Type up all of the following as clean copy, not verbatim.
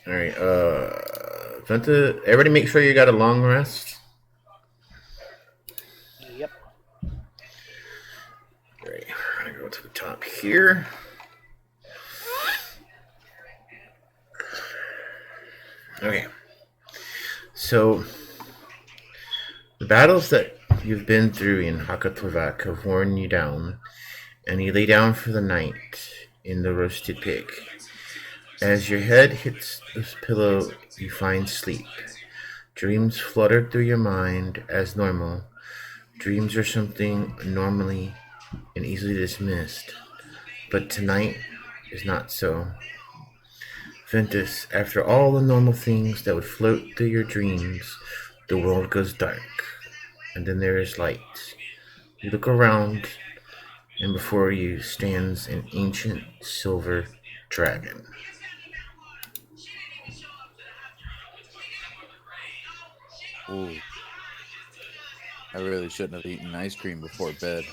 All right. Venta, everybody, make sure you got a long rest. Yep. All right. I'm gonna go to the top here. Okay. So the battles that you've been through in Hakatovak have worn you down, and you lay down for the night in the roasted pig. As your head hits this pillow, you find sleep. Dreams flutter through your mind as normal. Dreams are something normally and easily dismissed, but tonight is not so. Ventus, after all the normal things that would float through your dreams, the world goes dark, and then there is light. You look around, and before you stands an ancient silver dragon. Ooh, I really shouldn't have eaten ice cream before bed.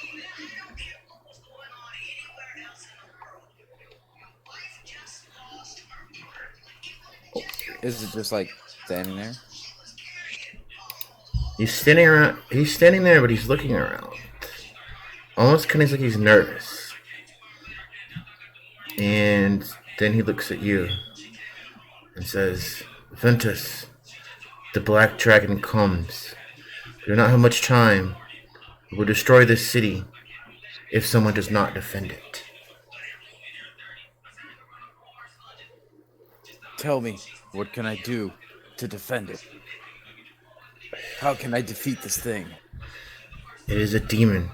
Is it just like standing there? He's standing around. He's standing there, but he's looking around. Almost kind of like he's nervous. And then he looks at you and says, Ventus, the black dragon comes. We do not have much time. We will destroy this city if someone does not defend it. Tell me, what can I do to defend it? How can I defeat this thing? It is a demon.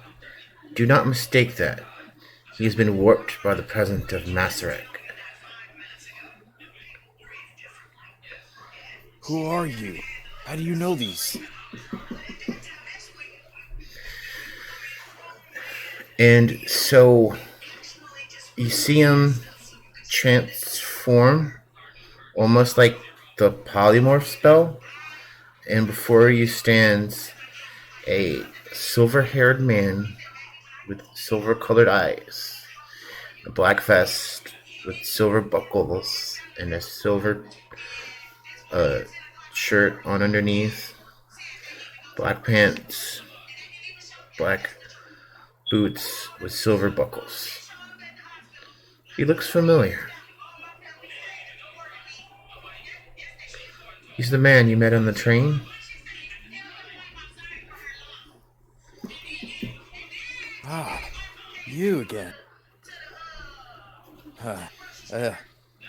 Do not mistake that. He has been warped by the presence of Masarek. Who are you? How do you know these? And so you see him transform almost like the polymorph spell, and before you stands a silver-haired man with silver-colored eyes, a black vest with silver buckles, and a silver shirt on underneath, black pants, black boots with silver buckles. He looks familiar. He's the man you met on the train. Ah, you again. Huh. Uh,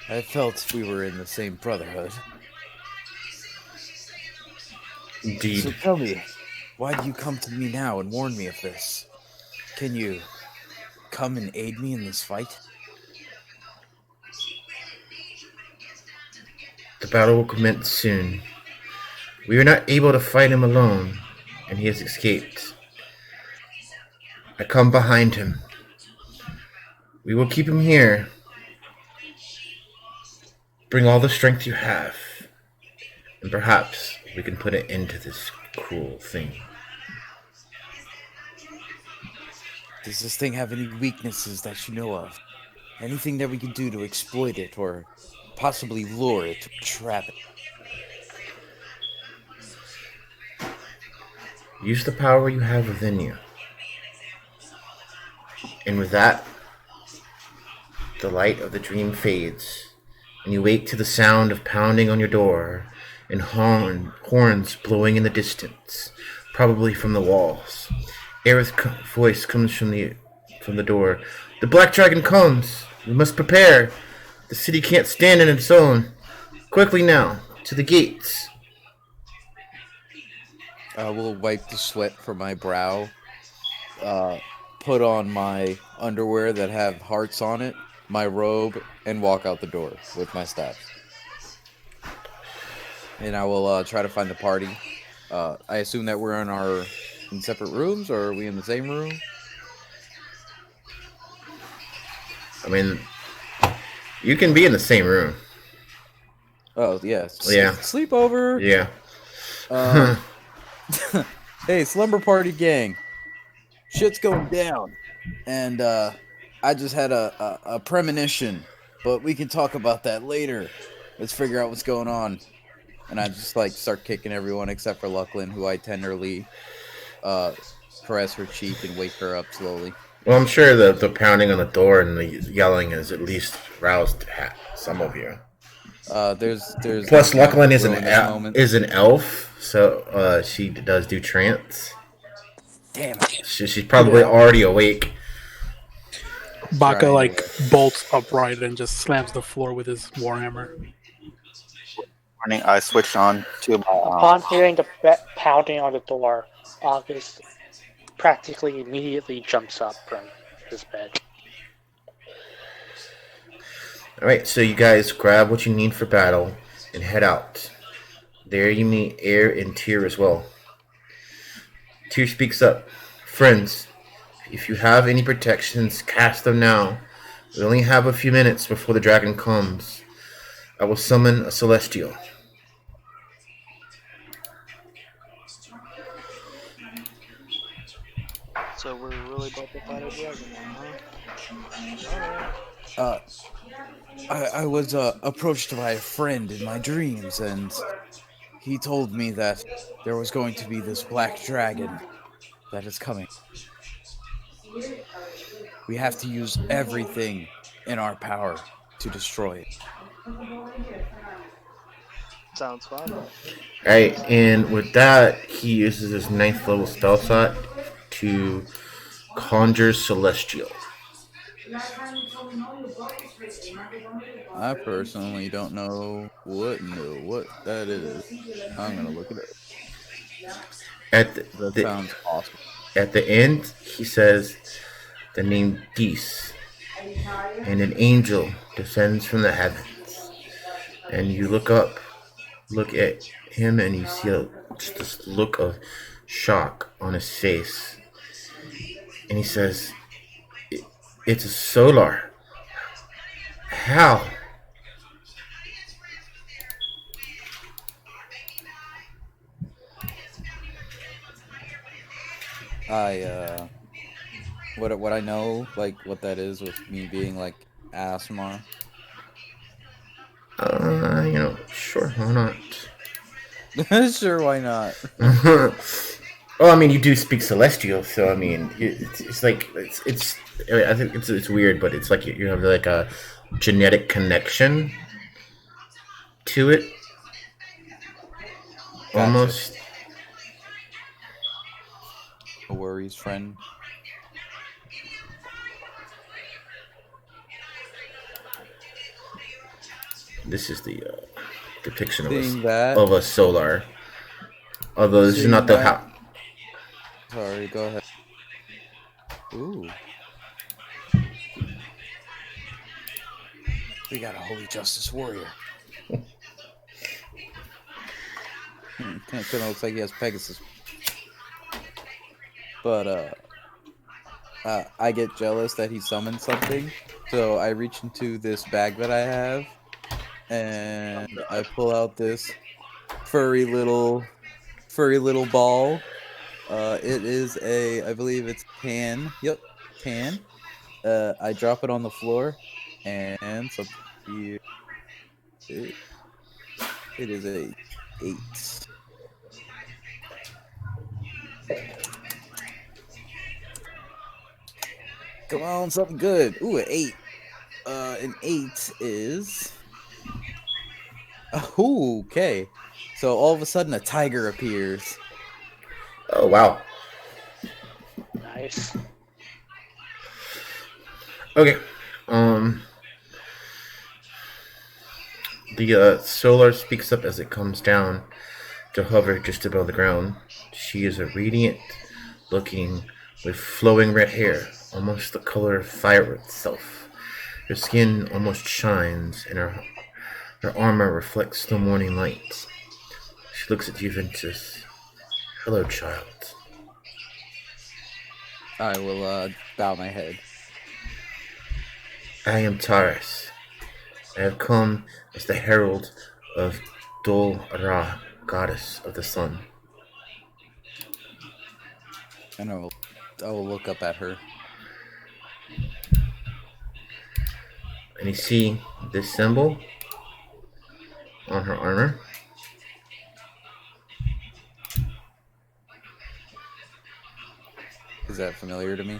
I felt we were in the same brotherhood. So Indeed. tell me, why do you come to me now and warn me of this? Can you come and aid me in this fight? The battle will commence soon. We are not able to fight him alone, and he has escaped. I come behind him. We will keep him here. Bring all the strength you have, and perhaps we can put an end to this cruel thing. Does this thing have any weaknesses that you know of? Anything that we can do to exploit it or possibly lure it, trap it? Use the power you have within you. And with that, the light of the dream fades, and you wake to the sound of pounding on your door and horns blowing in the distance, probably from the walls. Aerith's voice comes from the door. The black dragon comes. We must prepare. The city can't stand on its own. Quickly now, to the gates. I will wipe the sweat from my brow, uh, put on my underwear that have hearts on it, my robe, and walk out the door with my staff. And I will try to find the party. I assume that we're in separate rooms, or are we in the same room? I mean, you can be in the same room. Oh, yeah. Yeah. Sleepover. Yeah. Uh, hey, slumber party gang. Shit's going down. And I just had a premonition, but we can talk about that later. Let's figure out what's going on. And I just like start kicking everyone except for Lucklin, who I tenderly caress her cheek and wake her up slowly. Well, I'm sure the pounding on the door and the yelling has at least roused some of you. There's Plus, nothing I Lucklin can do in this moment. is an elf, so she does do trance. Damn it! She's probably Yeah. already awake. Baka Right like away. bolts upright and just slams the floor with his warhammer. Morning, I switched on to my Upon hearing the pounding on the door, August practically immediately jumps up from his bed. Alright, so you guys grab what you need for battle and head out. There you meet Air and Tyr as well. Tyr speaks up. Friends, if you have any protections, cast them now. We only have a few minutes before the dragon comes. I will summon a celestial. So we're really about to fight a dragon now, huh? I was approached by a friend in my dreams, and he told me that there was going to be this black dragon that is coming. We have to use everything in our power to destroy it. Sounds fun. Alright, and with that, he uses his 9th level spell slot to conjure celestial. I personally don't know what that is. I'm gonna look it up. At That sounds awesome. At the end, he says the name Dis, and an angel descends from the heavens. And you look at him, and you see just this look of shock on his face. And he says, "It's a solar. How?" What I know, like what that is with me being like ASMR. Sure, why not? Sure, why not? Well, I mean, you do speak celestial, so I mean, it's like it's. I think it's weird, but it's like you have like a genetic connection to it, Gotcha. almost. No worries, friend. This is the depiction Seeing of a solar. Although this is Seeing not the that- Sorry, go ahead. Ooh. We got a holy justice warrior. Kind of looks like he has Pegasus. But I get jealous that he summoned something, so I reach into this bag that I have, and I pull out this furry little ball. It is I believe it's tan. Yep, tan. I drop it on the floor, and something here. It is a 8. Come on, something good. Ooh, an 8. An 8 is. Ooh, okay. So all of a sudden, a tiger appears. Oh wow. Nice. Okay. The solar speaks up as it comes down to hover just above the ground. She is a radiant looking with flowing red hair, almost the color of fire itself. Her skin almost shines, and her armor reflects the morning light. She looks at you and says, "Hello, child." I will bow my head. I am Taurus. I have come as the herald of Dol Ra, goddess of the sun. And I will look up at her. And you see this symbol? on her armor. Is that familiar to me?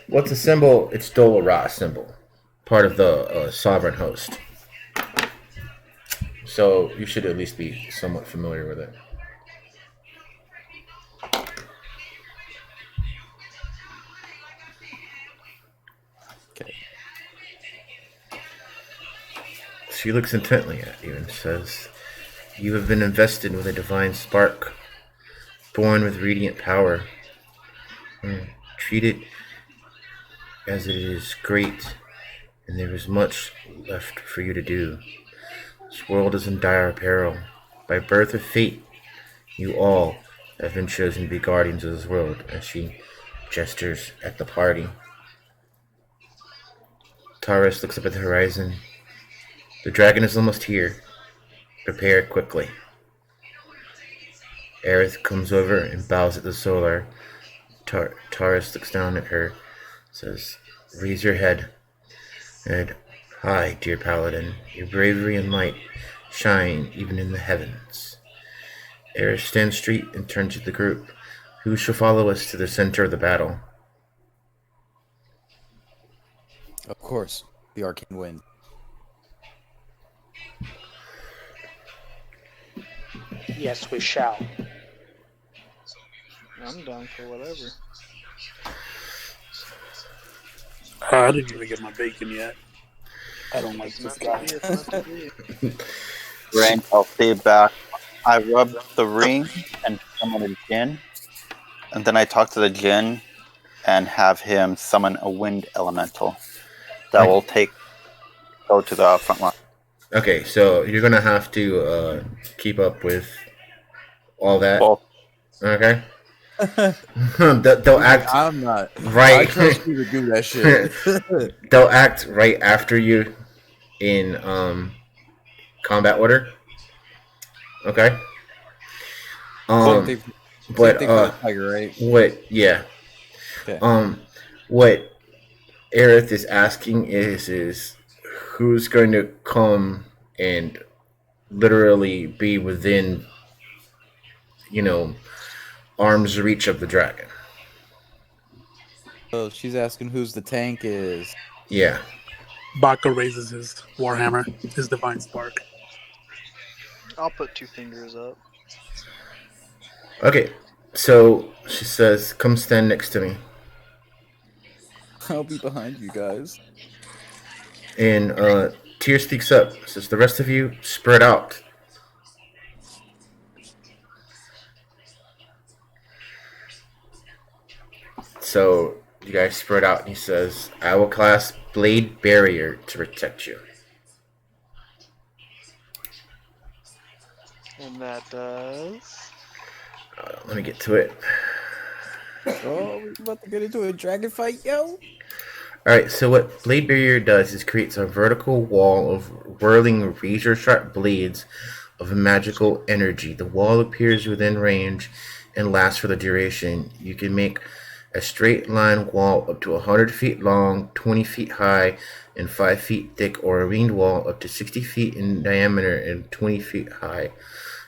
What's the symbol? It's Dol-Ra symbol, part of the sovereign host. So you should at least be somewhat familiar with it. Okay. She looks intently at you and says, "You have been invested with a divine spark, born with radiant power. Treat it as it is great, and there is much left for you to do. This world is in dire peril. By birth of fate, you all have been chosen to be guardians of this world," as she gestures at the party. Taurus looks up at the horizon. "The dragon is almost here. Prepare quickly." Aerith comes over and bows at the solar. Taurus looks down at her, says, "Raise your head. And hi, dear paladin. Your bravery and light shine even in the heavens." Aerith stands straight and turns to the group. "Who shall follow us to the center of the battle?" Of course, the Arcane Winds. Yes, we shall. I'm down for whatever. I didn't even get my bacon yet. I don't like this guy. Rain, I'll stay back. I rub the ring and summon a djinn, and then I talk to the djinn and have him summon a wind elemental that will go to the front line. Okay, so you're gonna have to keep up with all that. Well, Okay. They'll act I'm not. right. I trust you to do that shit. They'll act right after you in combat order. Okay. Same thing for the tiger, right? Yeah. Okay. What Aerith is asking is who's going to come and literally be within, arm's reach of the dragon. So she's asking whose the tank is. Yeah. Baka raises his warhammer, his divine spark. I'll put 2 fingers up. Okay. So she says, "Come stand next to me." I'll be behind you guys. And Tyr speaks up. Says, "The rest of you spread out." So you guys spread out, and he says, "I will cast Blade Barrier to protect you." And that does. Let me get to it. Oh, we're about to get into a dragon fight, yo. Alright, so what Blade Barrier does is creates a vertical wall of whirling razor-sharp blades of magical energy. The wall appears within range and lasts for the duration. You can make a straight line wall up to 100 feet long, 20 feet high, and 5 feet thick, or a ringed wall up to 60 feet in diameter and 20 feet high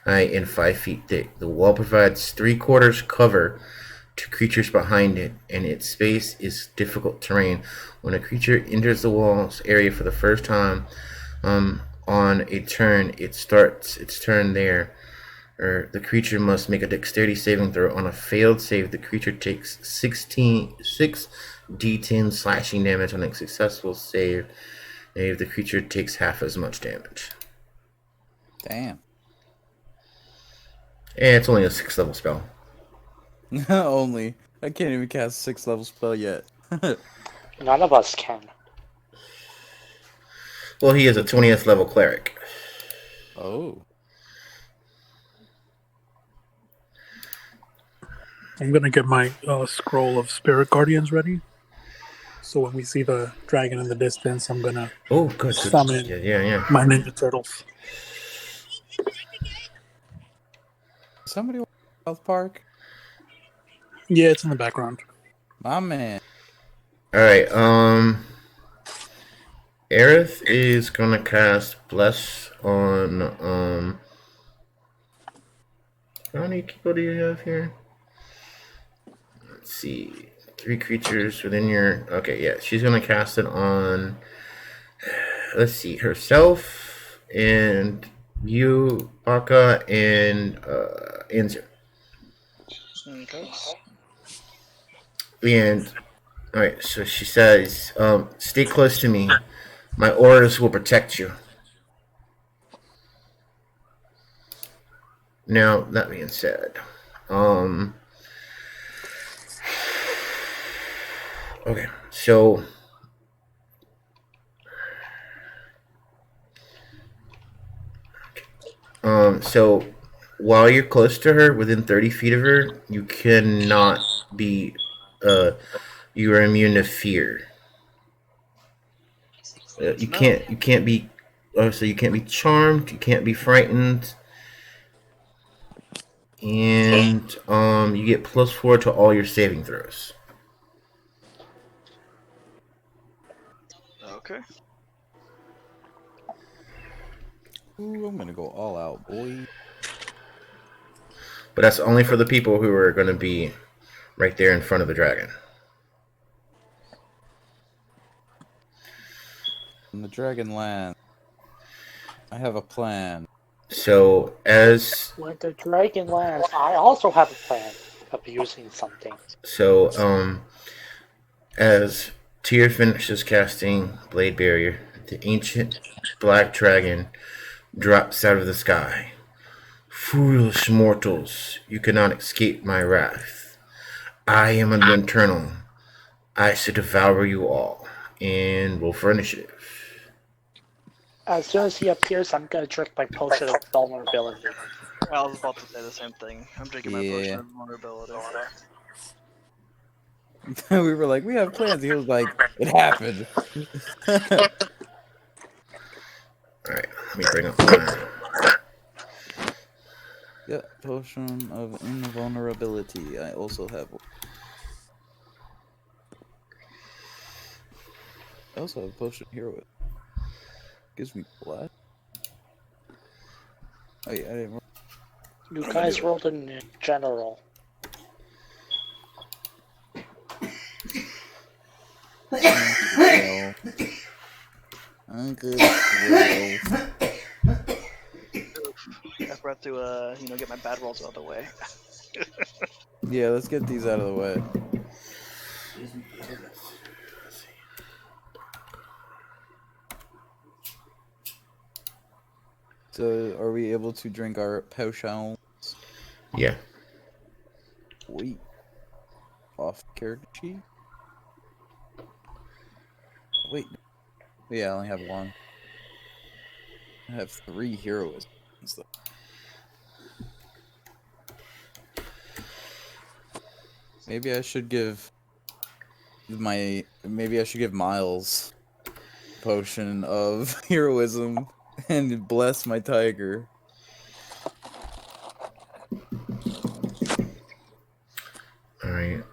and 5 feet thick. The wall provides 3/4 cover to creatures behind it, and its space is difficult terrain. When a creature enters the wall's area for the first time on a turn, it starts its turn there. The creature must make a dexterity saving throw. On a failed save, the creature takes 6d10 slashing damage. On a successful save, the creature takes half as much damage. Damn. And it's only a 6th level spell. Only. I can't even cast a 6th level spell yet. None of us can. Well, he is a 20th level cleric. Oh. I'm gonna get my scroll of spirit guardians ready. So when we see the dragon in the distance, I'm gonna Good. summon Yeah. my Ninja Turtles. Somebody want South Park? Yeah, it's in the background. My man. Alright, Aerith is gonna cast Bless on how many people do you have here? Let's see. 3 creatures within your okay, yeah. She's gonna cast it on let's see, herself and you, Baka, and Anzu. Okay. And alright, so she says, stay close to me. My orders will protect you. Now, that being said, okay, so so while you're close to her, within 30 feet of her, you cannot be, you are immune to fear. You can't be, so you can't be charmed, you can't be frightened, and you get +4 to all your saving throws. Okay. Ooh, I'm gonna go all out, boy. But that's only for the people who are going to be right there in front of the dragon. In the dragon land, I have a plan. So as When the dragon lands, I also have a plan of using something. so as Tyr finishes casting Blade Barrier, the ancient black dragon drops out of the sky. Foolish mortals, you cannot escape my wrath. I am an eternal. I shall devour you all. And roll for initiative. As soon as he appears, I'm gonna drink my potion of vulnerability. I was about to say the same thing. I'm drinking my potion of vulnerability. We were like, we have plans. He was like, it happened. Alright, let me bring up my... Yeah, potion of invulnerability. I also have. I also have a potion of hero. Gives me blast. Oh yeah, I didn't roll. You guys rolled in general. I'm good. I forgot to, get my bad rolls out of the way. Yeah, let's get these out of the way. So, are we able to drink our potions? Yeah. Wait. Off character sheet? Wait. Yeah, I only have one. I have 3 heroisms. Maybe I should give Miles potion of heroism and bless my tiger. Alright,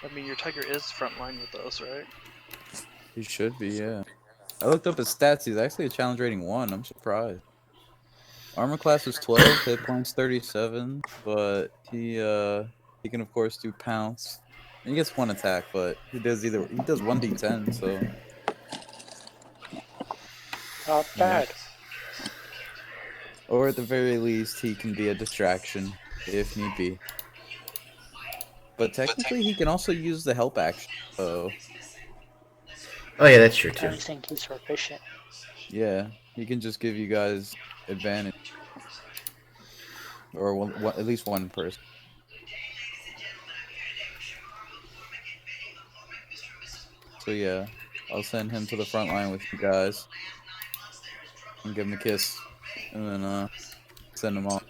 I mean, your tiger is frontline with us, right? He should be, yeah. I looked up his stats. He's actually a challenge rating 1. I'm surprised. Armor class is 12, hit points 37, but he can of course do pounce. And he gets 1 attack, but he does 1d10, so Not bad. or at the very least he can be a distraction if need be. But technically he can also use the help action. So oh yeah, that's true I too. think he's proficient. yeah, he can just give you guys advantage. Or one, at least one person. So yeah, I'll send him to the front line with you guys. And give him a kiss. And then send him off.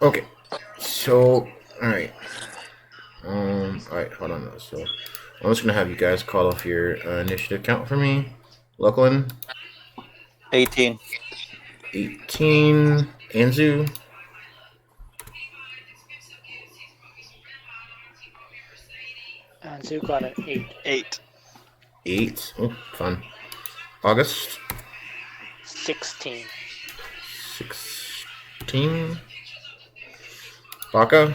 Okay. So, alright. Alright, hold on. So, I'm just gonna have you guys call off your initiative count for me. Lachlan, 18. 18. Anzu, And Zoo got an 8. 8. 8. Oh, fun. August, 16. 16. Baka,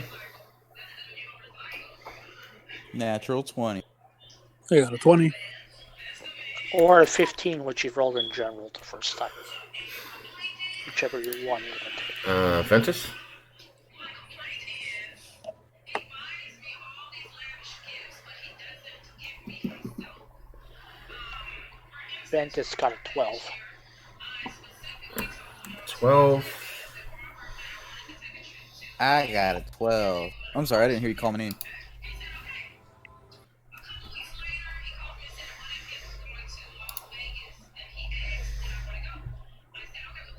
Natural 20. I got a 20. Or a 15, which you've rolled in general the first time. Whichever one you want to take. Ventus, Ventus got a 12. 12. I got a 12. I'm sorry, I didn't hear you call my name.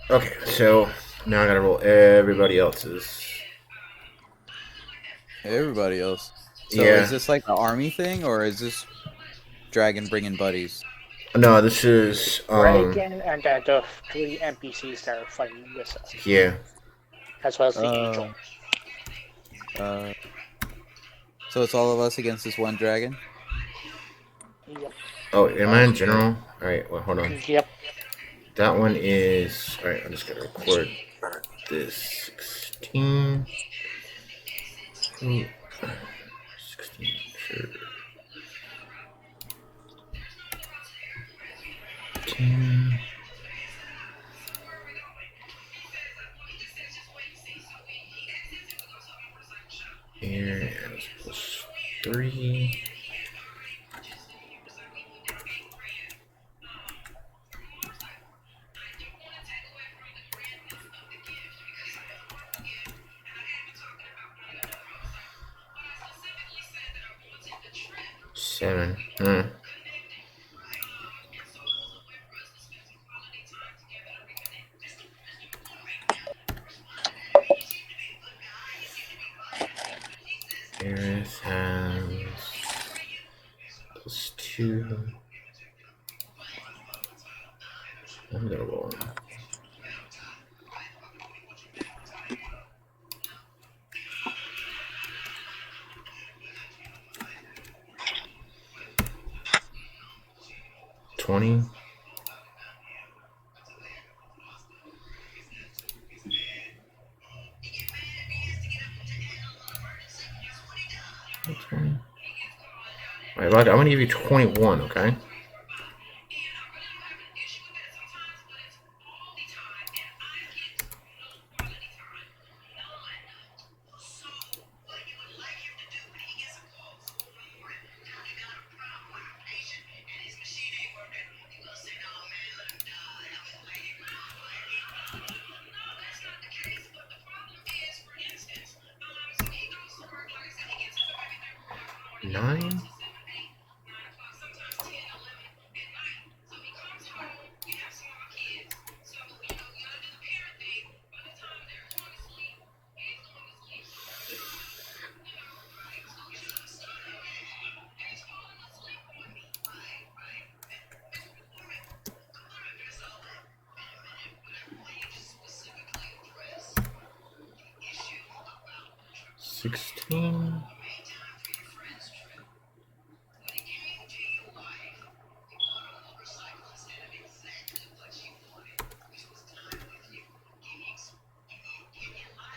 Okay, so now I gotta roll everybody else's. Everybody else. So Yeah. is this like an army thing, or is this dragon bringing buddies? No, this is Dragon and the 3 NPCs that are fighting with us. yeah. As well as the angel. So it's all of us against this one dragon? Yep. Oh, am I in general? Alright, well, hold on. Yep. That one is. Alright, I'm just gonna record this. 16. Ooh. 16, sure. 10. Here is plus 3. Seven. Aerith has plus 2. I'm gonna roll. $20. Alright, Roger, I'm gonna give you 21, okay? Nine? $16.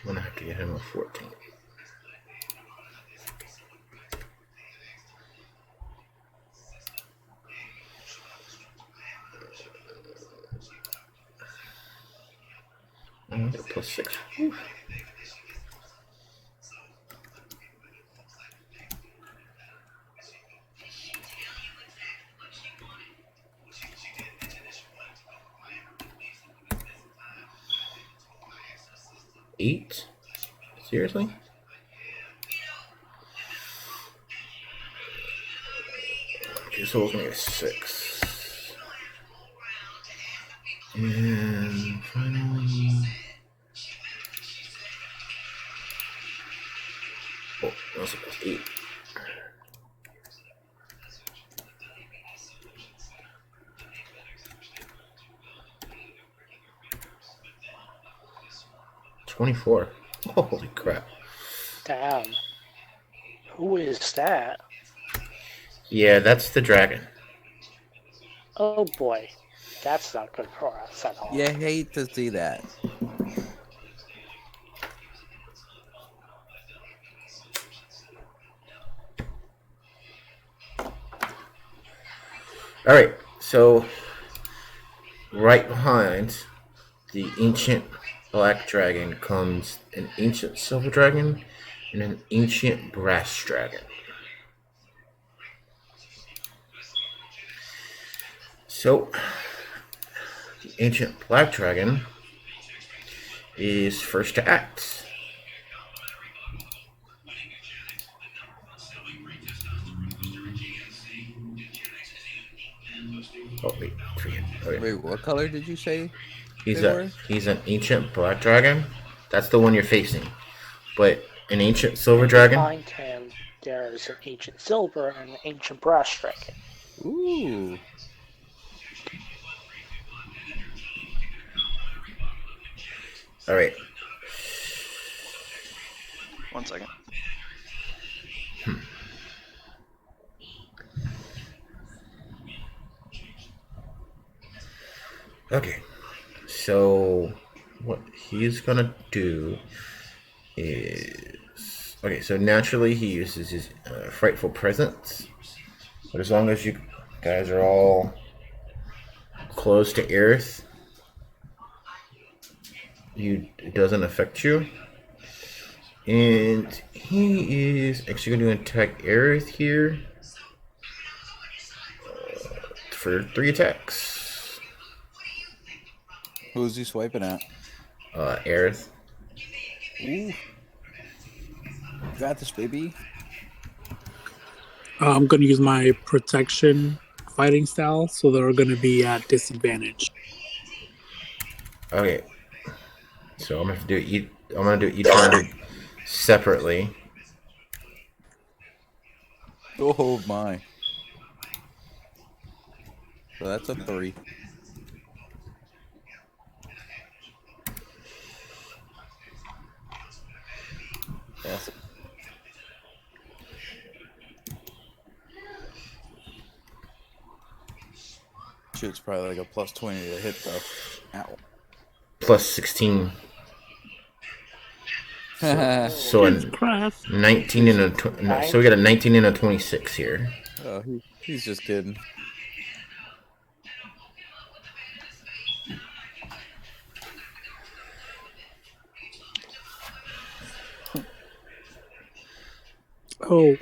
I'm gonna have to get him a 14. I'm gonna get a plus 6. Whew. Eight? Seriously? Okay, so we're gonna get 6. And finally. Oh, that's a plus 8. 24. Holy crap. Damn. Who is that? Yeah, that's the dragon. Oh boy. That's not good for us at all. You hate to see that. Alright, so right behind the ancient black dragon comes an ancient silver dragon and an ancient brass dragon. So, the ancient black dragon is first to act. Oh wait, forget. Okay. Wait, what color did you say? He's they were? he's an ancient black dragon. That's the one you're facing. But an ancient silver dragon. Behind him, there's an ancient silver and an ancient brass dragon. Ooh. All right. 1 second. Okay. So what he's gonna do is so naturally he uses his frightful presence, but as long as you guys are all close to earth, it doesn't affect you. And he is actually going to attack Aerith here for 3 attacks. Who's he swiping at? Aerith. Ooh. Got this, baby. I'm going to use my protection fighting style, so they're going to be at disadvantage. Okay. So I'm gonna have to do each one separately. Oh my. So that's a 3. Yes. Shit's probably like a plus 20 to hit though. Ow. Plus 16. So a 19 and a so we got a 19 and a 26 here. Oh, he's just kidding. Oh,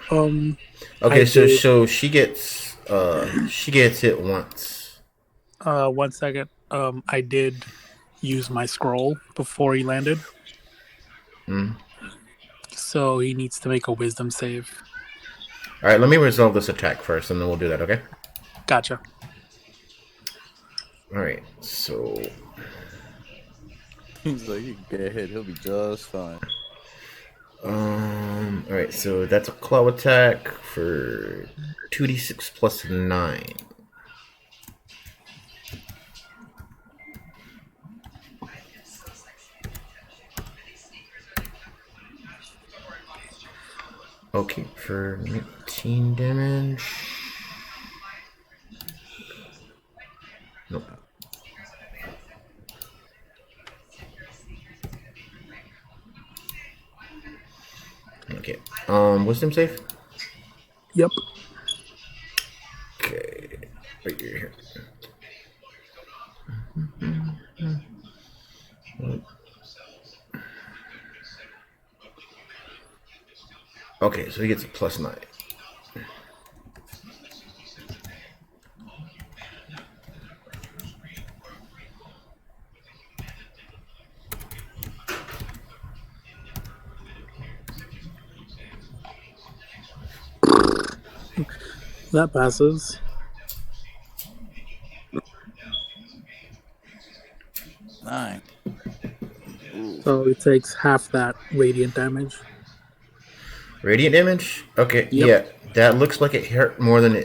Okay, so she gets hit once. 1 second. I did use my scroll before he landed. So he needs to make a wisdom save. Alright, let me resolve this attack first and then we'll do that, okay? Gotcha. Alright, so He's like, he can get hit, he'll be just fine. alright, so that's a claw attack for 2d6 plus 9. Okay, for 19 damage. Nope. Okay. Wisdom save? Yep. Okay. Right here. Okay, so he gets a plus 9. That passes. 9. So he takes half that radiant damage. Radiant damage? Okay, Yep. yeah. That looks like it hurt more than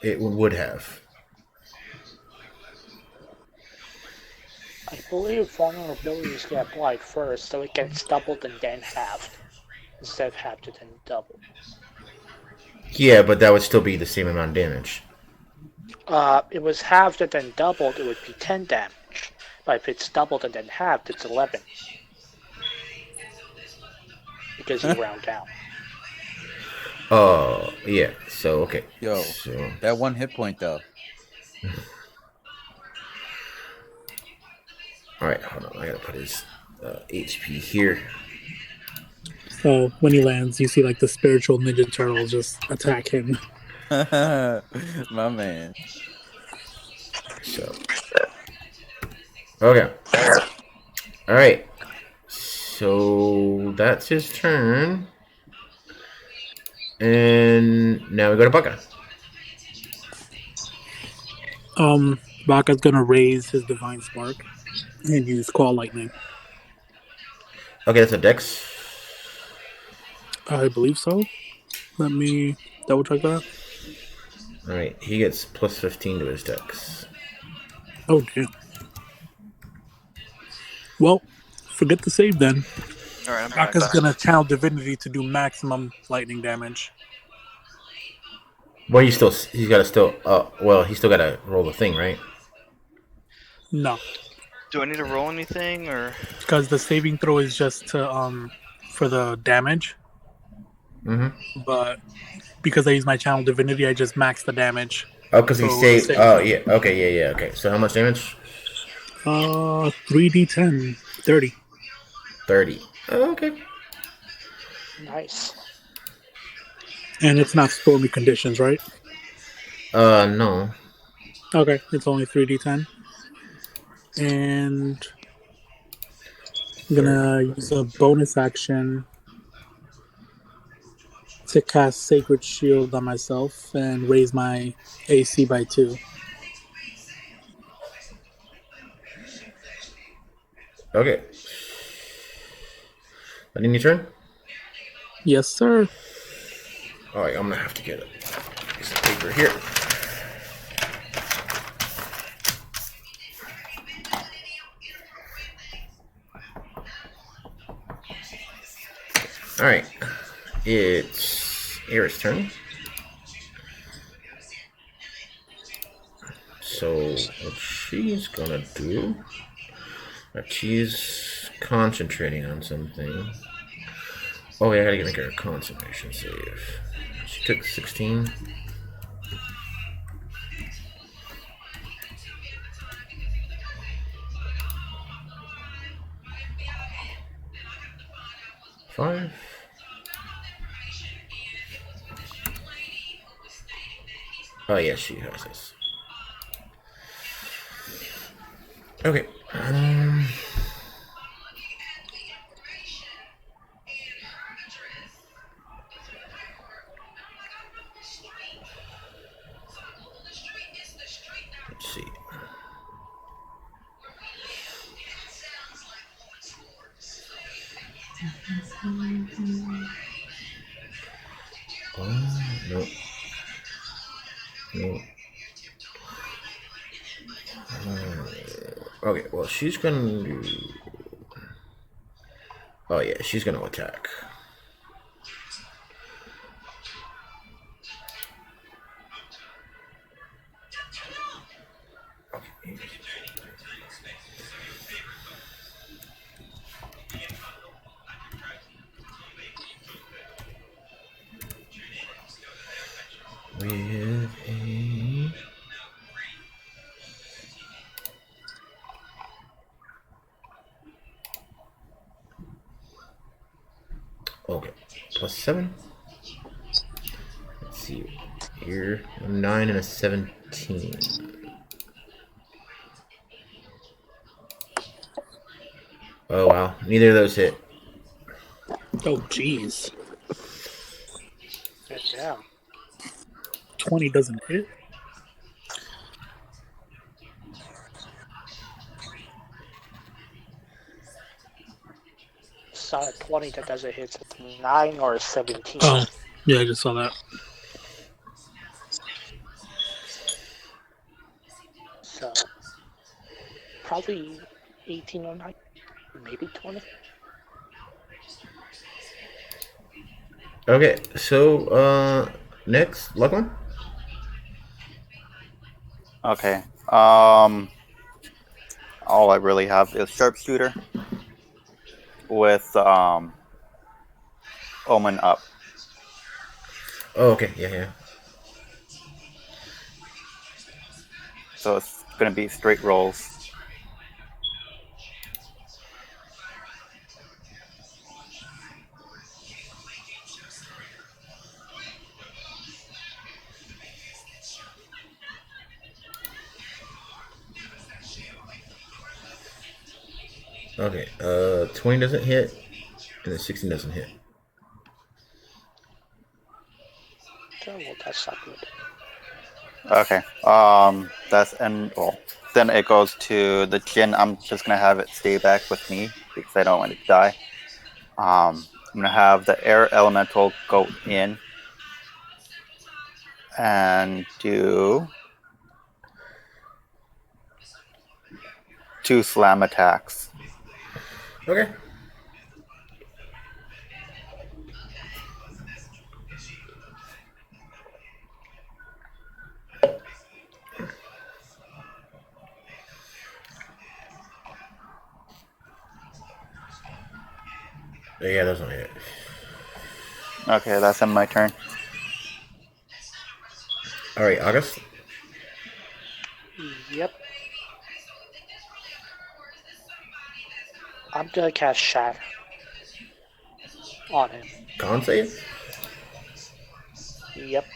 it would have. I believe vulnerabilities get applied first, so it gets doubled and then halved, instead of halved and then doubled. Yeah, but that would still be the same amount of damage. It was halved and then doubled, it would be 10 damage. But if it's doubled and then halved, it's 11. Because you round down. Oh, yeah. So, okay. Yo, So, that 1 hit point though. alright, hold on. I gotta put his HP here. So when he lands, you see like the spiritual Ninja Turtles just attack him. My man. So, okay. Alright. So, that's his turn. And now we go to Bucka. Baka's gonna raise his Divine Spark and use Claw Lightning. Okay, that's a Dex. I believe so. Let me double check that. Alright, he gets plus 15 to his Dex. Oh, damn. Well, forget the save then. Alright, I'm back. Baka's gonna channel Divinity to do maximum lightning damage. Well, he's gotta still, he still gotta roll the thing, right? No, Do I need to roll anything, or? because the saving throw is just to for the damage. Mm-hmm. But because I use my channel Divinity, I just max the damage. Oh, because he So, saved. save. Oh, yeah. Okay, yeah. Okay. So how much damage? 3d10, 30. 30. Oh, okay. Nice. And it's not stormy conditions, right? No. Okay, it's only 3d10. And I'm gonna use a bonus action to cast Sacred Shield on myself and raise my AC by 2. Okay. Ending your turn? Yes, sir. Alright, I'm gonna have to get a piece of paper here. Alright. It's Air's turn. So, what she's gonna do... She's concentrating on something. Oh, yeah, I gotta make her a concentration save. She took 16. Five. Oh, yeah, she has this. Okay. Let's see. Oh, no. No. Okay, well, she's gonna do... Oh, yeah, she's gonna attack. With a... Okay, plus 7. Let's see here. A 9 and a 17. Oh, wow. Neither of those hit. Oh, jeez. Yeah. 20 doesn't hit? It's not a 20 that doesn't hit, it's a 9 or a 17. Oh, yeah, I just saw that. So, probably 18 or 19, maybe 20. Okay, so next, Lachlan. Okay. All I really have is sharpshooter with omen up. Oh, okay, yeah. So it's gonna be straight rolls. Okay, 20 doesn't hit, and then 16 doesn't hit. Oh, well, that's not good. Okay. That's well. Then it goes to the Jinn. I'm just gonna have it stay back with me because I don't want it to die. I'm gonna have the air elemental go in and do 2 slam attacks. Okay. Yeah, that's not it. Okay, that's in my turn. All right, August. Yep. I'm gonna cast Shatter on him. Con save. Yep.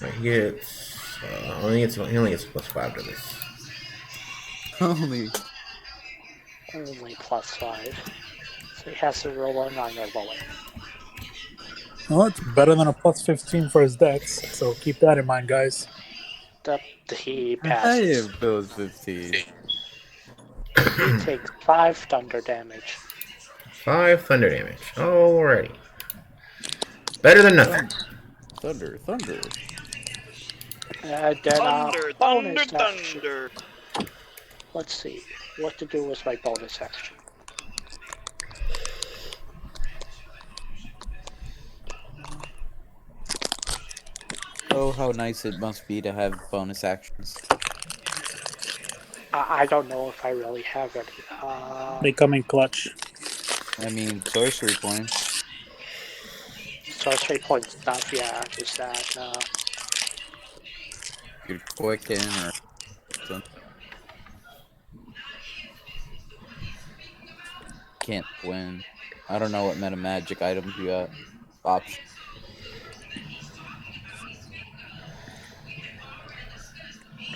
Right, he gets. He only gets +5 to this. Only. Only +5. So he has to roll a 9 or lower. Well, it's better than a +15 for his dex, so keep that in mind, guys. He I passes. am those 15. He takes 5 thunder damage. 5 thunder damage. Alrighty. Better than nothing. Thunder. And then Thunder, bonus thunder, action. thunder. Let's see what to do with my bonus action. Oh, how nice it must be to have bonus actions. I don't know if I really have any. They come in clutch. I mean, sorcery points. Sorcery point stuff, yeah, is that, You're quicken or something. Can't win. I don't know what meta magic items you got. Option.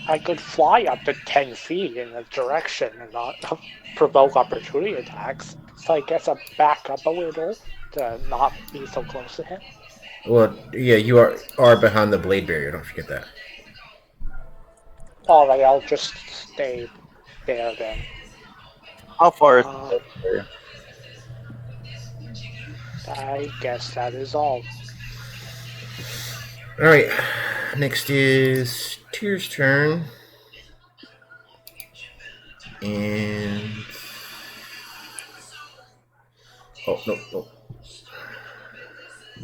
I could fly up to 10 feet in a direction and not provoke opportunity attacks. So I guess I back up a little to not be so close to him. Well, yeah, you are behind the blade barrier. Don't forget that. Alright, I'll just stay there then. How far is I guess that is all. All right. Next is Tyr's turn, and no.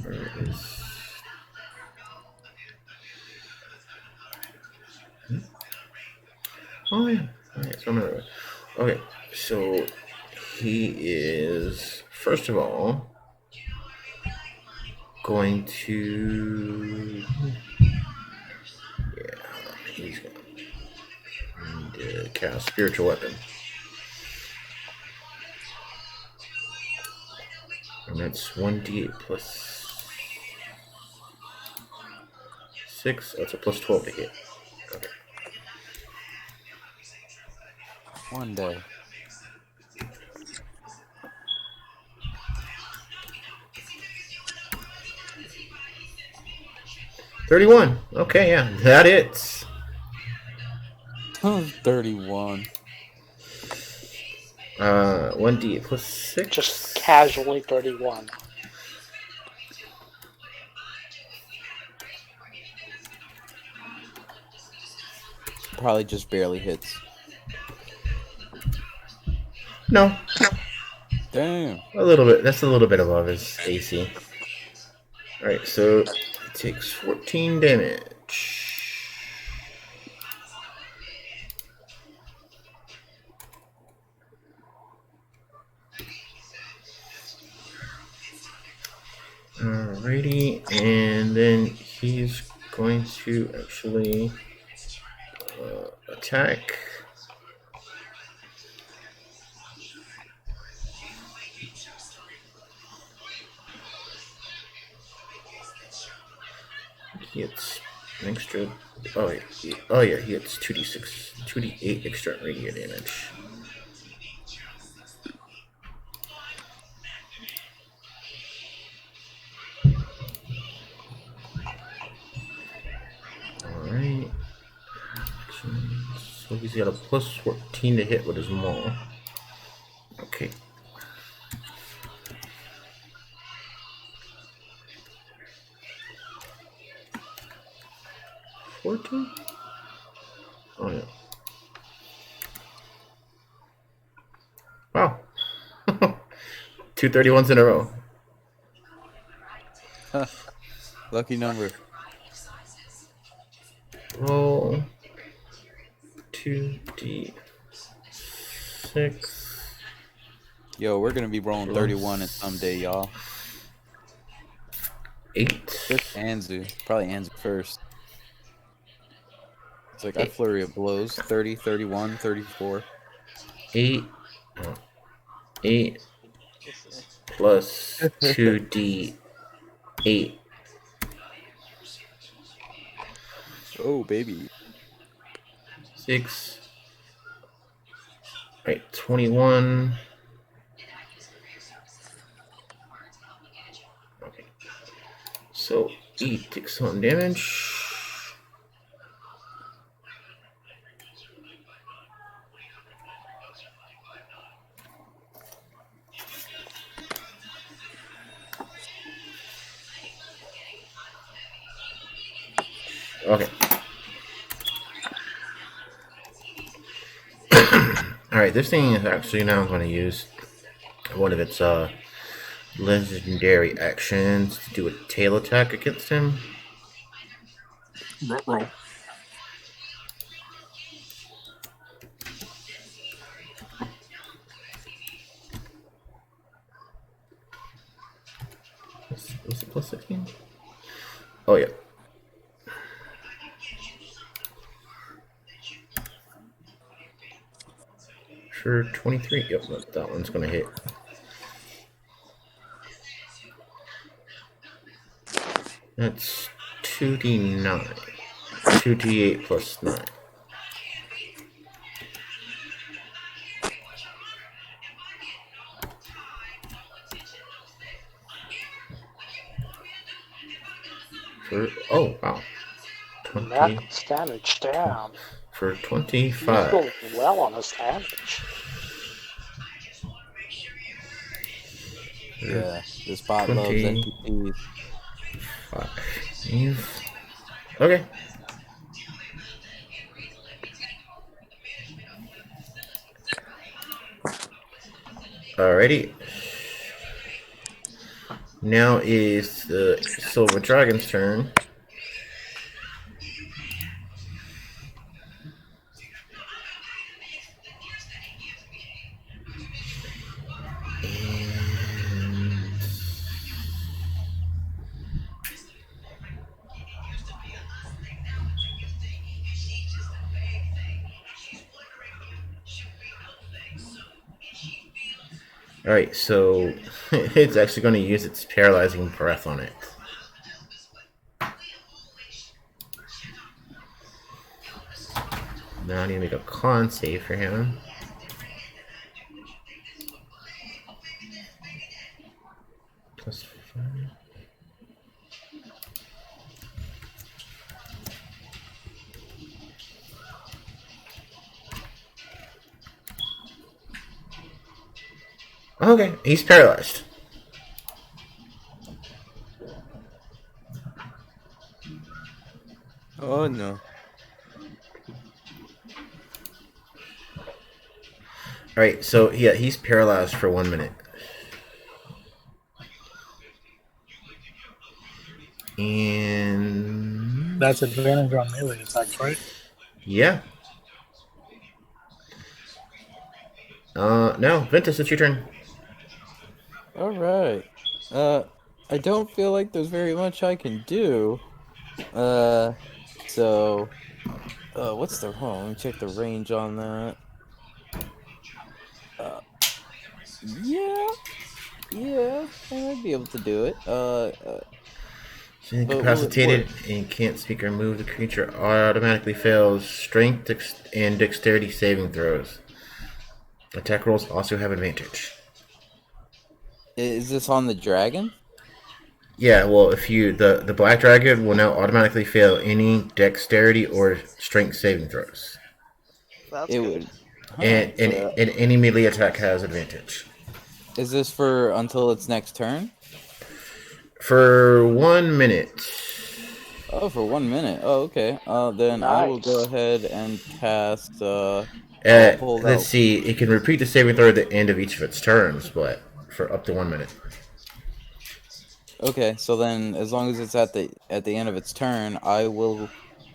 Where is... Oh yeah. Alright, so I'm gonna... Okay, so he is first of all going to he's going to cast spiritual weapon, and that's 1d8 plus 6. That's a plus 12 to hit. Okay. One day. $31. Okay, yeah, that hits. 31. 1d8 plus 6. Just casually 31. Probably just barely hits. No, Damn. a little bit. That's a little bit above his AC. Alright, so he takes 14 damage. Alrighty, and then he's going to actually attack. He gets an extra. Oh yeah, he gets 2d6, 2d8 extra radiant damage. Alright. So he's got a plus 14 to hit with his maul. Okay. Oh yeah. Wow. 231s in a row. Lucky number. Roll 2d6. Yo, we're gonna be rolling 31 at some day, y'all. 8. Just Anzu. Probably Anzu first. It's like I flurry of blows. 30, 31, 34. 8. 8 plus 2d8. Oh, baby. 6. Right, 21. Okay. So he takes some damage. Okay. Alright, this thing is actually now going to use one of its legendary actions to do a tail attack against him. Roll. Was it plus 15? Oh, yeah. For 23. Yep, that one's going to hit. That's 2d9. 2d8 plus 9. Oh, wow. 20. Max damage, damn. For He's 25. doing well on his damage. Yeah, this bot loves 20. NPCs. Okay. Alrighty. Now is the Silver Dragon's turn. Alright, so it's actually going to use its paralyzing breath on it. Now I need to make a con save for him. Plus 5. Okay, he's paralyzed. Oh no. Alright, so yeah, he's paralyzed for 1 minute. And That's advantage on melee attacks, right? yeah. No, Ventus, it's your turn. All right. I don't feel like there's very much I can do. So, what's the? Hold on, let me check the range on that. Yeah, I might be able to do it. She's But will it work? incapacitated and can't speak or move. The creature automatically fails strength and dexterity saving throws. Attack rolls also have advantage. Is this on the dragon? Yeah, well, if you the black dragon will now automatically fail any dexterity or strength saving throws, That's It good. would. Huh, and so that- and any melee attack has advantage is this for until its next turn? for 1 minute. Oh, for 1 minute. Oh, okay. Then I will go Nice. ahead and cast. I'll hold Let's out. see. It can repeat the saving throw at the end of each of its turns, but for up to 1 minute. Okay, so then as long as it's at the end of its turn, I will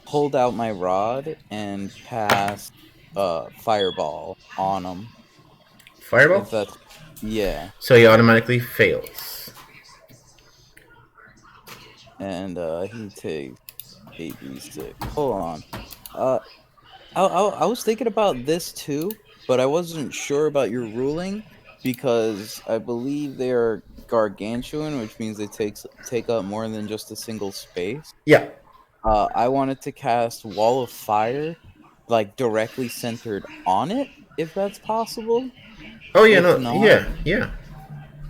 hold out my rod and cast fireball on him. Fireball. If that's yeah, So he automatically fails. and he takes 8d6. Hold on. I was thinking about this too, but I wasn't sure about your ruling because I believe they are gargantuan, which means they take up more than just a single space. Yeah. I wanted to cast Wall of Fire, like directly centered on it, if that's possible. Oh yeah. If No. not, Yeah.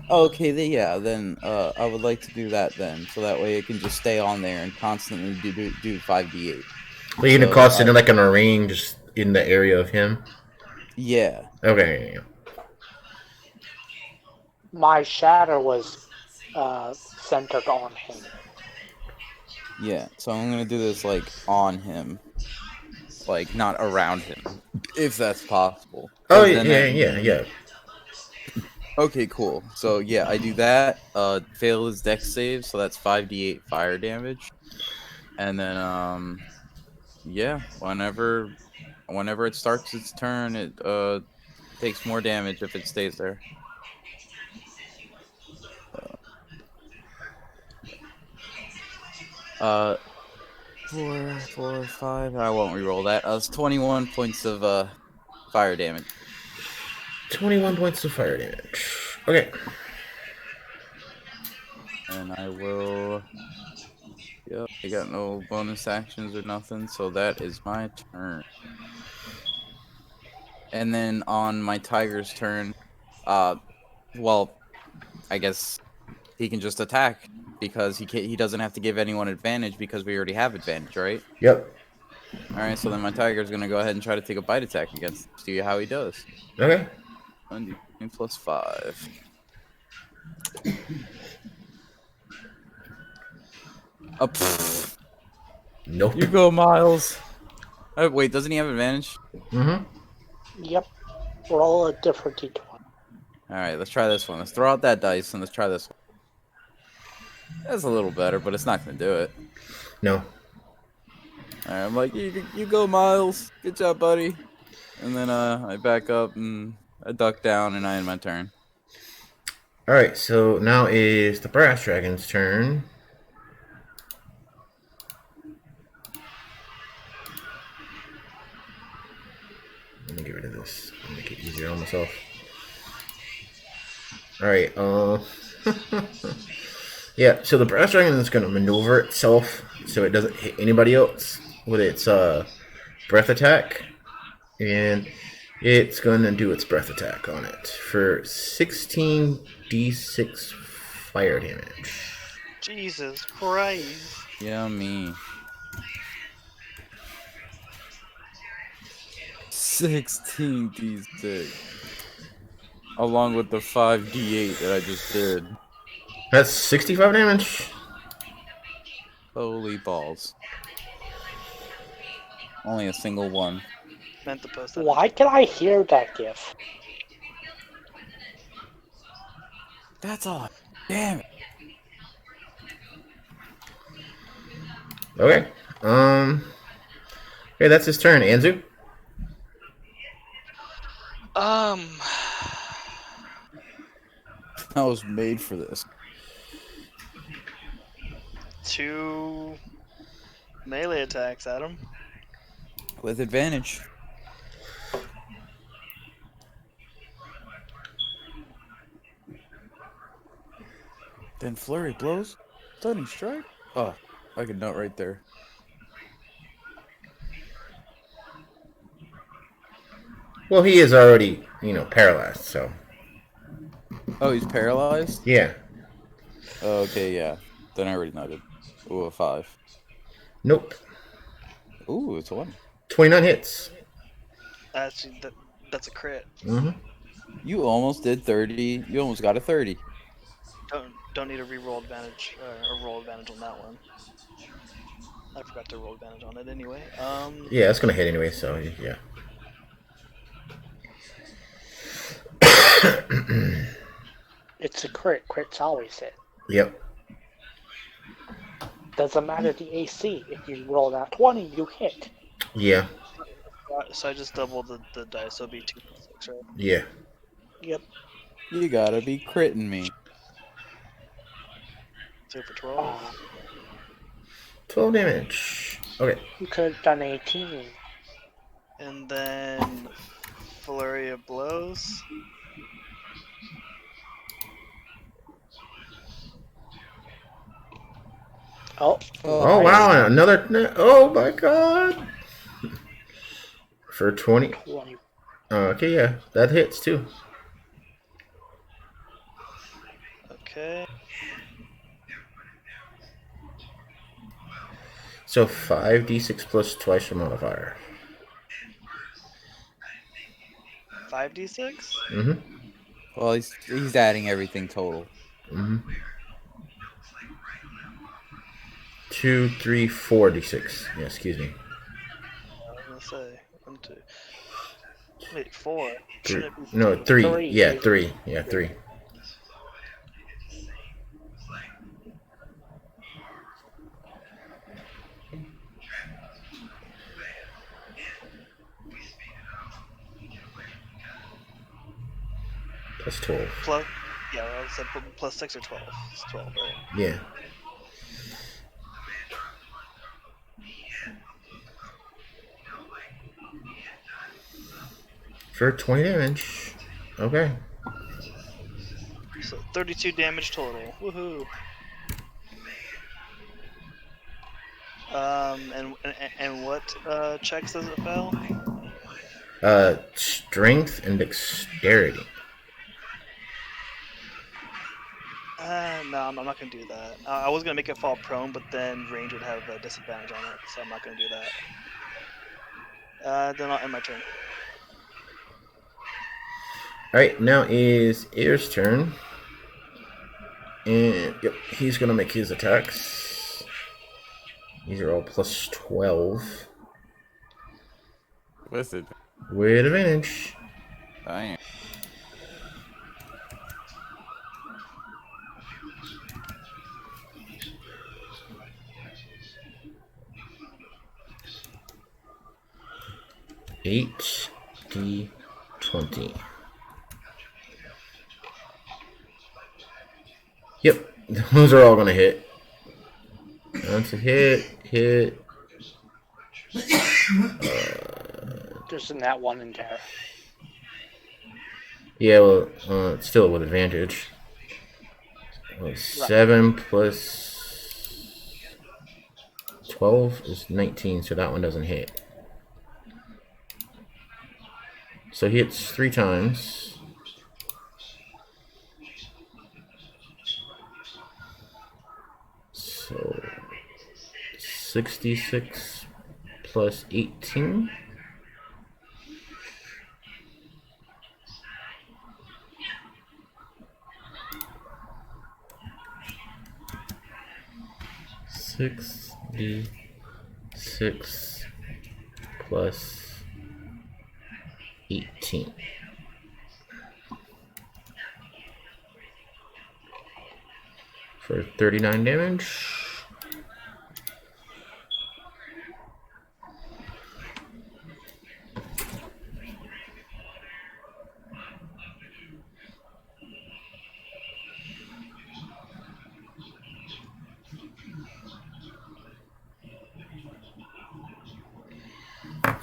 okay, then I would like to do that then, so that way it can just stay on there and constantly do 5d8. But you're gonna So cast it in like in a ring, just in the area of him. yeah, Okay. My shadow was centered on him. yeah. So I'm gonna do this like on him, like not around him, if that's possible. Oh 'Cause yeah. then Yeah. Okay, cool. So yeah, I do that. Fail his dex save, so that's 5d8 fire damage. And then yeah, whenever it starts its turn, it takes more damage if it stays there. Uh 4, 5. I won't re-roll that. It's 21 points of fire damage. 21 points of fire damage. Okay. And I will. Yep, I got no bonus actions or nothing, so that is my turn. And then on my tiger's turn, well, I guess he can just attack because he doesn't have to give anyone advantage because we already have advantage, right? Yep. All right, so then my tiger's gonna go ahead and try to take a bite attack against him. See how he does. Okay. 1d20 plus 5. Nope. You go, Miles. Wait, doesn't he have advantage? Mm-hmm. Yep. Roll a different d20. All right, let's try this one. Let's throw out that dice and let's try this one. That's a little better, but it's not gonna do it. No. All right, I'm like, you go, Miles. Good job, buddy. And then I back up and I duck down and I end my turn. All right. So now is the brass dragon's turn. Let me get rid of this. Make it easier on myself. All right. Yeah. So the brass dragon is going to maneuver itself so it doesn't hit anybody else with its breath attack, and it's going to do its breath attack on it for 16d6 fire damage. Jesus Christ. Yummy. 16d6. Along with the 5d8 that I just did. That's 65 damage. Holy balls. Only a single one. Meant to post that. Why can I hear that gif? That's all. Damn it. Okay. Okay, that's his turn. Anzu? Um, I was made for this. 2 melee attacks at him. With advantage. Then flurry blows. Stunning strike. Oh, I could note right there. Well, he is already, paralyzed, so. Oh, he's paralyzed? Yeah. Okay, yeah. Then I already noted. Ooh, a 5. Nope. Ooh, it's a 1. 29 hits. Actually, that's a crit. Mm-hmm. You almost did 30. You almost got a 30. Don't need a reroll advantage or roll advantage on that one. I forgot to roll advantage on it anyway. Yeah, it's going to hit anyway, so yeah. It's a crit. Crits always hit. Yep. Doesn't matter the AC. If you roll that 20, you hit. Yeah. So I just doubled the dice, so it'll be 2d6, right? Yeah. Yep. You gotta be critting me. 2 for 12. 12 damage. Okay. You could have done 18. And then flurry of blows. Oh. Oh, wow. Another. Oh, my God. For 20. 20. Okay, yeah. That hits, too. Okay. So 5d6 plus twice your modifier. 5d6? Mm-hmm. Well, he's adding everything total. Mm-hmm. 2, 3, 4d6. Yeah, excuse me. I was gonna say 1, 2. Wait, 4. 3. Shouldn't it be No, 3. 3. Yeah, 3. Yeah, 3. Plus 12. plus? Yeah, I said plus 6 or 12. It's 12, right? Yeah. For 20 damage. Okay. So 32 damage total. Woohoo! And what checks does it fail? Strength and dexterity. No, I'm not gonna do that. I was gonna make it fall prone, but then range would have a disadvantage on it, so I'm not gonna do that. Then I'll end my turn. Alright, now is Air's turn. And, yep, he's gonna make his attacks. These are all plus 12. With it. With advantage. Damn. D20. Yep, those are all gonna hit. That's a hit. There's that one in there. Yeah, well, it's still with advantage. 7 plus 12 is 19, so that one doesn't hit. So he hits 3 times. So 66 plus 18. D6 plus 18. for 39 damage.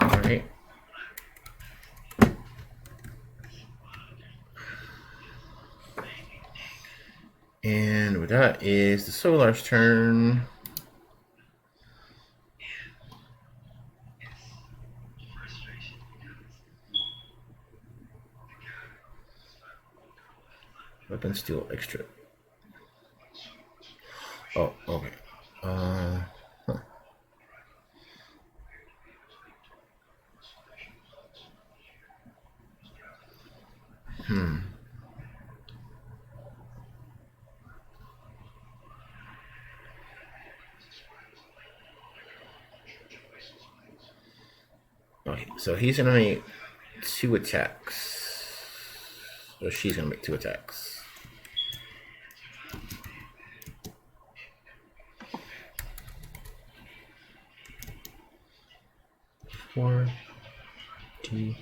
Alright. And with that is the Solar's turn. Weapon steal extra. Oh, okay. Huh. Okay, so he's gonna make 2 attacks. Or she's gonna make 2 attacks. Four, 20.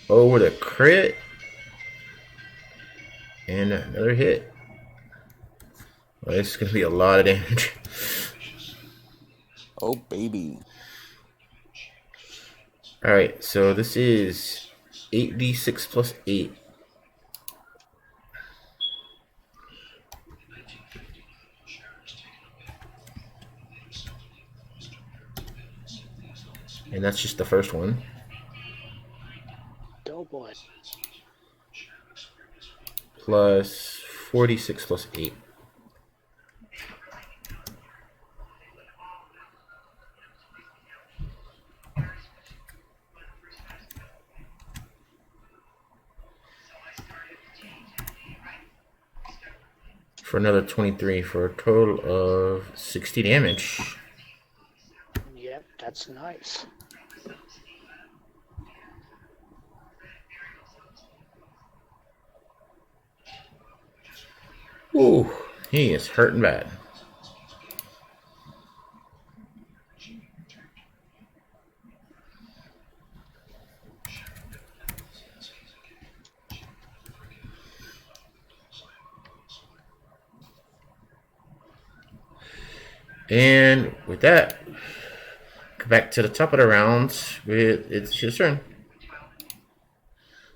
Oh, with a crit. And another hit. Well, this is going to be a lot of damage. Oh, baby. Alright, so this is 8d6 plus 8. And that's just the first one. Oh boy. Plus 46 plus 8. For another 23 for a total of 60 damage. Yep, that's nice. Ooh, he is hurting bad. And with that, go back to the top of the round. It's his turn.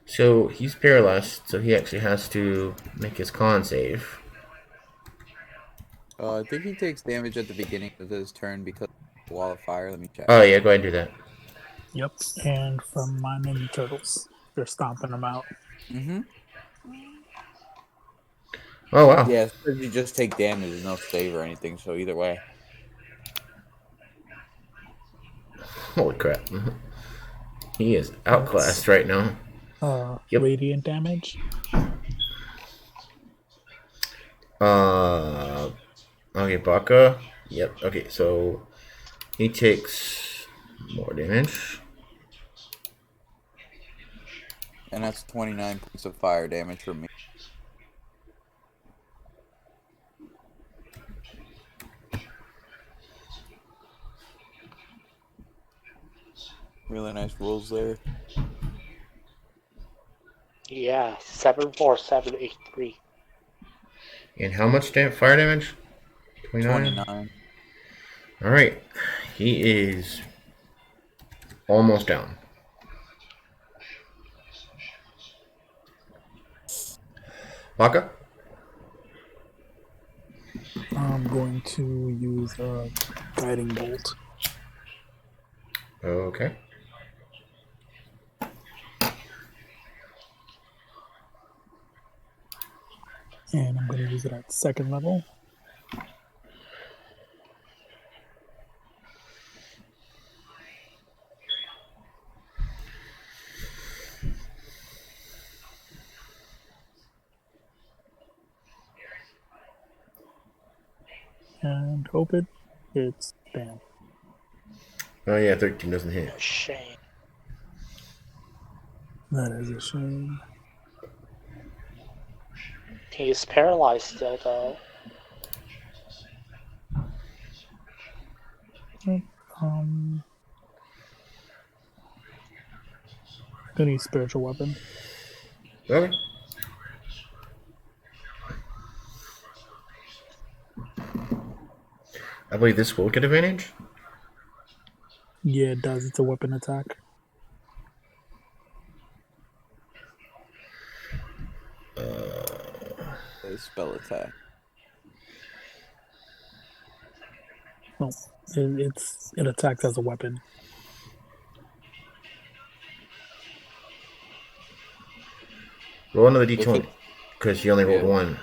So he's paralyzed, so he actually has to make his con save. I think he takes damage at the beginning of his turn because of the wall of fire. Let me check. Oh yeah, go ahead and do that. Yep. And from my Ninja Turtles, they're stomping them out. Mm-hmm. Oh wow. Yeah, because you just take damage. There's no save or anything, so either way. Holy crap. He is outclassed right now. Yep. Radiant damage. Okay, Baka. Yep. Okay, so he takes more damage. And that's 29 points of fire damage from me. Really nice rolls there. Yeah, 74783. And how much fire damage? 29. Alright. He is almost down. Baka? I'm going to use a guiding bolt. Okay. And I'm going to use it at 2nd level. And hope it hits. Bam. Oh yeah, 13 doesn't hit. Shame. That is a shame. He's paralyzed still, though. Gonna use spiritual weapon. Okay. I believe this will get advantage. Yeah, it does. It's a weapon attack. A spell attack. No, it attacks as a weapon. Roll another If d20 it- because you only rolled Yeah. one.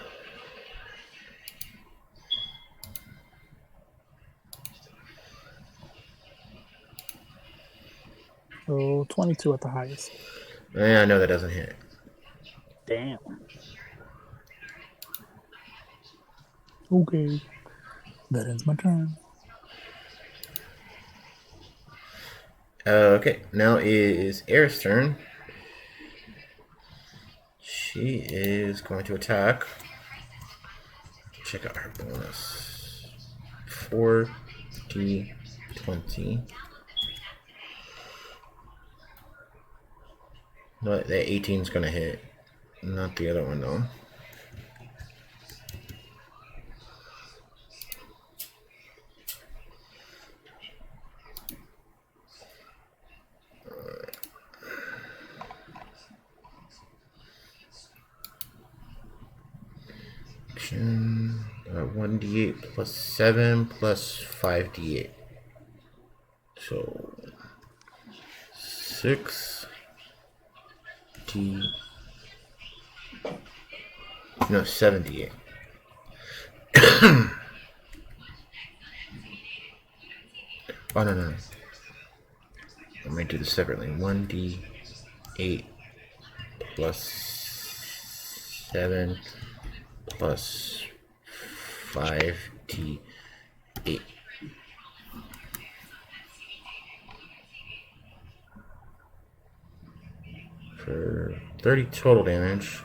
So 22 at the highest. I know that doesn't hit. Damn. Okay. That ends my turn. Okay, now is Air's turn. She is going to attack. Check out her bonus. 4d20. No, that 18 is going to hit. Not the other one, though. Action. 1d8 plus 7 plus 5d8. So 6d. No, 7d8. Oh, no. I'm going to do this separately. 1d8 plus 7 plus 5d8. For 30 total damage.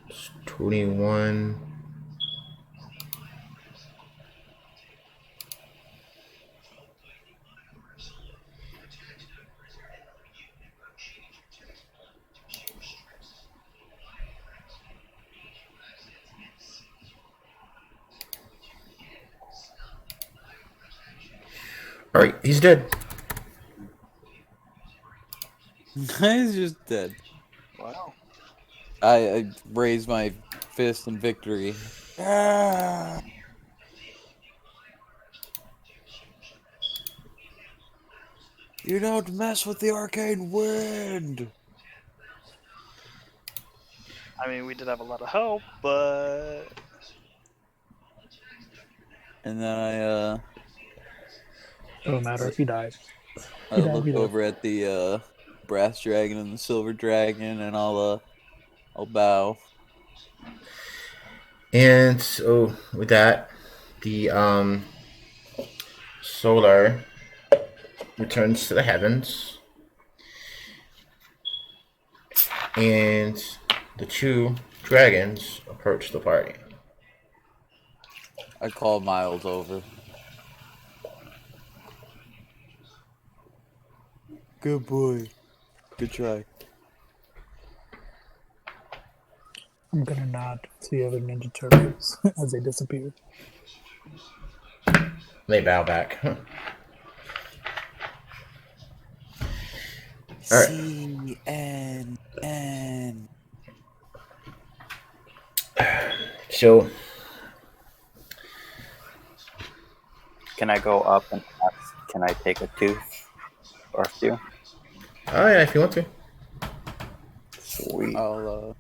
It's 21. Alright, he's dead. He's just dead. Wow. I raise my fist in victory. Ah! You don't mess with the Arcane Wind! I mean, we did have a lot of help, but And then It don't matter if he dies. I look over at the brass dragon and the silver dragon, and I'll bow. And so with that, the solar returns to the heavens, and the two dragons approach the party. I call Miles over. Good boy. Good try. I'm gonna nod to the other Ninja Turtles as they disappear. They bow back. Alright. CNN. So Can I go up and ask, can I take a tooth or a few? oh yeah, if you want to. Sweet. I'll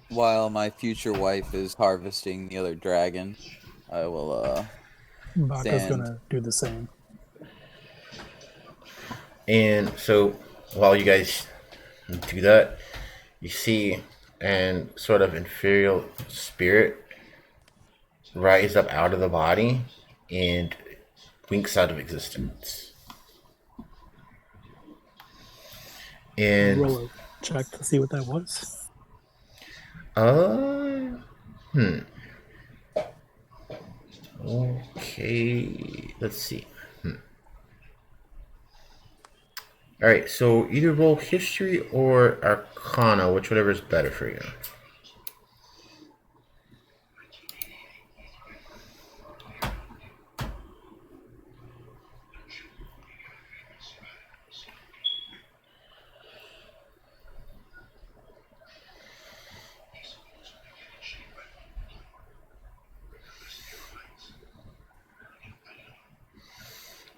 while my future wife is harvesting the other dragon, I will Baka's stand. gonna do the same. And so while you guys do that, you see an sort of inferior spirit rise up out of the body and winks out of existence. And Roll a check to see what that was. Uh, hmm. Okay, let's see. All right, so either roll history or arcana, whatever is better for you.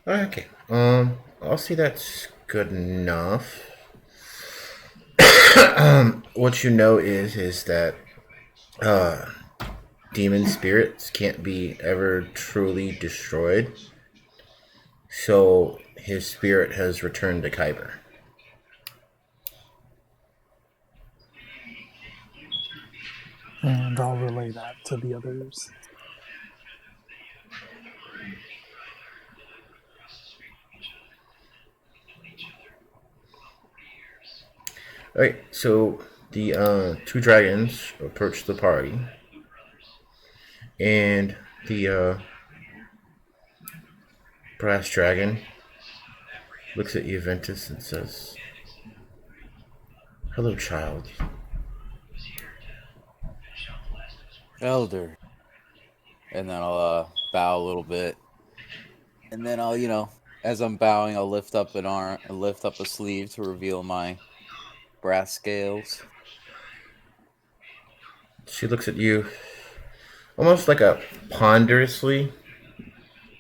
Okay. I'll say that's good enough. What you know is that uh, demon spirits can't be ever truly destroyed. So his spirit has returned to Kyber. And I'll relay that to the others. All right, so the two dragons approach the party, and the brass dragon looks at Juventus and says, "Hello, child." Elder. And then I'll bow a little bit. And then I'll, as I'm bowing, I'll lift up an arm, lift up a sleeve to reveal my brass scales. She looks at you, almost like a ponderously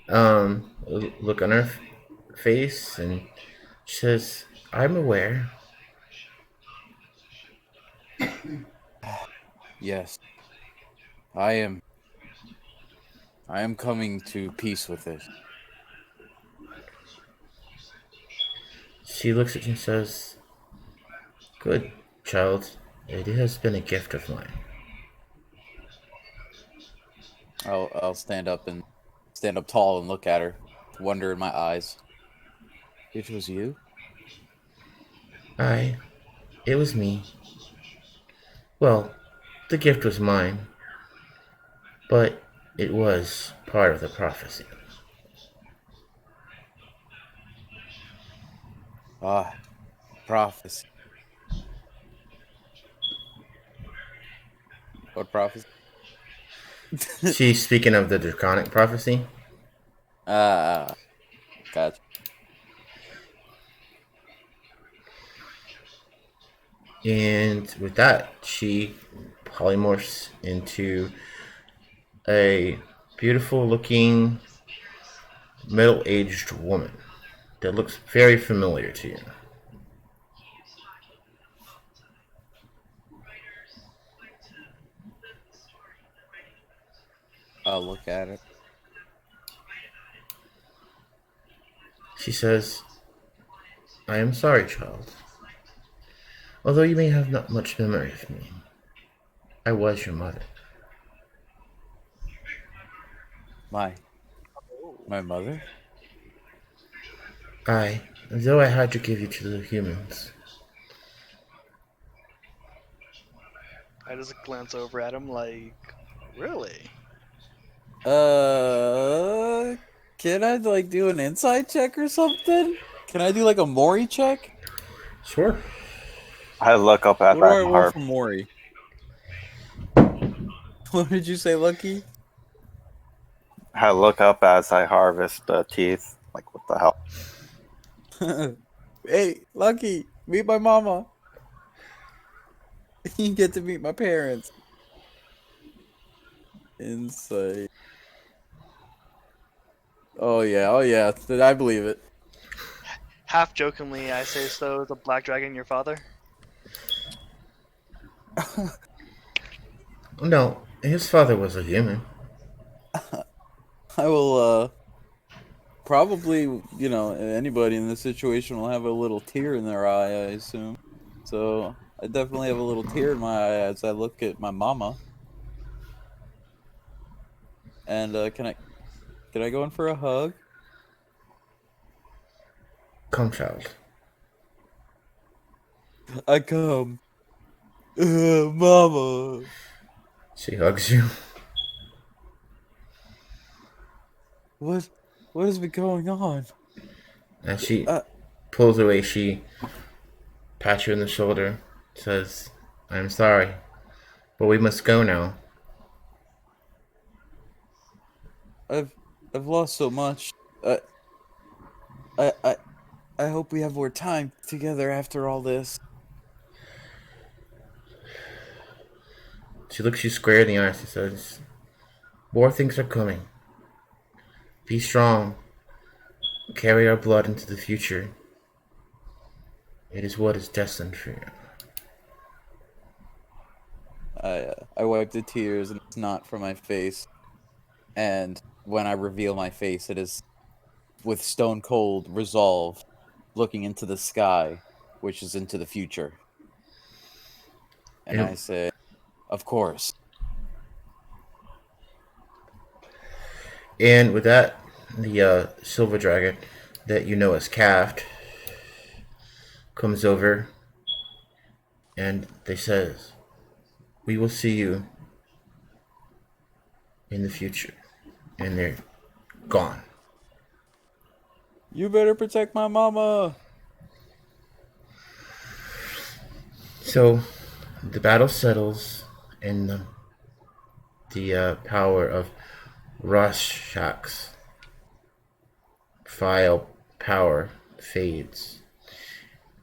look on her face, and she says, "I'm aware." Yes. I am coming to peace with it. She looks at you and says, "Good, child. It has been a gift of mine." I'll stand up tall and look at her, wonder in my eyes. It was you? It was me. Well, the gift was mine, but it was part of the prophecy. Ah, prophecy. What prophecy? She's speaking of the draconic prophecy. Gotcha. And with that, she polymorphs into a beautiful looking middle aged woman that looks very familiar to you. I'll look at it. She says, "I am sorry, child. Although you may have not much memory of me, I was your mother." My mother? Though I had to give you to the humans. I just glance over at him like, really? Can I do an insight check or something? Can I do a Mori check? Sure. I look up at What do I that roll harp. for Mori? What did you say, Lucky? I look up as I harvest the teeth. Like, what the hell? Hey, Lucky, meet my mama. You get to meet my parents. Insight. Oh yeah, I believe it. Half jokingly, I say, so is the black dragon your father? No, his father was a human. I will probably, anybody in this situation will have a little tear in their eye, I assume. So I definitely have a little tear in my eye as I look at my mama. And can I go in for a hug? Come, child. I come. Mama. She hugs you. What has been going on? As she pulls away, she pats you on the shoulder, says, I'm sorry, but we must go now. I've lost so much. I I I hope we have more time together after all this. She looks you square in the eyes and says, more things are coming. Be strong. Carry our blood into the future. It is what is destined for you. I wipe the tears and it's not from my face. And when I reveal my face, it is with stone cold resolve, looking into the sky, which is into the future. And I say, of course. And with that, the silver dragon that you know as Caft comes over and they says, we will see you in the future. And they're gone. You better protect my mama. So the battle settles and the power of Rorschach's file power fades.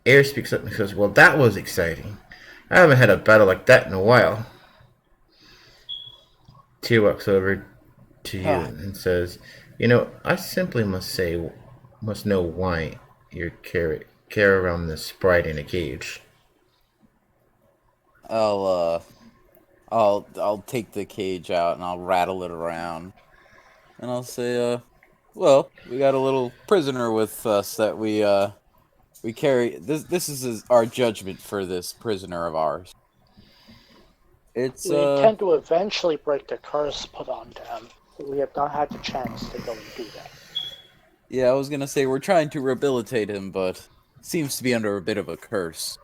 Air speaks up and says, well, that was exciting. I haven't had a battle like that in a while. Tyr walks over to you and says, you know, I simply must know why you carry around this sprite in a cage. I'll take the cage out and I'll rattle it around. And I'll say, well, we got a little prisoner with us that we carry. This is our judgment for this prisoner of ours. We intend to eventually break the curse put on them. We have not had the chance to go and do that. Yeah, I was gonna say we're trying to rehabilitate him, but seems to be under a bit of a curse.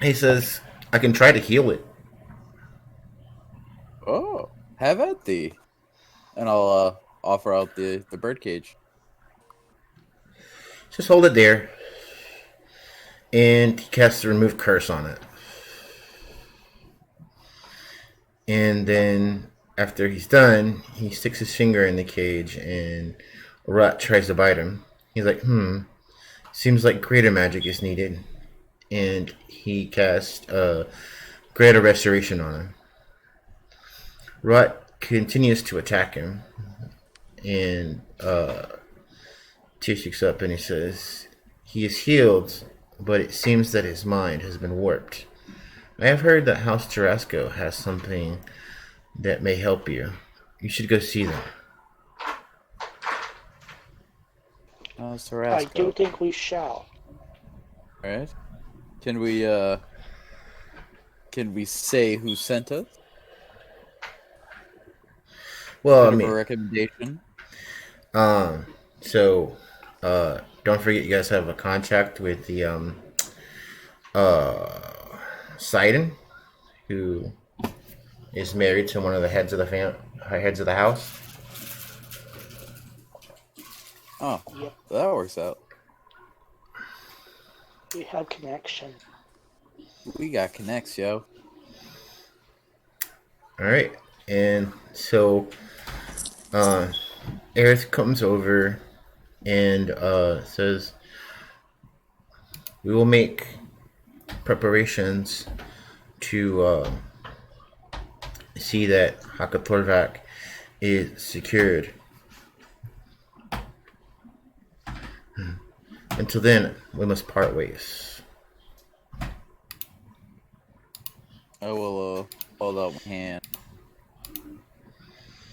He says, I can try to heal it. Oh, have at thee. And I'll offer out the birdcage. Just hold it there. And he casts the remove curse on it. And then after he's done, he sticks his finger in the cage and a rat tries to bite him. He's like, seems like greater magic is needed. And he casts greater restoration on him. Rot continues to attack him. And Tyr speaks up and he says, he is healed, but it seems that his mind has been warped. I have heard that House Tarasco has something that may help you. You should go see them. House Tarasco. I do think we shall. Alright. Can we say who sent us? Well, Bit of a recommendation. So don't forget you guys have a contract with the Sidon, who is married to one of the heads of the house. Oh, yep. That works out. We have connection. We got connects, yo. Alright, and so Aerith comes over and says, we will make preparations to see that Hakatorvak is secured. Until then, we must part ways. I will hold out my hand.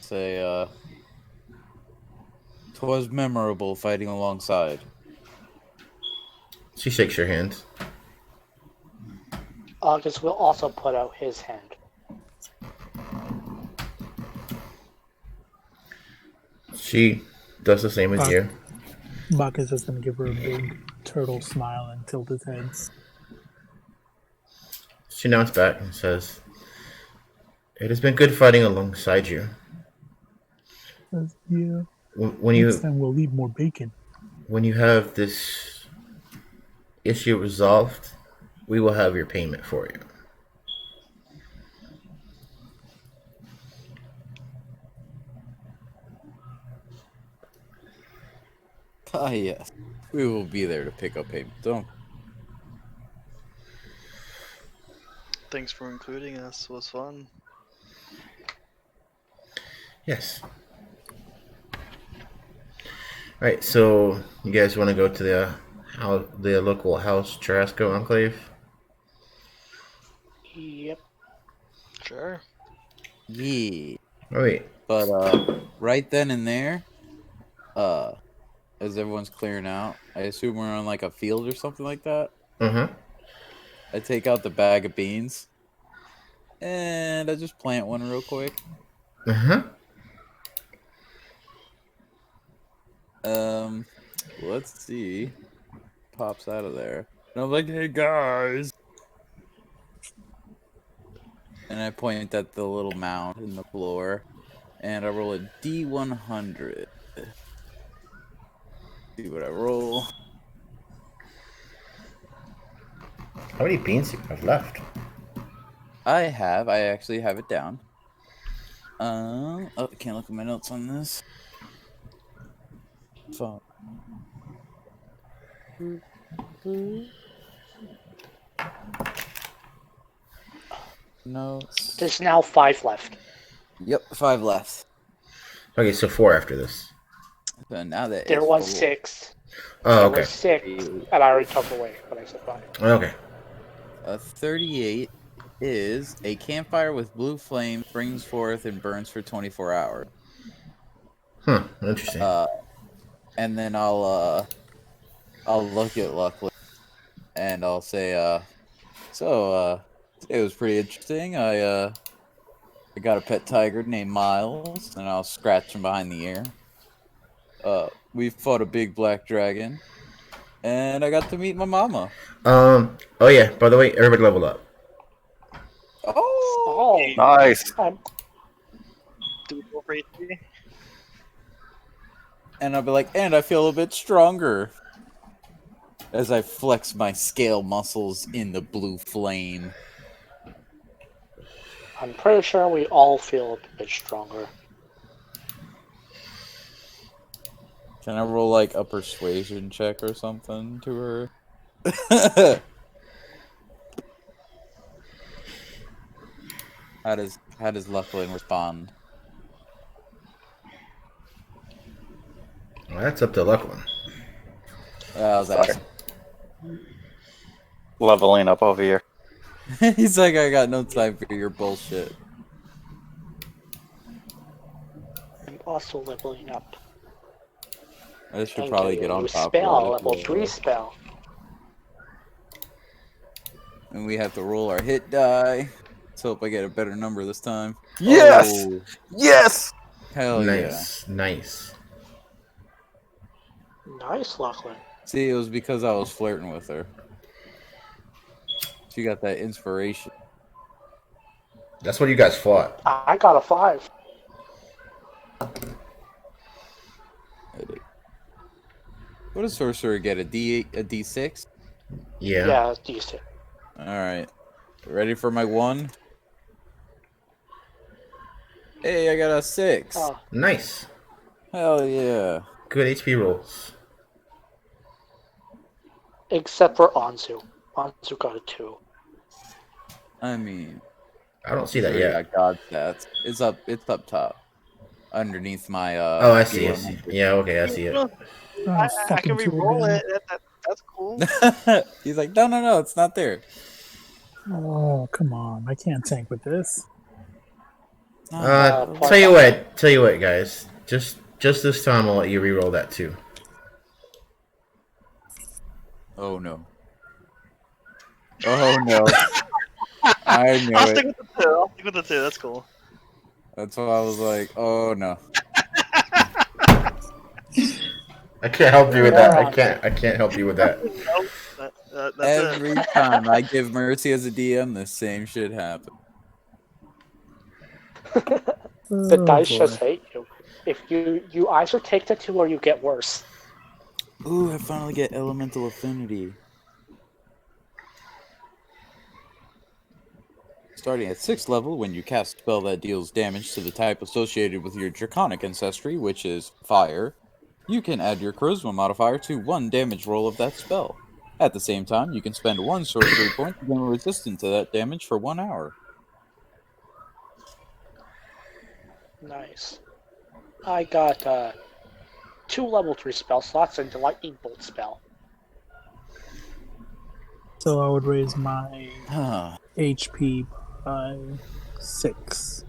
Say, 'twas memorable fighting alongside. She shakes your hand. August will also put out his hand. She does the same with you. Bacchus is going to give her a big turtle smile and tilt his head. she nods back and says, "It has been good fighting alongside you. Yeah. When Next you time we'll leave more bacon. when you have this issue resolved, we will have your payment for you." Ah, yes. We will be there to pick up payment. Don't. Thanks for including us. It was fun. Yes. All right. So you guys want to go to the local house Tarasco Enclave? Yep. Sure. Yeah. Oh wait. But right then and there, as everyone's clearing out, I assume we're on like a field or something like that. I take out the bag of beans, and I just plant one real quick. Let's see. Pops out of there. And I'm like, hey guys. And I point at the little mound in the floor, and I roll a D100. See what I roll. How many beans do you have left? I actually have it down. Oh, I can't look at my notes on this. So. Notes. There's now 5 left. Yep, 5 left. Okay, so 4 after this. So now that There it's was 4. 6. Oh, There okay. was 6, and I already took away when I said 5. Okay. 38 is a campfire with blue flame springs forth and burns for 24 hours. Interesting. And then I'll look at Luckily and I'll say, it was pretty interesting. I got a pet tiger named Miles, and I'll scratch him behind the ear. We fought a big black dragon, and I got to meet my mama. Oh yeah, by the way, everybody leveled up. Oh, Nice. Do we go for HP? And I'll be like, and I feel a bit stronger. As I flex my scale muscles in the blue flame. I'm pretty sure we all feel a bit stronger. Can I roll like a persuasion check or something to her? How does Luckling respond? Well, that's up to Lucklin. I was asking. Leveling up over here. He's like, I got no time for your bullshit. I'm also leveling up. I should And probably getting get a on new top spell, of it. level 3 spell. And we have to roll our hit die. Let's hope I get a better number this time. Yes! Oh, Yes! hell Nice. Nice. Nice, Lachlan. yeah. See, it was because I was flirting with her. She got that inspiration. That's what you guys fought. I got a 5. What does sorcerer get? A D8, a D6? Yeah. Yeah, that's decent. Alright. Ready for my 1? Hey, I got a 6. Oh, Nice. Hell yeah. Good HP rolls. except for Anzu. Anzu got a 2. I mean, I don't see that sure, yet. I got God stats. It's up top. Underneath my Oh, I see. I see. Yeah. Okay, I see it. Well, Oh, I fucking can two re-roll again. it. That's cool. He's like, no, it's not there. Oh, come on. I can't tank with this. Tell you what, guys. Just this time, I'll let you re-roll that too. Oh no. Oh no. I knew I'll it. stick with the 2. I'll stick with the 2. That's cool. That's why I was like, oh no. I can't help you with that. I can't help you with that. That's Every it. time I give mercy as a DM, the same shit happens. The Oh, dice boy. just hate you. If you either take the 2 or you get worse. Ooh, I finally get elemental affinity. Starting at 6th level, when you cast a spell that deals damage to the type associated with your draconic ancestry, which is fire, you can add your charisma modifier to 1 damage roll of that spell. At the same time, you can spend 1 sorcery point to gain resistance to that damage for 1 hour. Nice. I got 2 level 3 spell slots and the lightning bolt spell. So I would raise my Huh. HP by 6,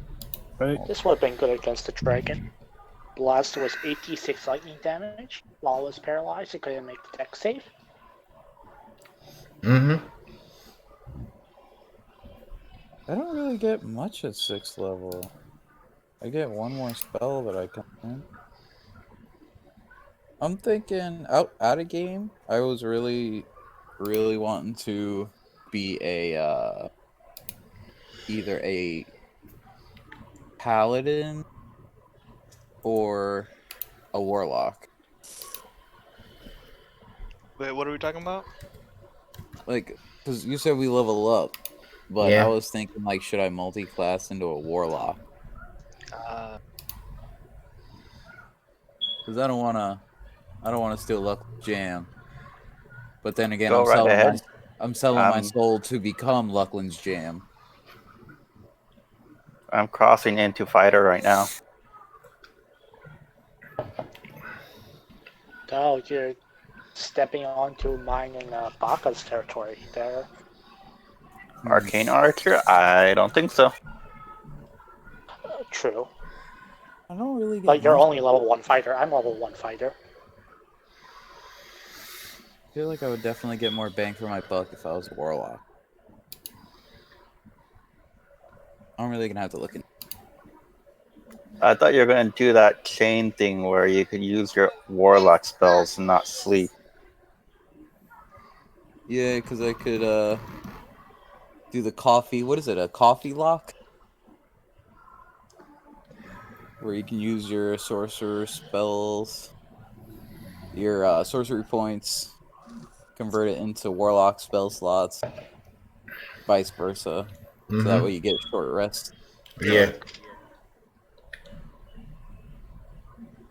right? This would have been good against the dragon. Blast was 86 lightning damage. While it was paralyzed, it couldn't make the deck save. Mm-hmm. I don't really get much at 6th level. I get 1 more spell that I can learn. I'm thinking out of game. I was really wanting to be a either a paladin or a warlock. Wait, what are we talking about? Like, because you said we level up, but I Yeah. was thinking like, should I multi-class into a warlock? Because I don't wanna steal luck jam. But then again, Go right ahead. I'm selling my soul to become Luckland's jam. I'm crossing into fighter right now. Oh, you're stepping onto mine and Baka's territory there. Arcane Archer? I don't think so. True. I don't really get But you're much. only level 1 fighter. I'm level 1 fighter. I feel like I would definitely get more bang for my buck if I was a warlock. I'm really gonna have to look in. I thought you were going to do that chain thing where you could use your warlock spells and not sleep. Yeah, because I could do the coffee. What is it? A coffee lock? Where you can use your sorcerer spells, your sorcery points, convert it into warlock spell slots, vice versa. So that way you get short rest. Yeah.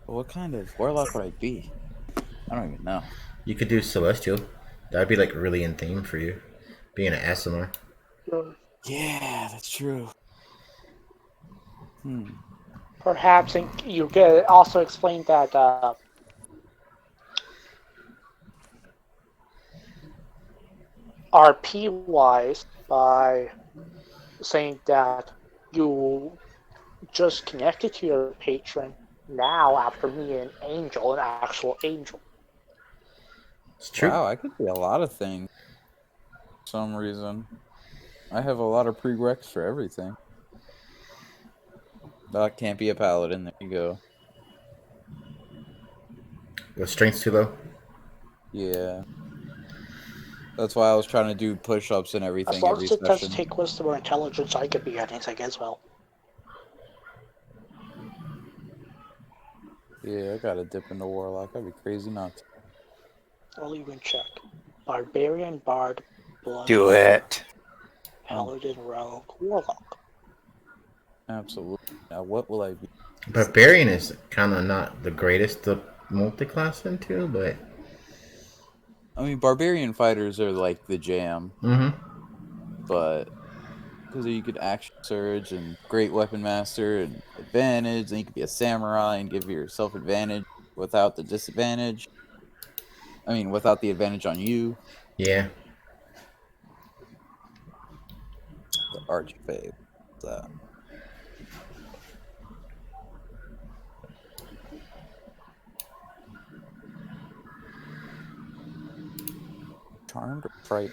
But what kind of warlock would I be? I don't even know. You could do Celestial. That'd be like really in theme for you. Being an ASMR. Yeah, that's true. Perhaps you could also explain that RP-wise by saying that you just connected to your patron now after meeting an angel, an actual angel. It's true. Wow, I could be a lot of things. For some reason, I have a lot of prereqs for everything. But I can't be a paladin. There you go. Your strength's too low. Yeah. That's why I was trying to do push-ups and everything As long every as it doesn't session. take wisdom or intelligence, I could be anything as well. Yeah, I gotta dip into warlock. I'd be crazy not to. I'll even check. Barbarian, Bard, Blood, Do it. Paladin, Rogue, Warlock. Absolutely. Now, what will I be? Barbarian is kind of not the greatest to multi-class into, but I mean, barbarian fighters are like the jam, but because you could action surge and great weapon master and advantage, and you could be a samurai and give yourself advantage without the disadvantage. I mean, without the advantage on you. yeah. The archfey. That. Charmed or fright?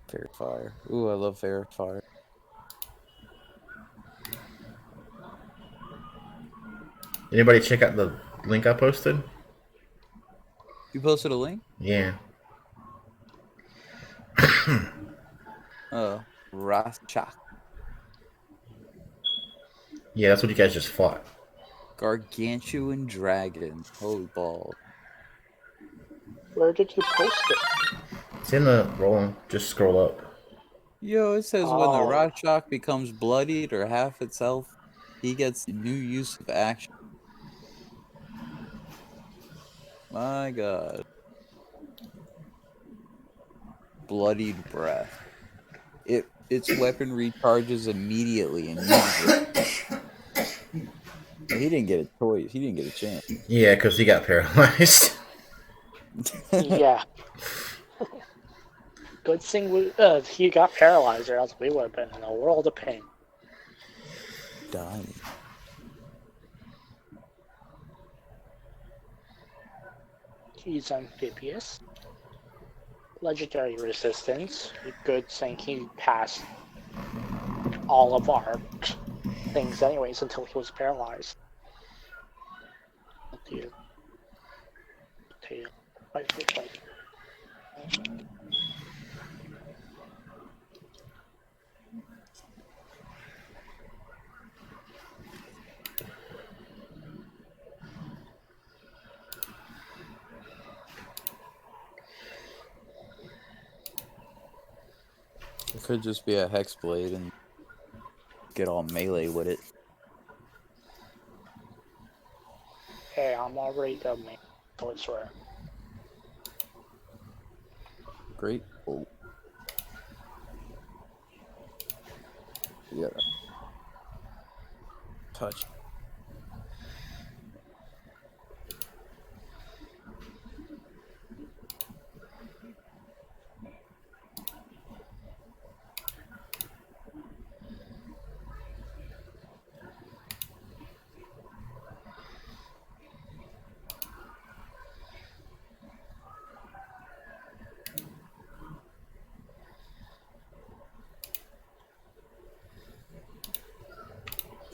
Fair fire. Ooh, I love fair fire. Anybody check out the link I posted? You posted a link? Yeah. Rashak. Yeah, that's what you guys just fought. Gargantuan dragon. Holy balls. Where did you post it? It's in the roll. Just scroll up. Yo, it says when the Oh. Rashak becomes bloodied or half itself, he gets new use of action. My god. Bloodied breath. Its weapon recharges immediately and uses it. He didn't get a choice. He didn't get a chance. Yeah, because he got paralyzed. Yeah. Good thing he got paralyzed, or else we would have been in a world of pain. Dying. He's amphibious. Legendary resistance. Good thing he passed all of our things anyways until he was paralyzed. Tail. Right. It could just be a hex blade and get all melee with it. Hey, I'm already the main, so it's rare. Great. Oh. Yeah. Touch.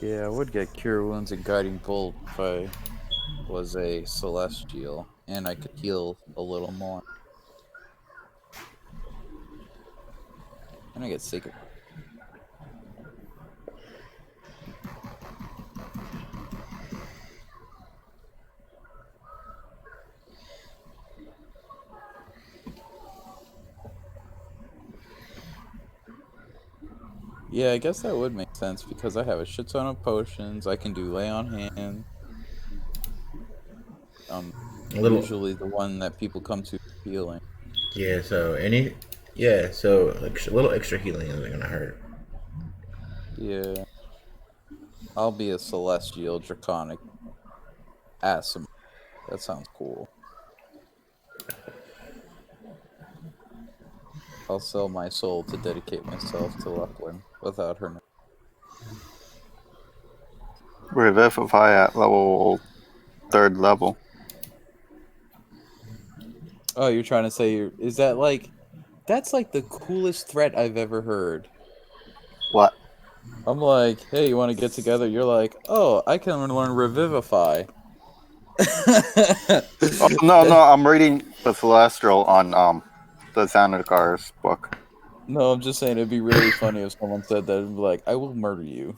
Yeah, I would get Cure Wounds and Guiding Bolt if I was a Celestial, and I could heal a little more. And I get Sacred. Yeah, I guess that would make sense because I have a shit ton of potions. I can do Lay on Hand. Usually the one that people come to healing. Yeah, so like a little extra healing isn't gonna hurt. Yeah. I'll be a Celestial Draconic Asim. That sounds cool. I'll sell my soul to dedicate myself to Lucklin without her. Revivify at level 3rd level. Oh, you're trying to say is that like that's like the coolest threat I've ever heard. What? I'm like, hey, you want to get together? You're like, oh, I can learn Revivify. Oh, no, I'm reading the Celestial on the Xanagar's book. No, I'm just saying it'd be really funny if someone said that and be like, I will murder you.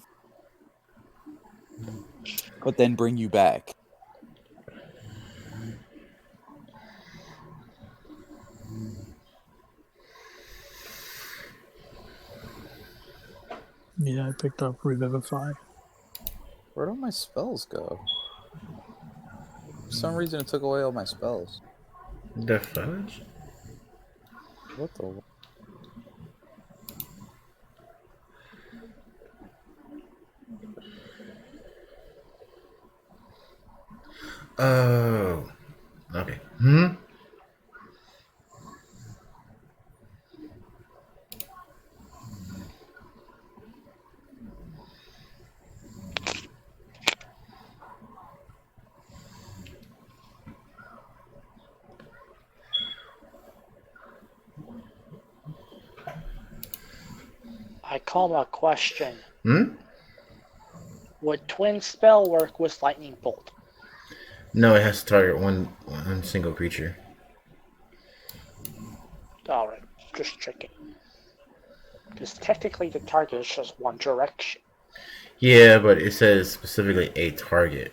But then bring you back. Yeah, I picked up Revivify. Where do my spells go? For some reason it took away all my spells. The fudge? What the? Oh. Okay. I call a question. Hmm? Would Twin Spell work with Lightning Bolt? No, it has to target one single creature. Alright, just checking. Because technically the target is just one direction. Yeah, but it says specifically a target.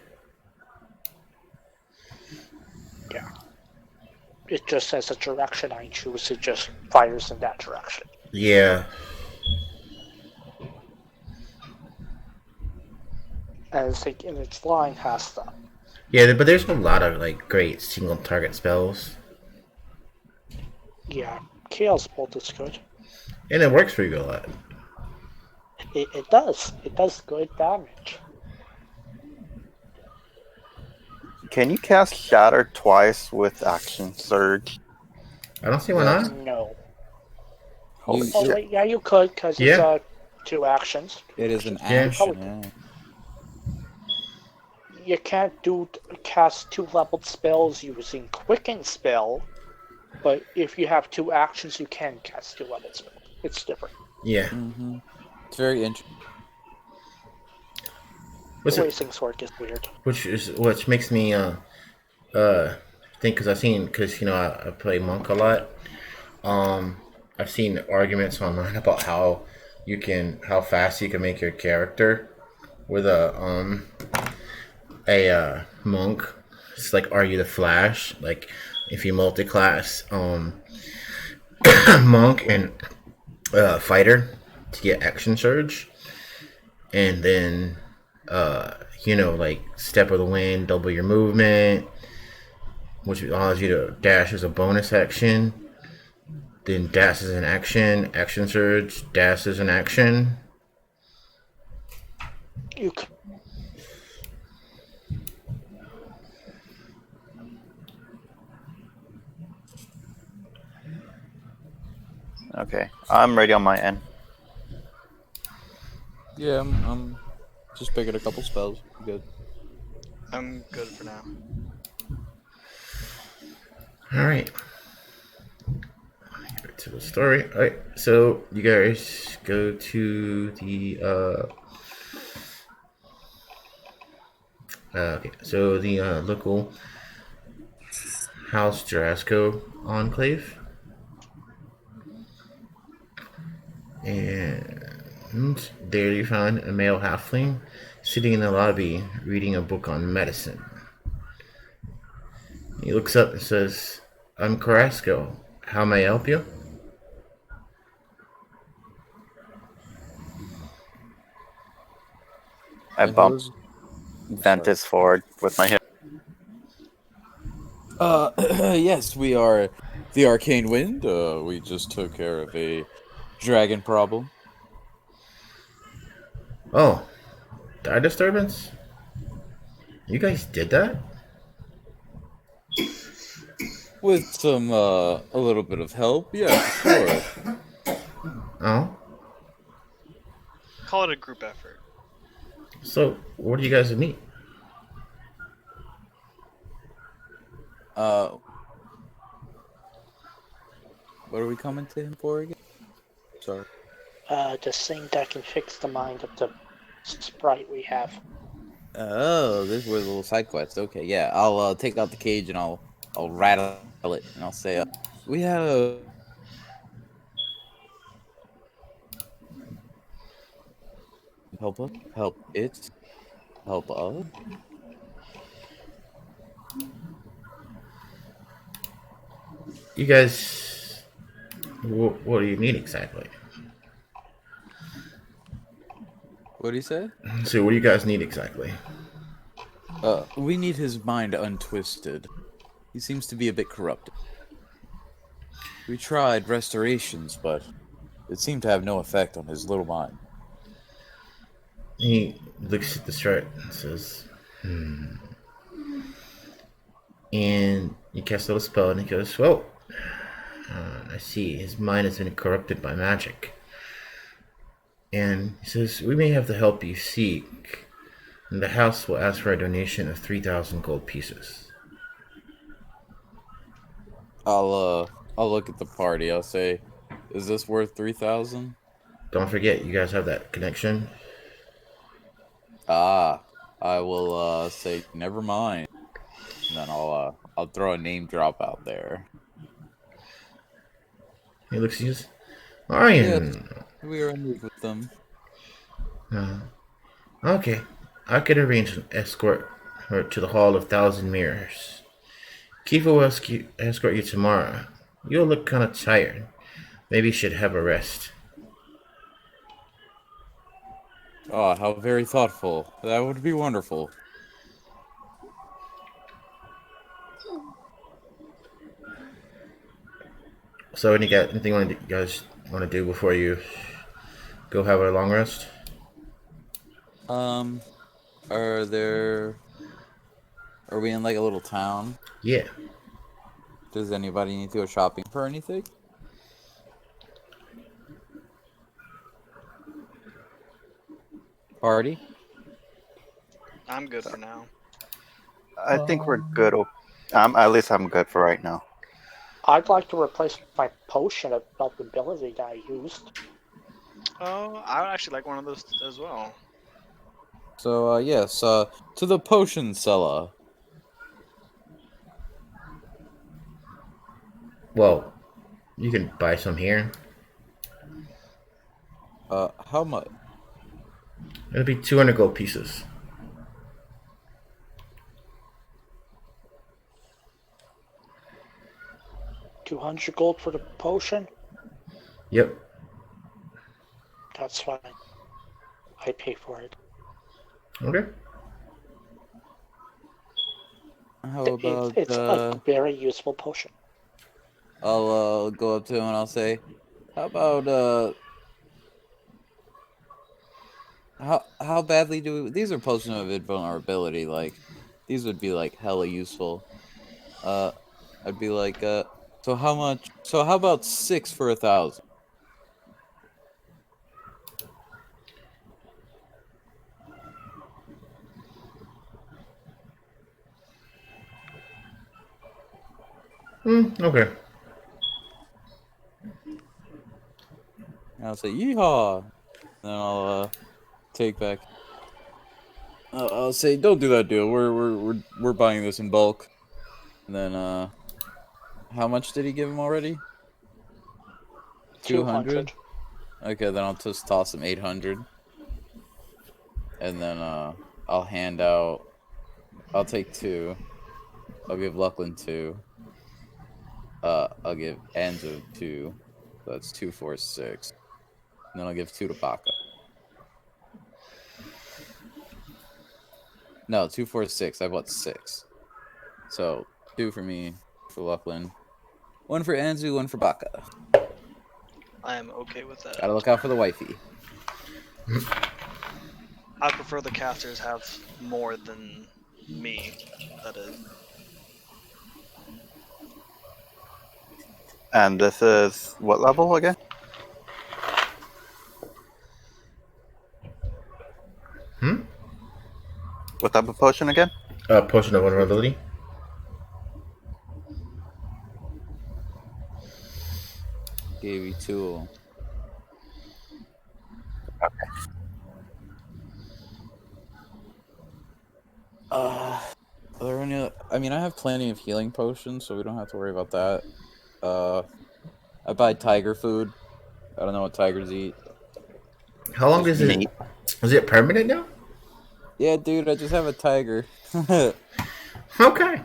Yeah. It just says a direction I choose, it just fires in that direction. Yeah. And its line has that. Yeah, but there's a lot of like great single target spells. Yeah, Chaos Bolt is good. And it works for you a lot. It does. It does good damage. Can you cast Shatter twice with Action Surge? I don't see why not. No. Holy You- Oh shit. wait, yeah, you could, because Yeah. it's 2 actions. It is an Yeah. action. Oh, Yeah. you can't cast 2 leveled spells using Quicken Spell, but if you have 2 actions, you can cast 2 leveled spells. It's different. Yeah. Mm-hmm. It's very interesting. What's The way it? things work is weird. Which makes me think because I play monk a lot. I've seen arguments online about how fast you can make your character with a monk. It's like, are you the Flash? Like, if you multi-class monk and fighter to get action surge, and then like step of the wind, double your movement, which allows you to dash as a bonus action. Then dash is an action, action surge, dash is an action. You could. Okay, I'm ready on my end. Yeah, I'm just picking a couple spells. Good. I'm good for now. All right. Get back to the story. All right. So you guys go to the okay. So the local House Jarasco enclave, and there you find a male halfling sitting in the lobby reading a book on medicine. He looks up and says, "I'm Carrasco. How may I help you?" I And bump who's- Ventus forward with my hip. yes, we are the Arcane Wind. We just took care of a dragon problem. Oh, die disturbance? You guys did that? With some, a little bit of help, yeah, sure. Oh, Call it a group effort. so what do you guys need? What are we coming to him for again? Sorry. The thing that can fix the mind of the sprite we have. Oh, this was a little side quest. Okay, yeah, I'll take out the cage and I'll rattle it and I'll say, we have help us, help it, help us. You guys, what do you need exactly? What do you say? So what do you guys need exactly? We need his mind untwisted. He seems to be a bit corrupted. We tried restorations, but it seemed to have no effect on his little mind. He looks at the chart and says, "Hmm." And you cast a little spell, and he goes, "Well, I see. His mind has been corrupted by magic." And he says, "We may have the help you seek, and the house will ask for a donation of 3,000 gold pieces." I'll look at the party. I'll say, is this worth 3,000? Don't forget, you guys have that connection. Ah, I will say never mind. And then I'll throw a name drop out there. He looks at you. Orion. We are in league with them. Okay. I could arrange an escort her to the Hall of Thousand Mirrors. Kiva will escort you tomorrow. You'll look kind of tired. Maybe you should have a rest. Oh, how very thoughtful. That would be wonderful. So, anything you guys want to do before you go have a long rest? Are we in like a little town? Yeah. Does anybody need to go shopping for anything? Party? I'm good for now. I think we're good. At least I'm good for right now. I'd like to replace my potion of ability that I used. Oh, I would actually like one of those as well. So, yes, to the potion seller. Well, you can buy some here. How much? It'll be 200 gold pieces. $200 gold for the potion? Yep. That's fine. I pay for it. How about, it's a very useful potion. I'll go up to him and I'll say, how about, how badly do we... These are potions of invulnerability, like, these would be, like, hella useful. I'd be like, so how much... So how about 6 for 1,000? Okay. And I'll say, yeehaw! Then I'll, take back... I'll say, don't do that deal. We're buying this in bulk. And then, how much did he give him already? 200? Okay, then I'll just toss him 800. And then, I'll hand out... I'll take 2. I'll give Luckland 2. I'll give Anzo 2. So that's 2, 4, 6. And then I'll give 2 to Baka. No, 2, 4, 6. I bought 6. So 2 for me, for Luckland. 1 for Anzu, 1 for Baka. I am okay with that. Gotta look out for the wifey. I prefer the casters have more than me. That is. And this is what level again? What type of potion again? Potion of vulnerability. Gave you 2. Are there any... I mean, I have plenty of healing potions, so we don't have to worry about that. I buy tiger food. I don't know what tigers eat. How long does it... Is it permanent now? Yeah, dude, I just have a tiger. Okay.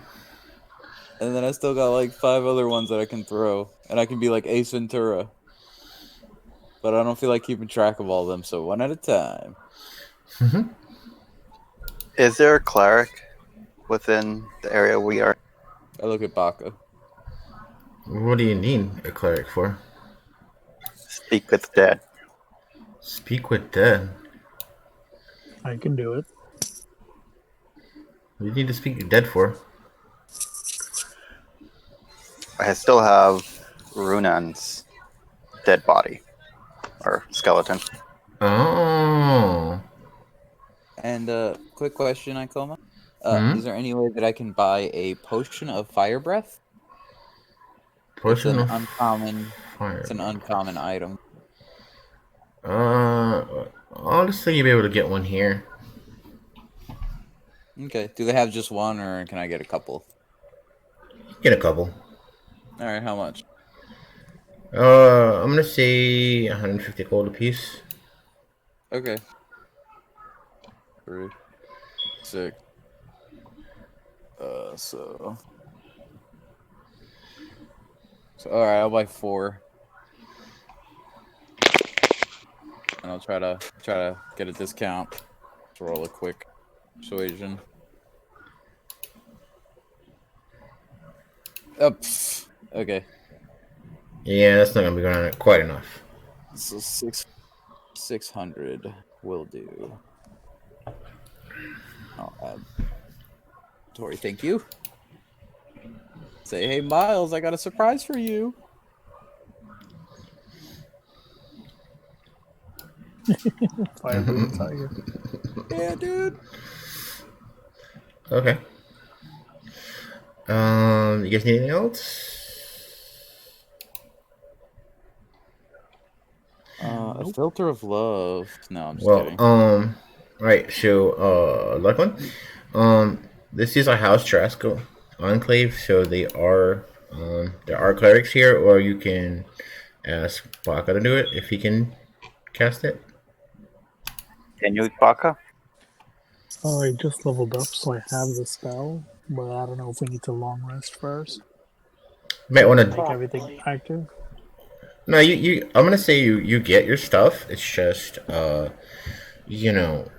And then I still got like 5 other ones that I can throw. And I can be like Ace Ventura. But I don't feel like keeping track of all of them, so 1 at a time. Is there a cleric within the area we are? I look at Baka. What do you need a cleric for? Speak with the dead. Speak with dead. I can do it. What do you need to speak to dead for? I still have Runan's dead body. Or skeleton. Oh. And quick question, Ikoma. Hmm? Is there any way that I can buy a potion of fire breath? Potion It's of an uncommon. fire. It's an uncommon item. Honestly, you'll be able to get one here. Okay. Do they have just one, or can I get a couple? Get a couple. All right. How much? I'm gonna say 150 gold apiece. Okay. 3, 6. So all right, I'll buy 4, and I'll try to get a discount. Let's roll a quick persuasion. Okay. Yeah, that's not gonna be going quite enough. So 600 will do. I'll add. Tori, thank you. Say, hey, Miles, I got a surprise for you. Fire breathing tiger. Yeah, dude. Okay. You guys need anything else? A filter of love. No, I'm just Well, kidding. right. So, luck one. This is a house Trasco enclave, so there are clerics here, or you can ask Baka to do it if he can cast it. Can you, Baka? Oh, I just leveled up, so I have the spell, but I don't know if we need to long rest first. You might want to. Make everything Probably. active. No, you. I'm gonna say you get your stuff. It's just you know,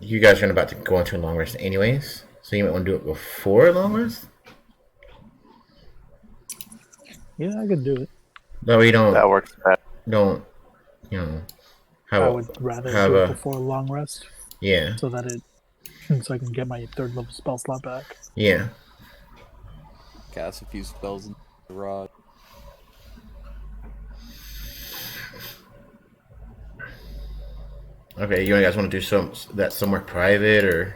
you guys are about to go into a long rest anyways, so you might want to do it before a long rest. Yeah, I could do it. That way you That works better. don't you know I would rather have do it a before a long rest, yeah so that so I can get my 3rd level spell slot back. yeah. Cast a few spells in the rod. Okay, you guys want to do that somewhere private or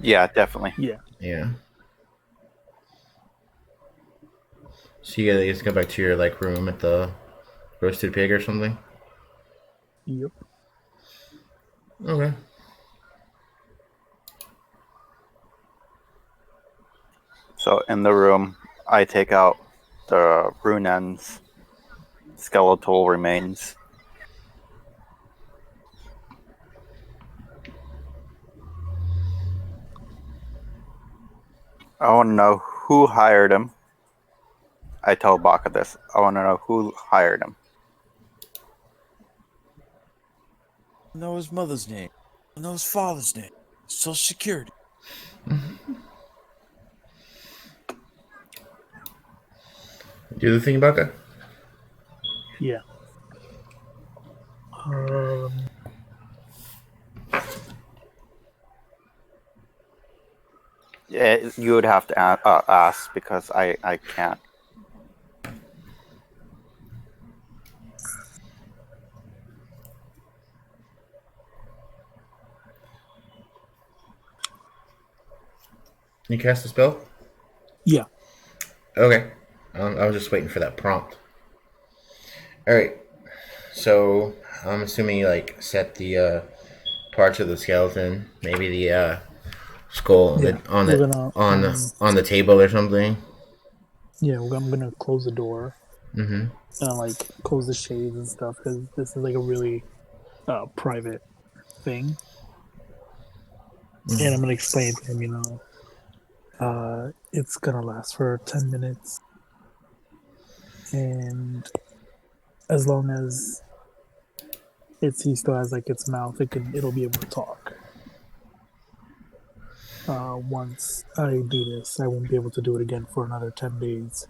Yeah, definitely. Yeah. yeah. So you guys go back to your like room at the roasted pig or something. Yep. Okay. So in the room, I take out the Runan's skeletal remains. I want to know who hired him. I tell Baka this. I want to know who hired him. I know his mother's name. I know his father's name. Social Security. Do the thing, Baka. Yeah. Yeah, you would have to ask because I can't. You cast a spell. Yeah. Okay. I was just waiting for that prompt. All right. So I'm assuming you like set the parts of the skeleton, maybe the skull Yeah. We're gonna on the table or something. yeah, I'm gonna close the door Mm-hmm. and like close the shades and stuff because this is like a really private thing. And I'm gonna explain to him, it's gonna last for 10 minutes, and as long as he still has like its mouth, it'll be able to talk. Once I do this, I won't be able to do it again for another 10 days.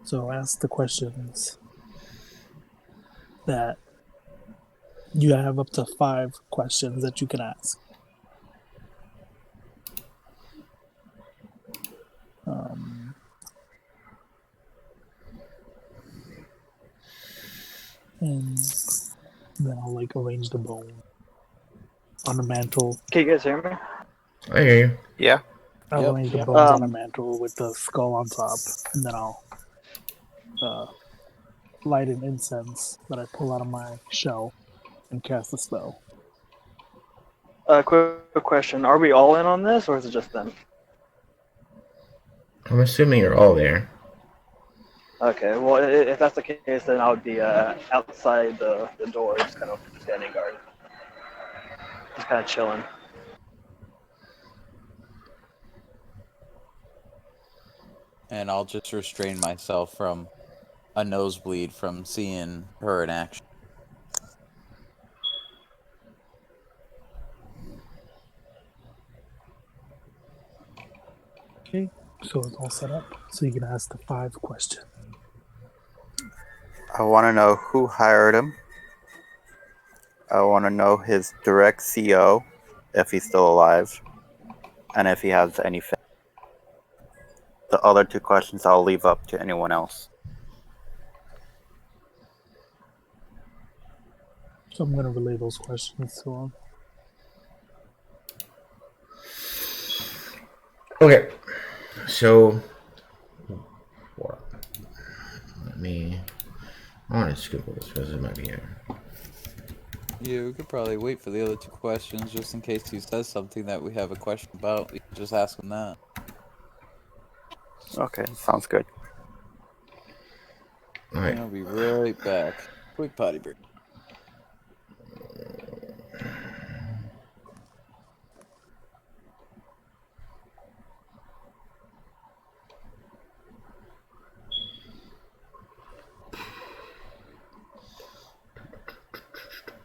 So ask the questions that you have up to 5 questions that you can ask. And then I'll like arrange the bone on the mantle. Can you guys hear me? I hear you. Yeah. I'll Yep. arrange the Yep. bones on the mantle with the skull on top, and then I'll light an incense that I pull out of my shell and cast a spell. Quick question: are we all in on this, or is it just them? I'm assuming you're all there. Okay, well, if that's the case, then I would be outside the door, just kind of standing guard, just kind of chilling. And I'll just restrain myself from a nosebleed from seeing her in action. Okay, so it's all set up. So you can ask the 5 questions. I want to know who hired him. I want to know his direct CO, if he's still alive, and if he has any. The other 2 questions I'll leave up to anyone else. So I'm going to relay those questions to him. Okay, so I want to scoop this because it might be here. Yeah, we could probably wait for the other 2 questions just in case he says something that we have a question about. We can just ask him that. Okay, sounds good. All right. I'll be right back. Quick potty break.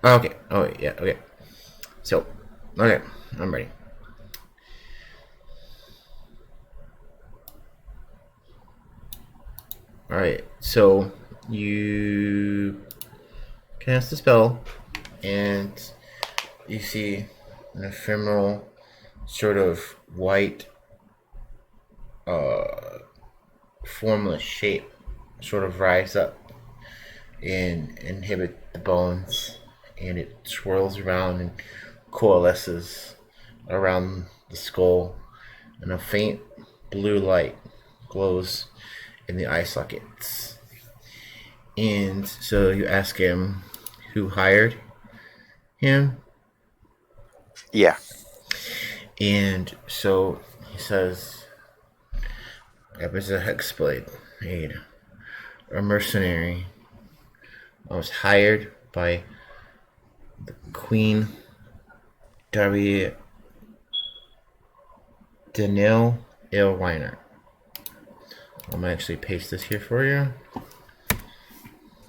Okay. Oh yeah. Okay. So, okay, I'm ready. All right. So you cast the spell, and you see an ephemeral, sort of white, formless shape, sort of rise up and inhibit the bones, and it swirls around and coalesces around the skull, and a faint blue light glows in the eye sockets. And so you ask him who hired him. Yeah. And so he says, I was a hexblade made, a mercenary. I was hired by the Queen W. Danielle Weiner. I'm gonna actually paste this here for you.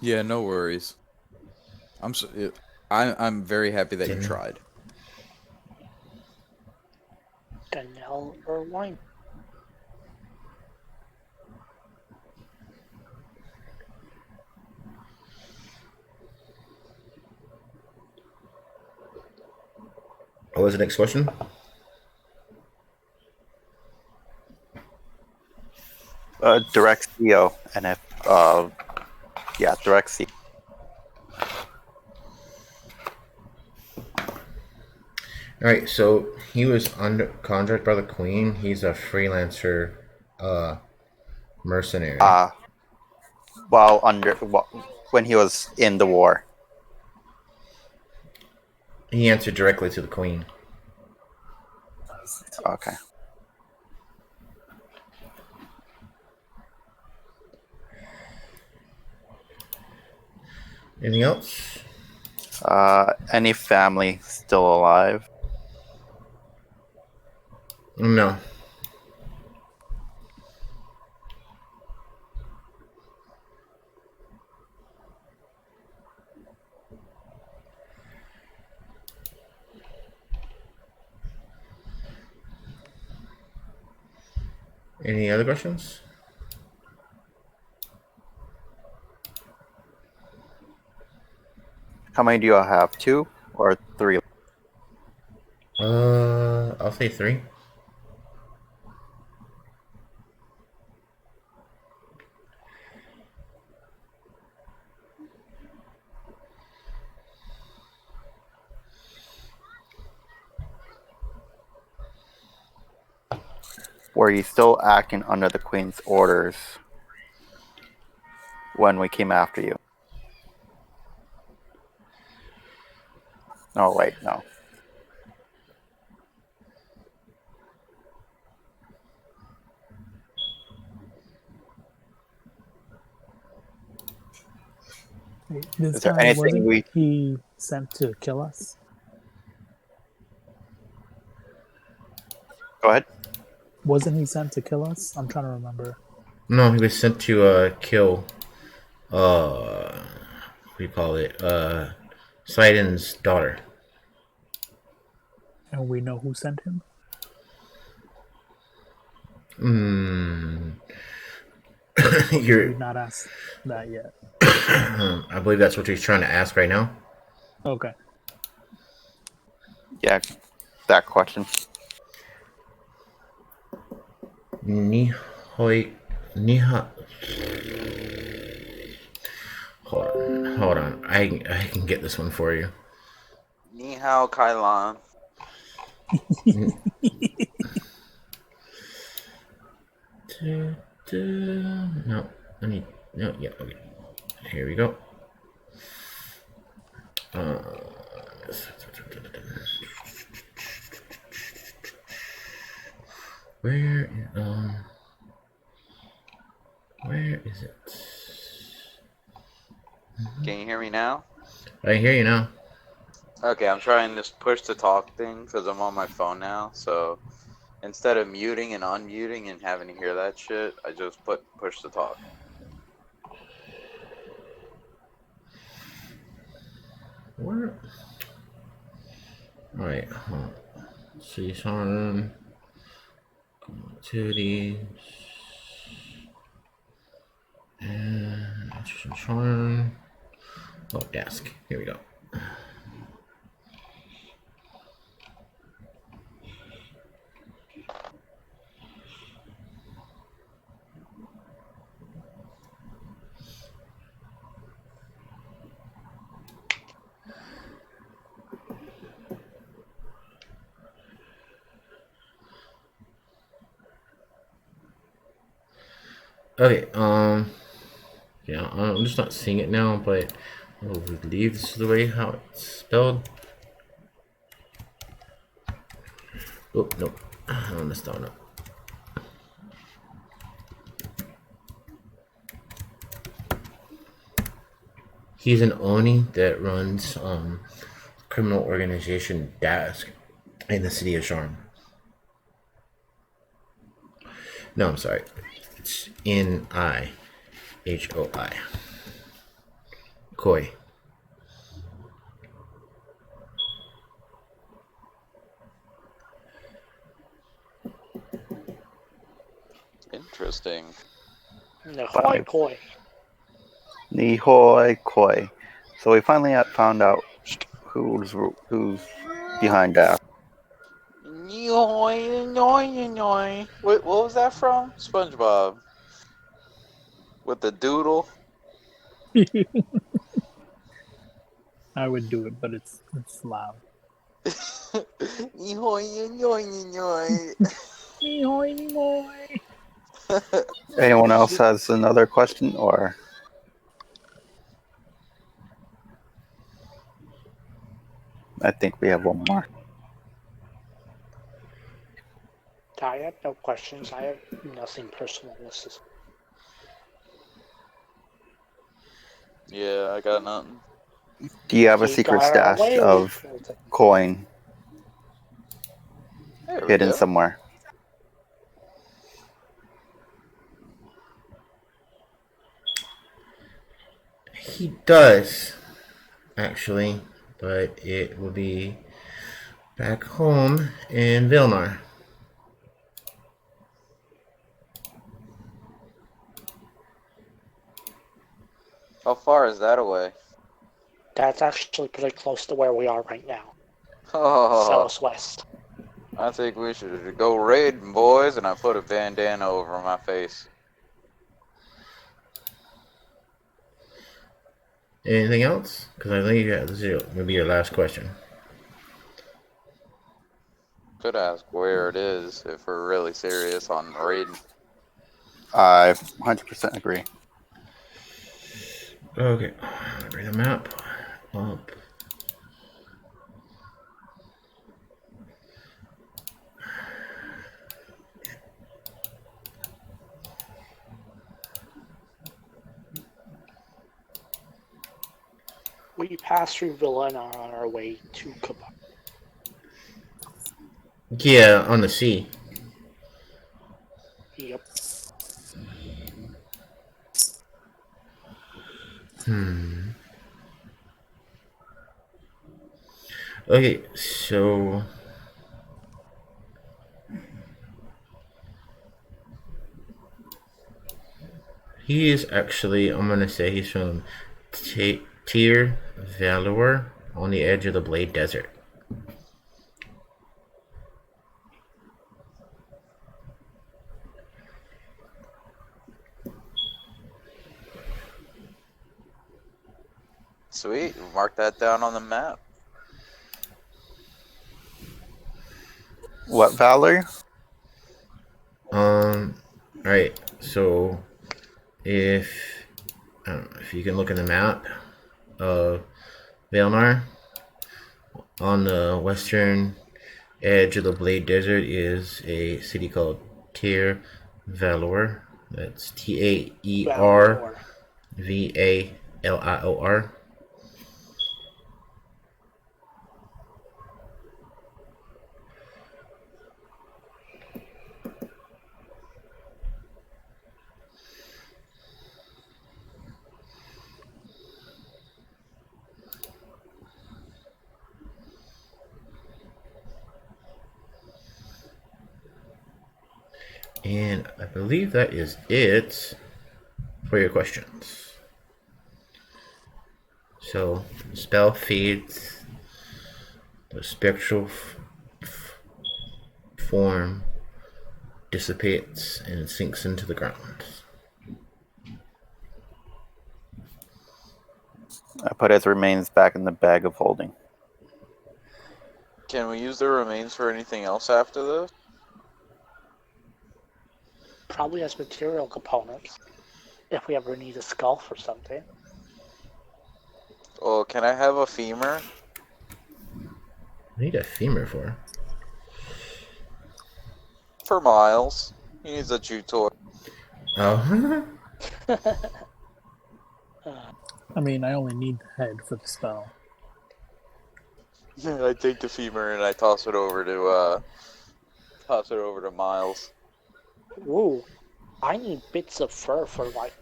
Yeah, no worries. I'm very happy that you tried. Danielle Irvine. What was the next question? Direct CO, and if direct CO. All right, so he was under contract by the Queen. He's a freelancer, mercenary. When he was in the war. He answered directly to the Queen. Okay. Anything else? Any family still alive? No. Any other questions? How many do you have? 2 or 3? I'll say 3. Were you still acting under the Queen's orders when we came after you? Oh, wait, no. This Is there guy anything wasn't we- he sent to kill us? Go ahead. Wasn't he sent to kill us? I'm trying to remember. No, he was sent to kill. What do you call it? Sidon's daughter. And we know who sent him? You're. We've not asked that yet. I believe that's what he's trying to ask right now. Okay. Yeah, that question. Nihoi. Niha. Hold on. I can get this one for you. Ni hao Kai Lan. No, let me. No, yeah, okay. Here we go. Where is it? Can you hear me now? I hear you now. Okay, I'm trying this push to talk thing because I'm on my phone now. So instead of muting and unmuting and having to hear that shit, I just put push to talk. Where? Alright, hold on. See, Charm. Activities. And Action Charm. Oh, desk. Here we go. Okay, yeah, I'm just not seeing it now, but I believe this is the way how it's spelled. Oh, no, I messed that one up. He's an Oni that runs criminal organization desk in the city of Sharm. No, I'm sorry. It's Nihoi. Koi. Interesting. Nihoi koi. Nihoi Koi. So we finally found out who's behind that. What was that from? SpongeBob. With the doodle? I would do it, but it's loud. Anyone else has another question, or I think we have one more. I have no questions. I have nothing personal. This is Yeah, I got nothing. Do you have a he secret got stash away of with it. coin There we hidden go. somewhere? He does, actually, but it will be back home in Vilnar. How far is that away? That's actually pretty close to where we are right now. Oh, Southwest. I think we should go raiding, boys, and I put a bandana over my face. Anything else? Because I think this is maybe your last question. Could ask where it is if we're really serious on raiding. I 100% agree. Okay, bring the map up. we pass through Villa and are on our way to Kabak. Yeah, on the sea. Yep. Okay, so he is actually, I'm gonna say he's from Tyr Valor on the edge of the Blade Desert. Sweet. Mark that down on the map. What valor? Alright, so if you can look in the map of Vailnar, on the western edge of the Blade Desert is a city called Tyr Valor. That's Taervalior. And I believe that is it for your questions. So, the spell fades, the spectral form dissipates and sinks into the ground. I put his remains back in the bag of holding. Can we use the remains for anything else after this? Probably as material components. If we ever need a skull for something. Oh, can I have a femur? I need a femur for. For Miles. He needs a chew toy. Oh. I mean, I only need the head for the spell. I take the femur and I toss it over to Miles. Ooh, I need bits of fur for like,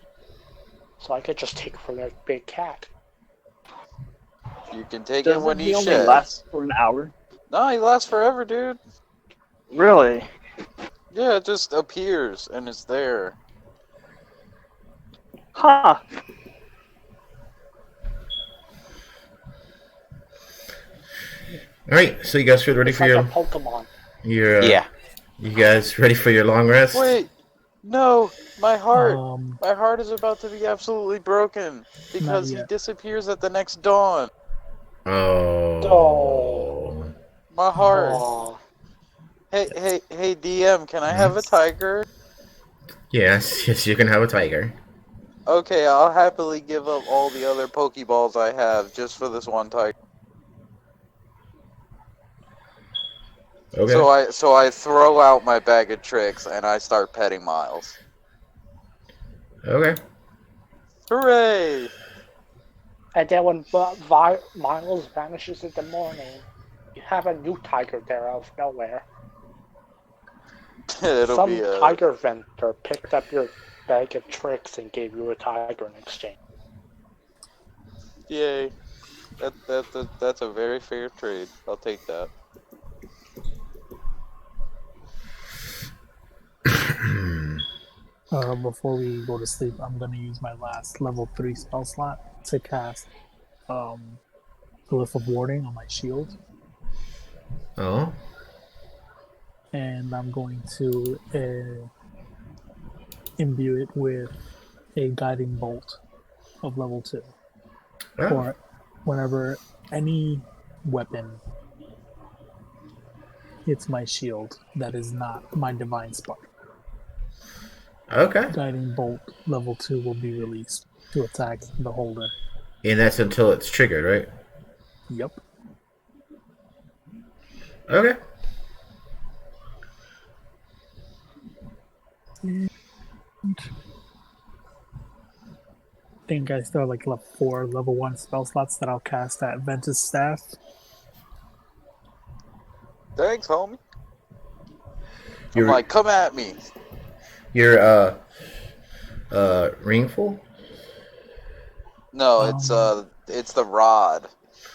so I could just take it from that big cat. You can take Doesn't it when he he only sheds. last for an hour? No, he lasts forever, dude. Really? Yeah, it just appears and it's there. Huh. Alright, so you guys feel ready It's for like your a Pokemon. Yeah. You guys ready for your long rest? Wait, no, my heart. Um, My heart is about to be absolutely broken because he yet. disappears at the next dawn. Oh. My heart. Oh, Hey, DM, can I have a tiger? Yes, you can have a tiger. Okay, I'll happily give up all the other Pokeballs I have just for this one tiger. Okay. So I throw out my bag of tricks and I start petting Miles. Okay. Hooray! and then when Miles vanishes in the morning, you have a new tiger there out of nowhere. It'll be Some a tiger vendor picked up your bag of tricks and gave you a tiger in exchange. yay. That's a very fair trade. I'll take that. Before we go to sleep, I'm gonna use my last level 3 spell slot to cast Glyph of Warding on my shield, Oh. and I'm going to imbue it with a Guiding Bolt of level 2. Oh. For whenever any weapon hits my shield that is not my Divine Spark, Okay. Guiding Bolt level 2 will be released to attack the holder. And that's until it's triggered, right? Yep. Okay. think I still have like 4 level 1 spell slots that I'll cast at Ventus Staff. Thanks, homie. You're I'm like, come at me. you're ring full? No, Um, it's the rod.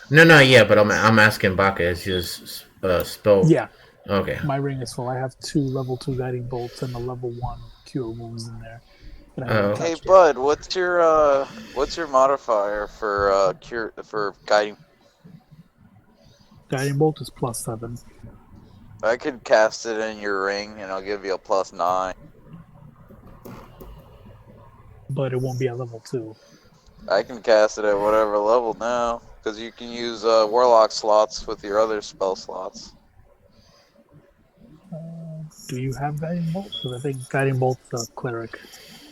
No, yeah, but I'm asking Baka. Is his spell? Yeah, Okay. my ring is full. I have 2 level 2 guiding bolts and a level 1 cure wounds in there that I haven't Oh. Hey, touched yet. bud, what's your modifier for cure for guiding? Guiding bolt is +7. I could cast it in your ring, and I'll give you a +9. But it won't be at level 2. I can cast it at whatever level now, because you can use warlock slots with your other spell slots. Do you have guiding bolt? Because I think guiding bolt's a cleric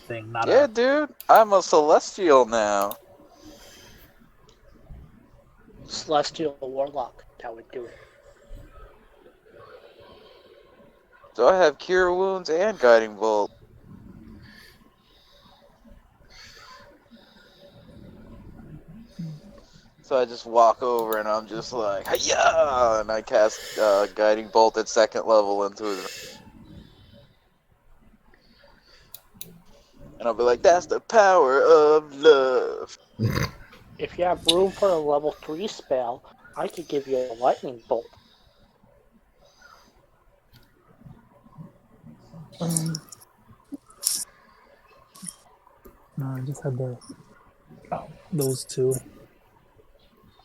thing, not Yeah, a. dude, I'm a celestial now. Celestial Warlock, that would do it. So I have cure wounds and guiding bolt. So I just walk over and I'm just like, hiya! And I cast guiding bolt at 2nd level into his. And I'll be like, that's the power of love. If you have room for a level 3 spell, I could give you a lightning bolt. No, I just had those 2.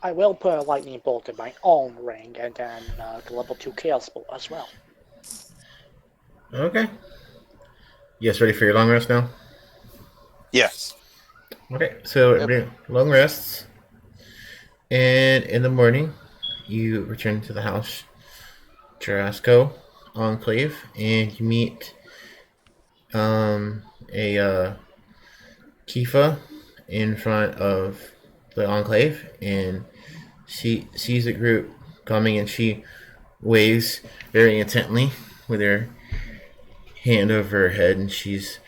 I will put a lightning bolt in my own ring, and then the level 2 chaos bolt as well. Okay. You guys ready for your long rest now? Yes. Okay. So Yep. long rests, and in the morning, you return to the house, Jarasco Enclave, and you meet a Kifa in front of the Enclave, and she sees the group coming, and she waves very intently with her hand over her head, and she's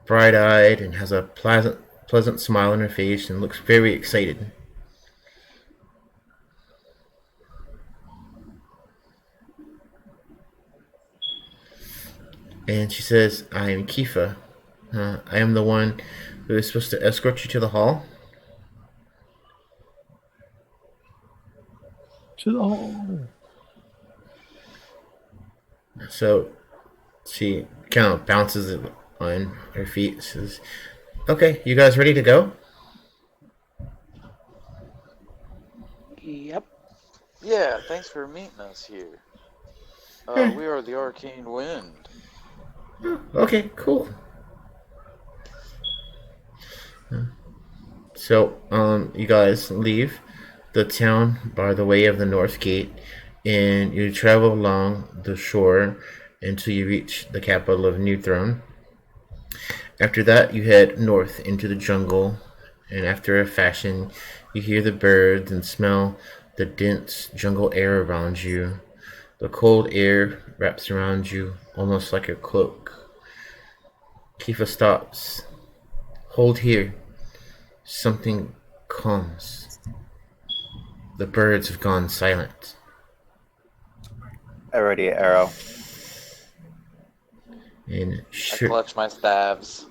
bright-eyed and has a pleasant smile on her face and looks very excited. And she says, I am Kifa. I am the one who is supposed to escort you to the hall. So she kind of bounces it on her feet. Says, okay, you guys ready to go? Yep. Yeah, thanks for meeting us here. We are the Arcane Wind. Okay, cool. So, you guys leave the town by the way of the north gate, and you travel along the shore until you reach the capital of New Throne. After that, you head north into the jungle, and after a fashion, you hear the birds and smell the dense jungle air around you. The cold air wraps around you almost like a cloak. Kifa stops. Hold here. Something comes. The birds have gone silent. I ready arrow. And I clutch my stabs.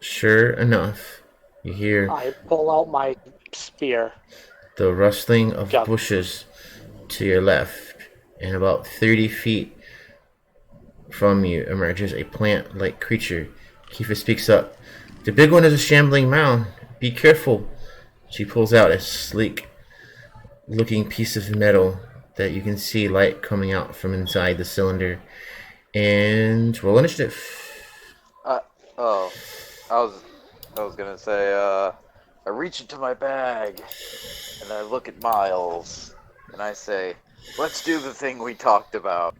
sure enough, you hear I pull out my spear. the rustling of Jump. bushes to your left, and about 30 feet from you emerges a plant-like creature. Kifa speaks up. The big one is a shambling mound. Be careful. She pulls out a sleek-looking piece of metal that you can see light coming out from inside the cylinder. And roll initiative. Oh, I was gonna say, I reach into my bag, and I look at Miles, and I say, let's do the thing we talked about.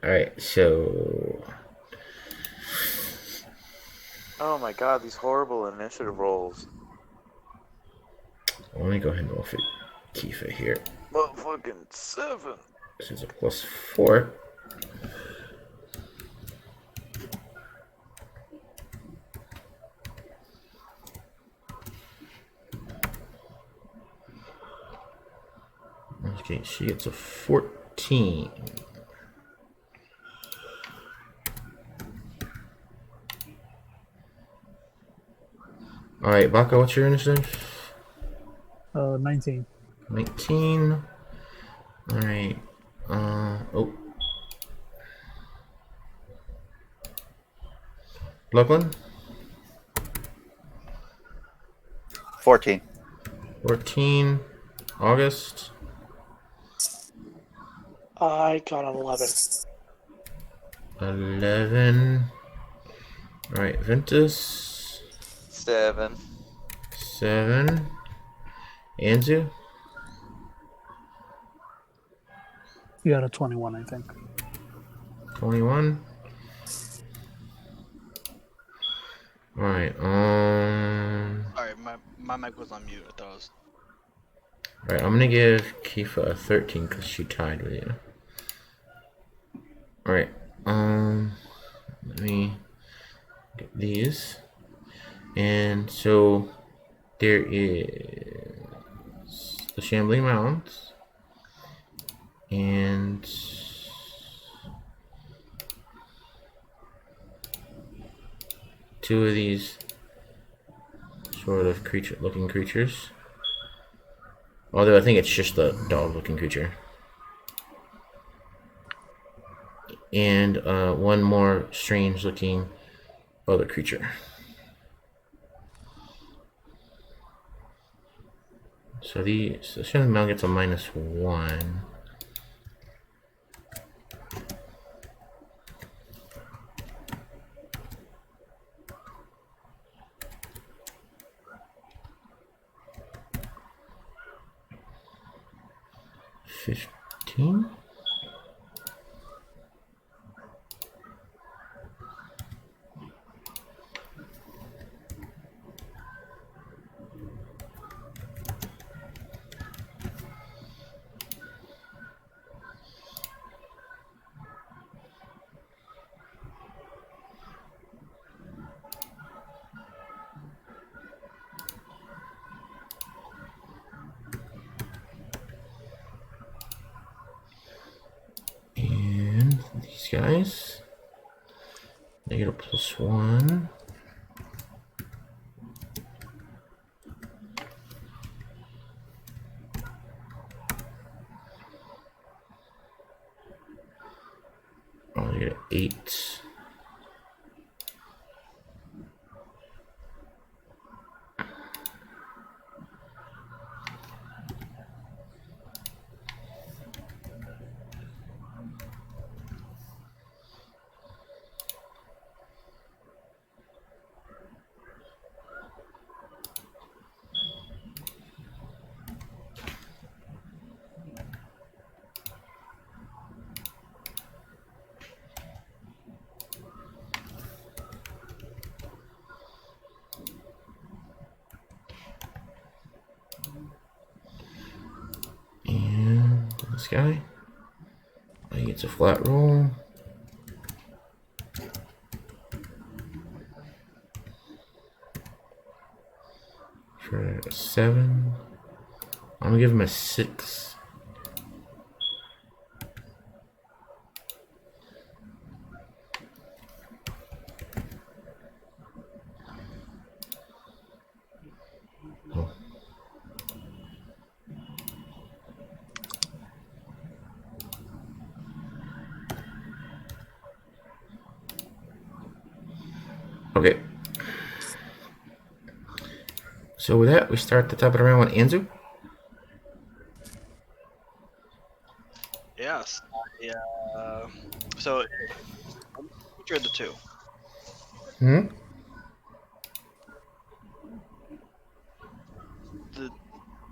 Alright, so Oh my god, these horrible initiative rolls. let me go ahead and roll for Kifa here. Motherfucking 7. This is a +4. Okay, she gets a 14. All right, Baka, what's your initiative? 19. 19. All right. Oh. Lachlan? 14. 14. August? I got an 11. 11. All right, Ventus? 7. 7. Anzu? You got a 21, I think. 21. All right. Sorry, my mic was on mute. I thought it was. All right. I'm gonna give Kifa a 13 because she tied with you. All right. Let me get these. And so there is the Shambling Mounds and two of these sort of looking creatures. Although I think it's just the dog looking creature. And one more strange looking other creature. So the Shambling Mound gets a -1. $15. And these guys, they get a +1. Oh, they get an 8. And this guy, he gets a flat roll. For a 7. I'm gonna give him a 6. Oh. Okay. So with that, we start the top of the round with Anzu. Yes. Yeah. So, which are the two? Hmm.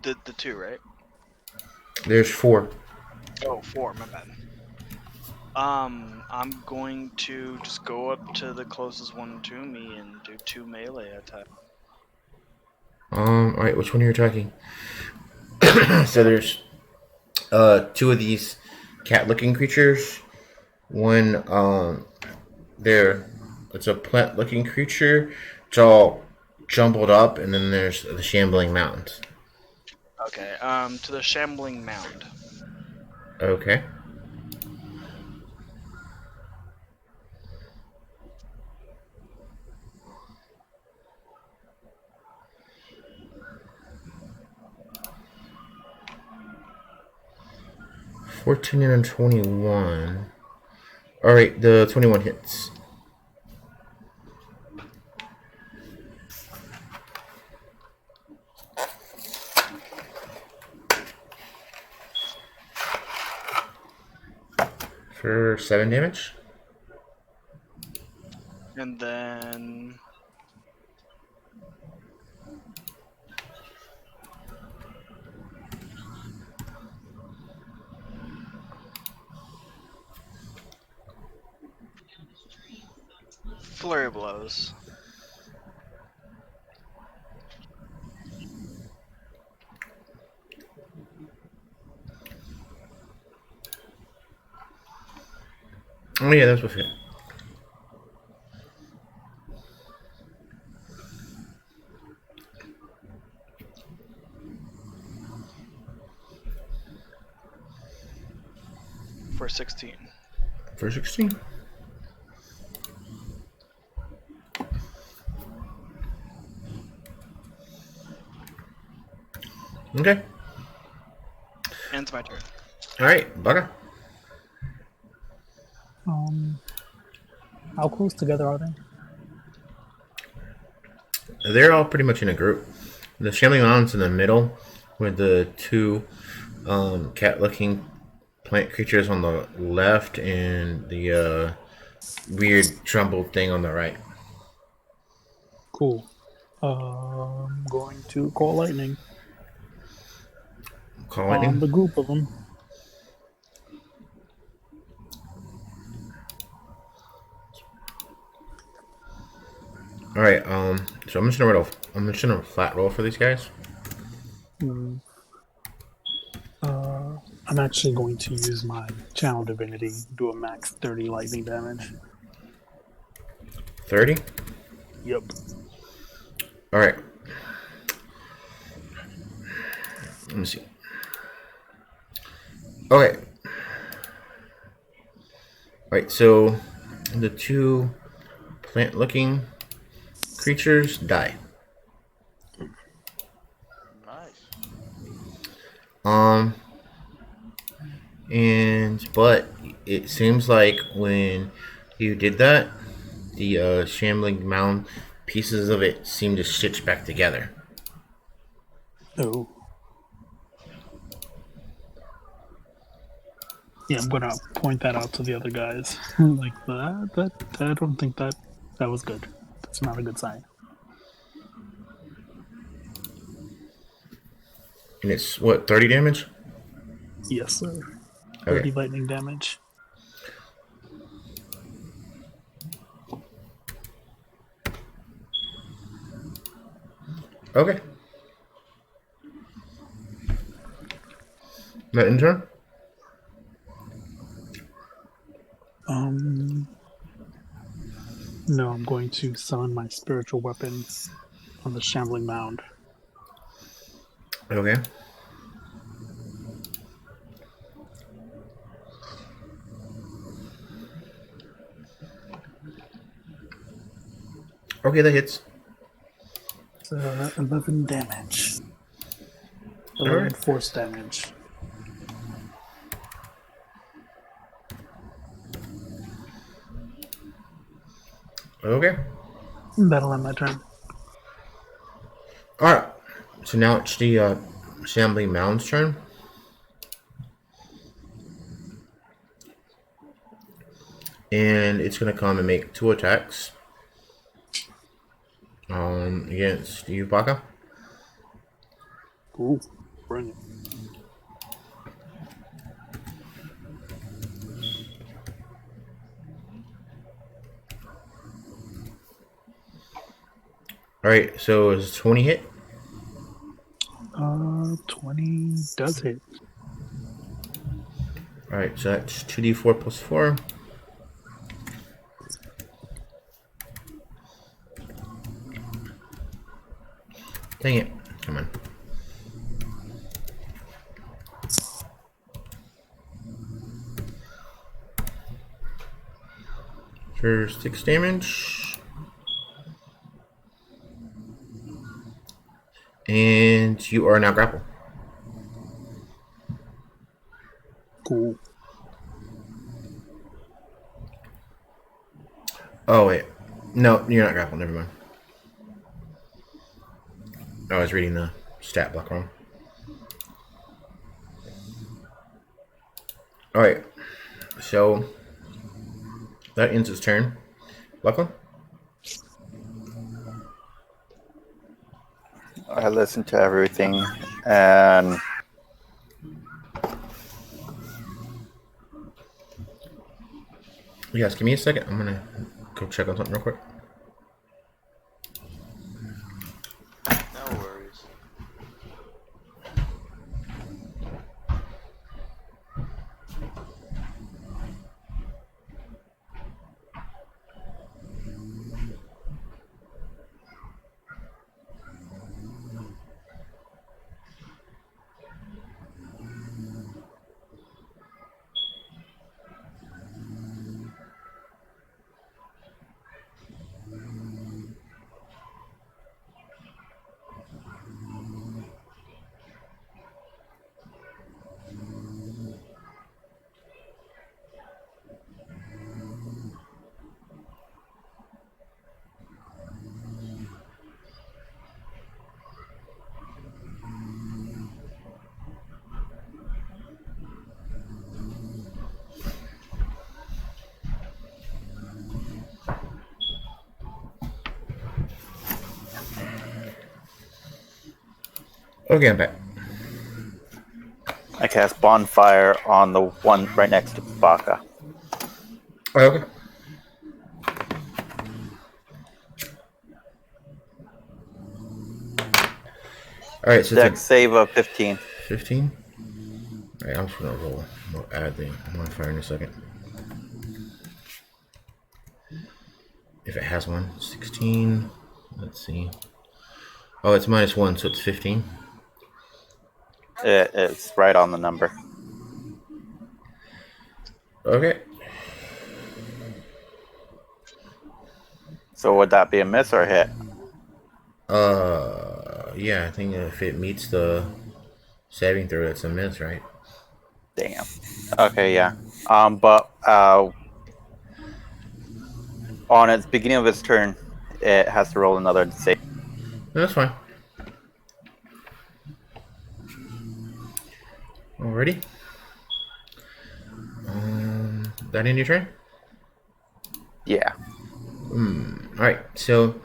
The two, right? There's 4. Oh, 4. My bad. I'm going to just go up to the closest one to me and do 2 melee attacks. All right. Which one are you attacking? So there's two of these cat-looking creatures. One, it's a plant-looking creature. It's all jumbled up, and then there's the shambling mound. Okay. To the shambling mound. Okay. $14 and a 21. All right, the 21 hits. For 7 damage. And then flurry blows. Oh yeah, that's with it. For 16. For 16. Okay. And it's my turn. All right, Bugger. How close together are they? They're all pretty much in a group. The shambling mound's in the middle, with the two cat-looking plant creatures on the left, and the weird jumbled thing on the right. Cool. I'm going to call lightning Call on lightning. the group of them. All right. So I'm just gonna flat roll for these guys. I'm actually going to use my channel divinity, do a max 30 lightning damage. 30. Yep. All right. Let me see. Okay. All right. So the two plant-looking creatures die. Nice. But it seems like when you did that, the shambling mound pieces of it seem to stitch back together. Oh. Yeah, I'm gonna point that out to the other guys. Like that I don't think that was good. That's not a good sign. And it's what, 30 damage? Yes, sir. Okay. 30 lightning damage. Okay. That in turn? No, I'm going to summon my spiritual weapon on the shambling mound. Okay. Okay, that hits. It's 11 damage. 11 Alright. force damage. Okay. That'll end my turn. Alright. So now it's the shambling mound's turn. And it's gonna come and make 2 attacks. Against you, Baka. Cool. Bring it. Alright, so is 20 hit? 20 does hit. Alright, so that's 2d4 plus 4. Dang it. Come on. For 6 damage. And you are now grappled. Cool. Oh, wait. No, you're not grappled. Never mind. I was reading the stat block wrong. Alright. So, that ends his turn. Lachlan? I listened to everything, and Yes, give me a second. I'm gonna go check on something real quick. No worries. Okay, I'm back. I cast Bonfire on the one right next to Baka. Oh, okay. Alright, so Dex it's save of 15. 15. Alright, I'm just gonna roll. We'll add the modifier in a second. If it has one. 16. Let's see. Oh, it's -1, so it's 15. It's right on the number. Okay. So would that be a miss or a hit? Yeah, I think if it meets the saving throw, it's a miss, right? Damn. Okay, yeah. But on its beginning of its turn, it has to roll another save. No, that's fine. Alrighty. That in your turn? Yeah. Alright, so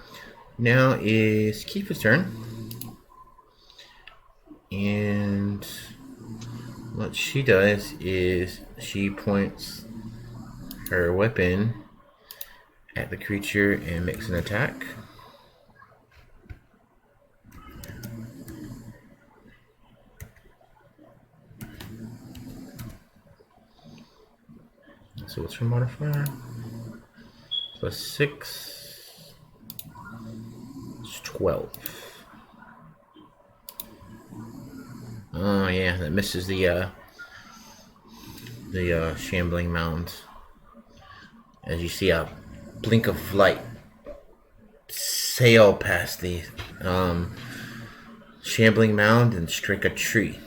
now is Keefa's turn. And what she does is she points her weapon at the creature and makes an attack. So what's her modifier? +6. It's 12. Oh yeah, that misses the shambling mound. As you see a blink of light sail past the shambling mound and strike a tree.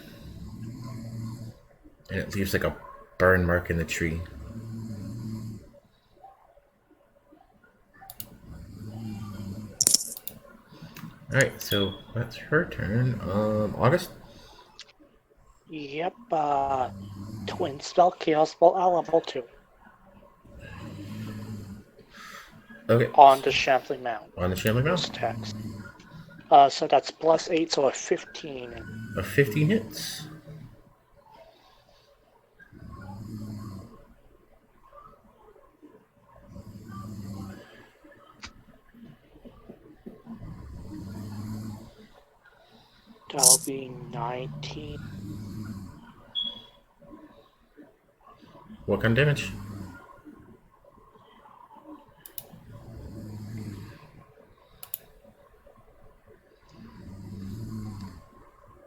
And it leaves like a burn mark in the tree. Alright, so that's her turn. August? Yep, twin spell, chaos spell at level 2 Okay. on the shambling mound. On the shambling mound? Text. So that's +8, so a 15. A 15 hits. That'll be 19. What kind of damage?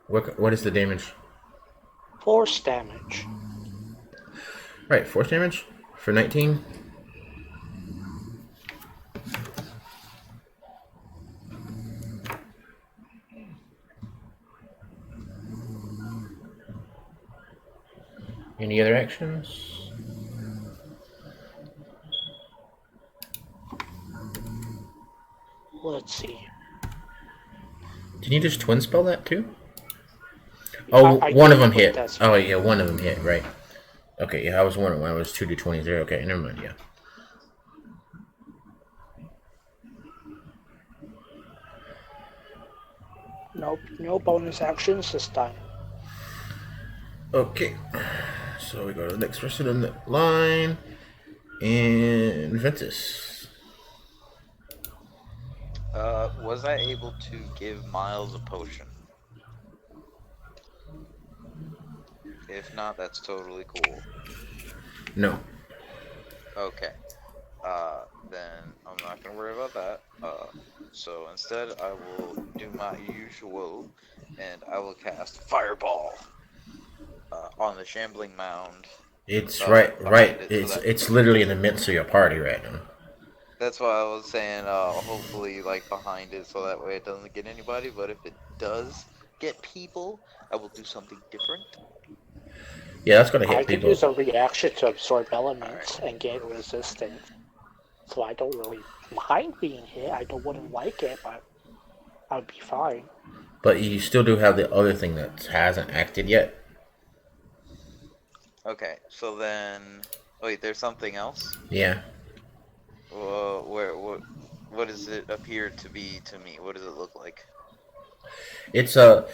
What is the damage? Force damage. Right, force damage for 19. Any other actions? Let's see. Did you just twin spell that too? Oh, I one of did, them but hit. that's Oh yeah, one of them hit. Right. Okay, yeah, I was wondering why it was 2 to 20. Okay, never mind. Yeah. Nope, no bonus actions this time. Okay, so we go to the next person in the line, and Ventus. Was I able to give Miles a potion? If not, that's totally cool. No. Okay. Then I'm not gonna worry about that. So instead I will do my usual, and I will cast Fireball on the Shambling Mound. It's right. It, so It's literally in the midst of your party right now. that's why I was saying, hopefully, like, behind it, so that way it doesn't get anybody, but if it does get people, I will do something different. Yeah, that's gonna hit I could people. use a reaction to absorb elements and gain resistance. So I don't really mind being hit. I wouldn't like it, but I'd be fine. But you still do have the other thing that hasn't acted yet. Okay, so then... Wait, there's something else? Yeah. What does it appear to be to me? What does it look like? It's a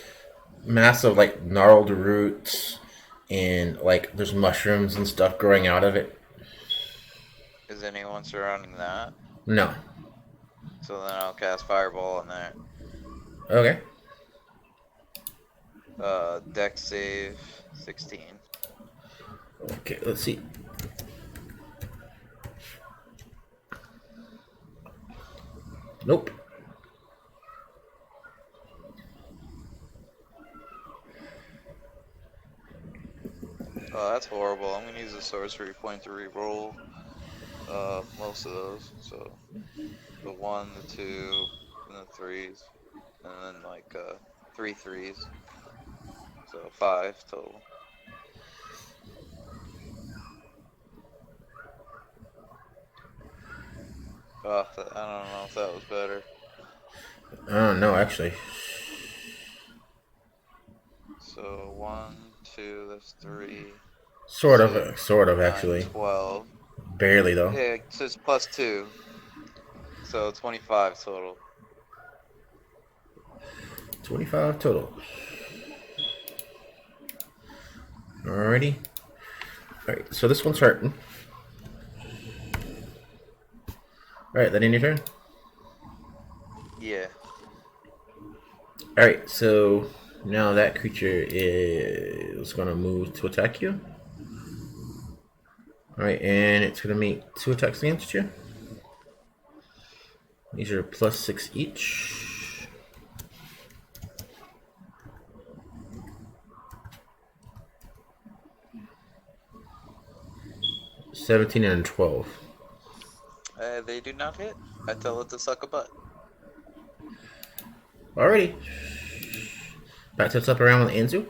massive, like, gnarled roots, and, like, there's mushrooms and stuff growing out of it. Is anyone surrounding that? No. So then I'll cast Fireball on that. Okay. Dex save 16. Okay, let's see. Nope. Oh, that's horrible. I'm gonna use a sorcery point to reroll most of those. So the 1, the 2, and the 3s, and then like 3 3s. So 5 total. Oh, I don't know if that was better. I don't know, actually. So 1, 2, that's 3. Sort 6, of, 9, actually. 12. Barely, though. Yeah, so it's plus 2. So 25 total. 25 total. Alrighty. Alright, so this one's hurting. Alright, that in your turn? Yeah. Alright, so now that creature is going to move to attack you. Alright, and it's going to make 2 attacks against you. These are +6 each. $17 and $12. They do not hit. I tell it to suck a butt. Alrighty. Back to up around with Anzu.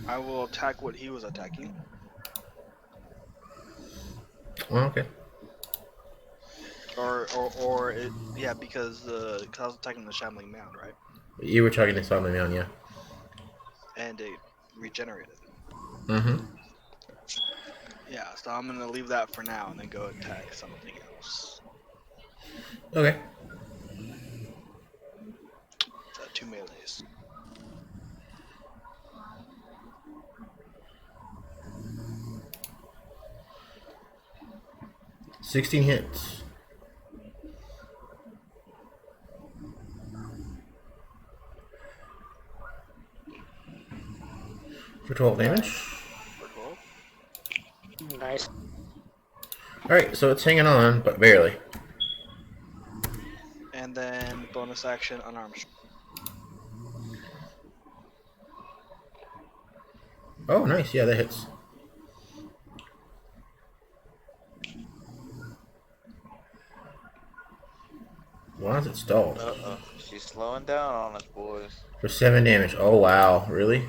I will attack what he was attacking. Oh, okay. Or it, yeah, because I was attacking the Shambling Mound, right? You were talking to Solomon Mound, yeah. And it regenerated. Mm-hmm. Yeah, so I'm gonna leave that for now and then go attack something else. Okay. 2 melees. $16 hits. For 12 Yeah. damage. For 12. Nice. Alright, so it's hanging on, but barely. And then bonus action unarmed. Oh, nice. Yeah, that hits. Why is it stalled? Uh-oh. She's slowing down on us, boys. For 7 damage. Oh, wow. Really?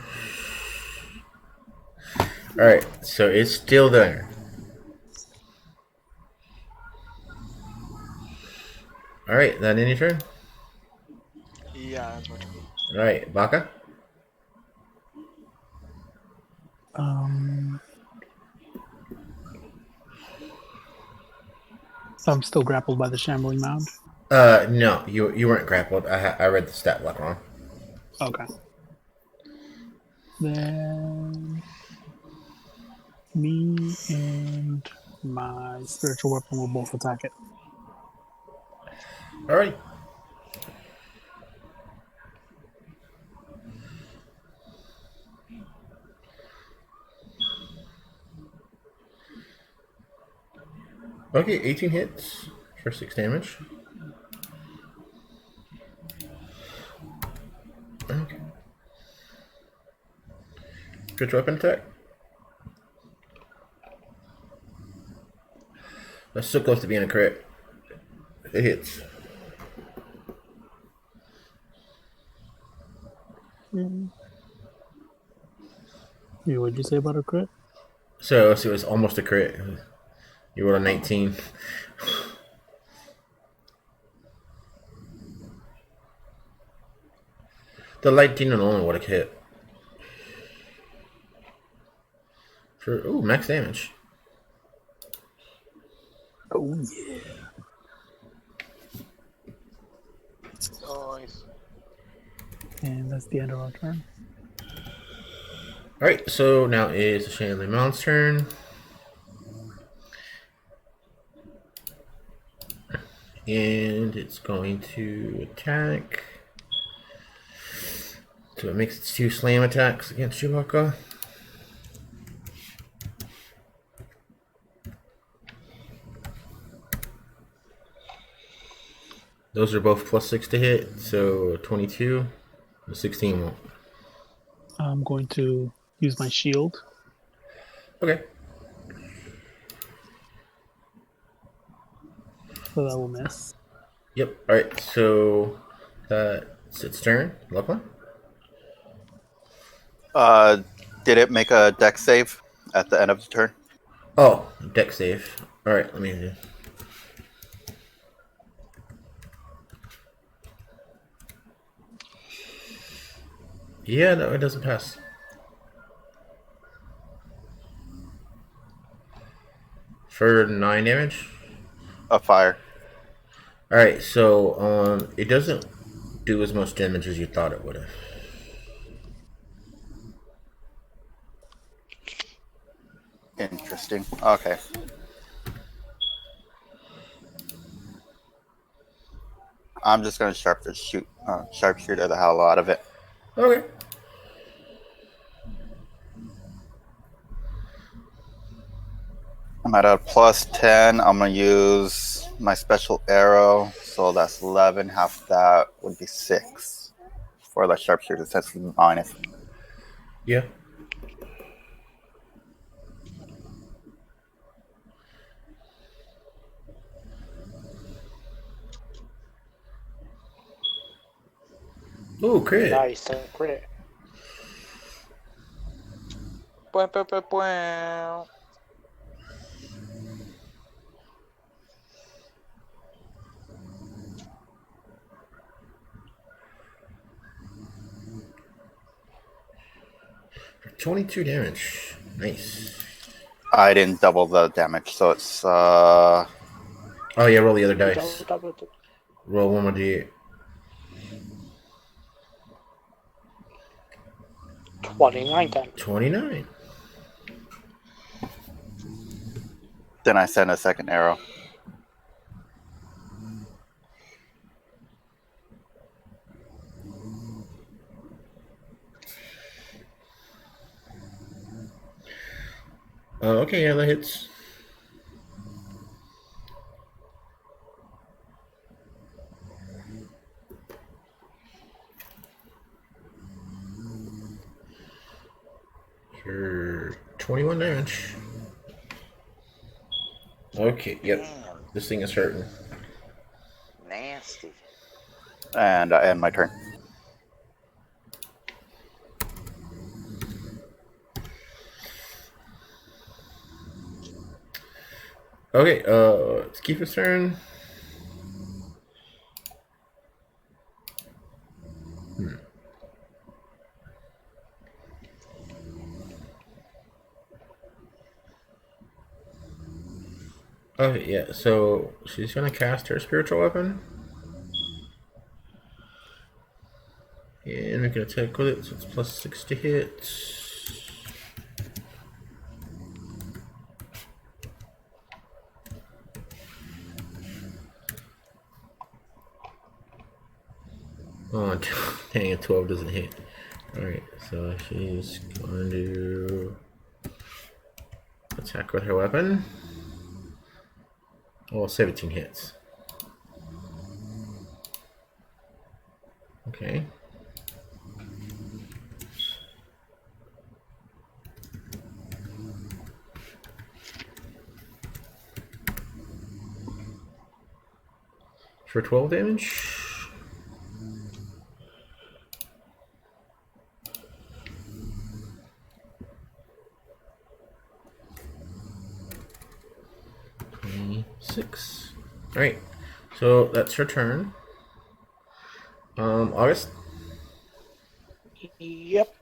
Alright, so it's still there. Alright, that end your turn? Yeah, that's my turn. Alright, Baka? So I'm still grappled by the shambling mound. No, you weren't grappled. I read the stat block wrong. Okay. Then me and my spiritual weapon will both attack it. Alright. Okay, 18 hits for 6 damage. Okay. Good weapon attack. That's so close to being a crit. It hits. Yeah, what'd you say about a crit? So it was almost a crit. You rolled a 19. The lightning alone would have hit. For max damage. Oh yeah. Nice. And that's the end of our turn. Alright, so now is the Shanley Mount's turn. And it's going to attack. So it makes its 2 slam attacks against Chewbacca. Those are both +6 to hit, so 22. 16 won't. I'm going to use my shield. Okay. So that will miss. Yep. Alright, so that's its turn. Lachlan? Did it make a deck save at the end of the turn? Oh, deck save. Alright, let me do. Yeah, no, it doesn't pass. For 9 damage? A fire. Alright, so it doesn't do as much damage as you thought it would have. Interesting. Okay. I'm just gonna sharpshooter the hell out of it. Okay. I'm at a +10. I'm gonna use my special arrow, so that's 11. Half that would be 6 for the sharpshooter since it's minus. Yeah. Ooh, crit. Nice, a crit. Bwah, bwah, bwah, bwah. For 22 damage. Nice. I didn't double the damage, so it's Oh yeah, roll the other dice. Double. Roll one more d8. 29 then. 29. then I send a second arrow. Okay, yeah, that hits. For 21 damage. Okay, yep. Damn, This thing is hurting. nasty. And I end my turn. Okay, it's Keefer's turn. Okay, yeah, so she's gonna cast her spiritual weapon. And we can attack with it, so it's plus 6 to hit. Oh, dang it, 12 doesn't hit. Alright, so she's going to attack with her weapon. Oh, 17 hits. Okay. For 12 damage. Six. All right, so that's her turn. August. Yep.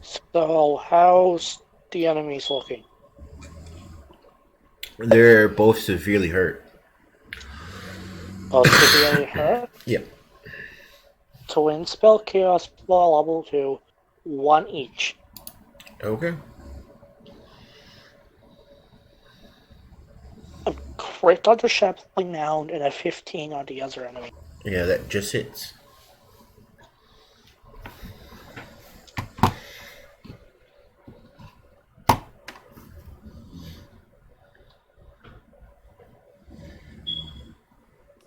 So, how's the enemies looking? They're both severely hurt. Both severely hurt? Yep. Twin spell, chaos ball, level 2, 1 each. Okay. A crit on the Shampling Mound and a 15 on the other enemy. Yeah, that just hits.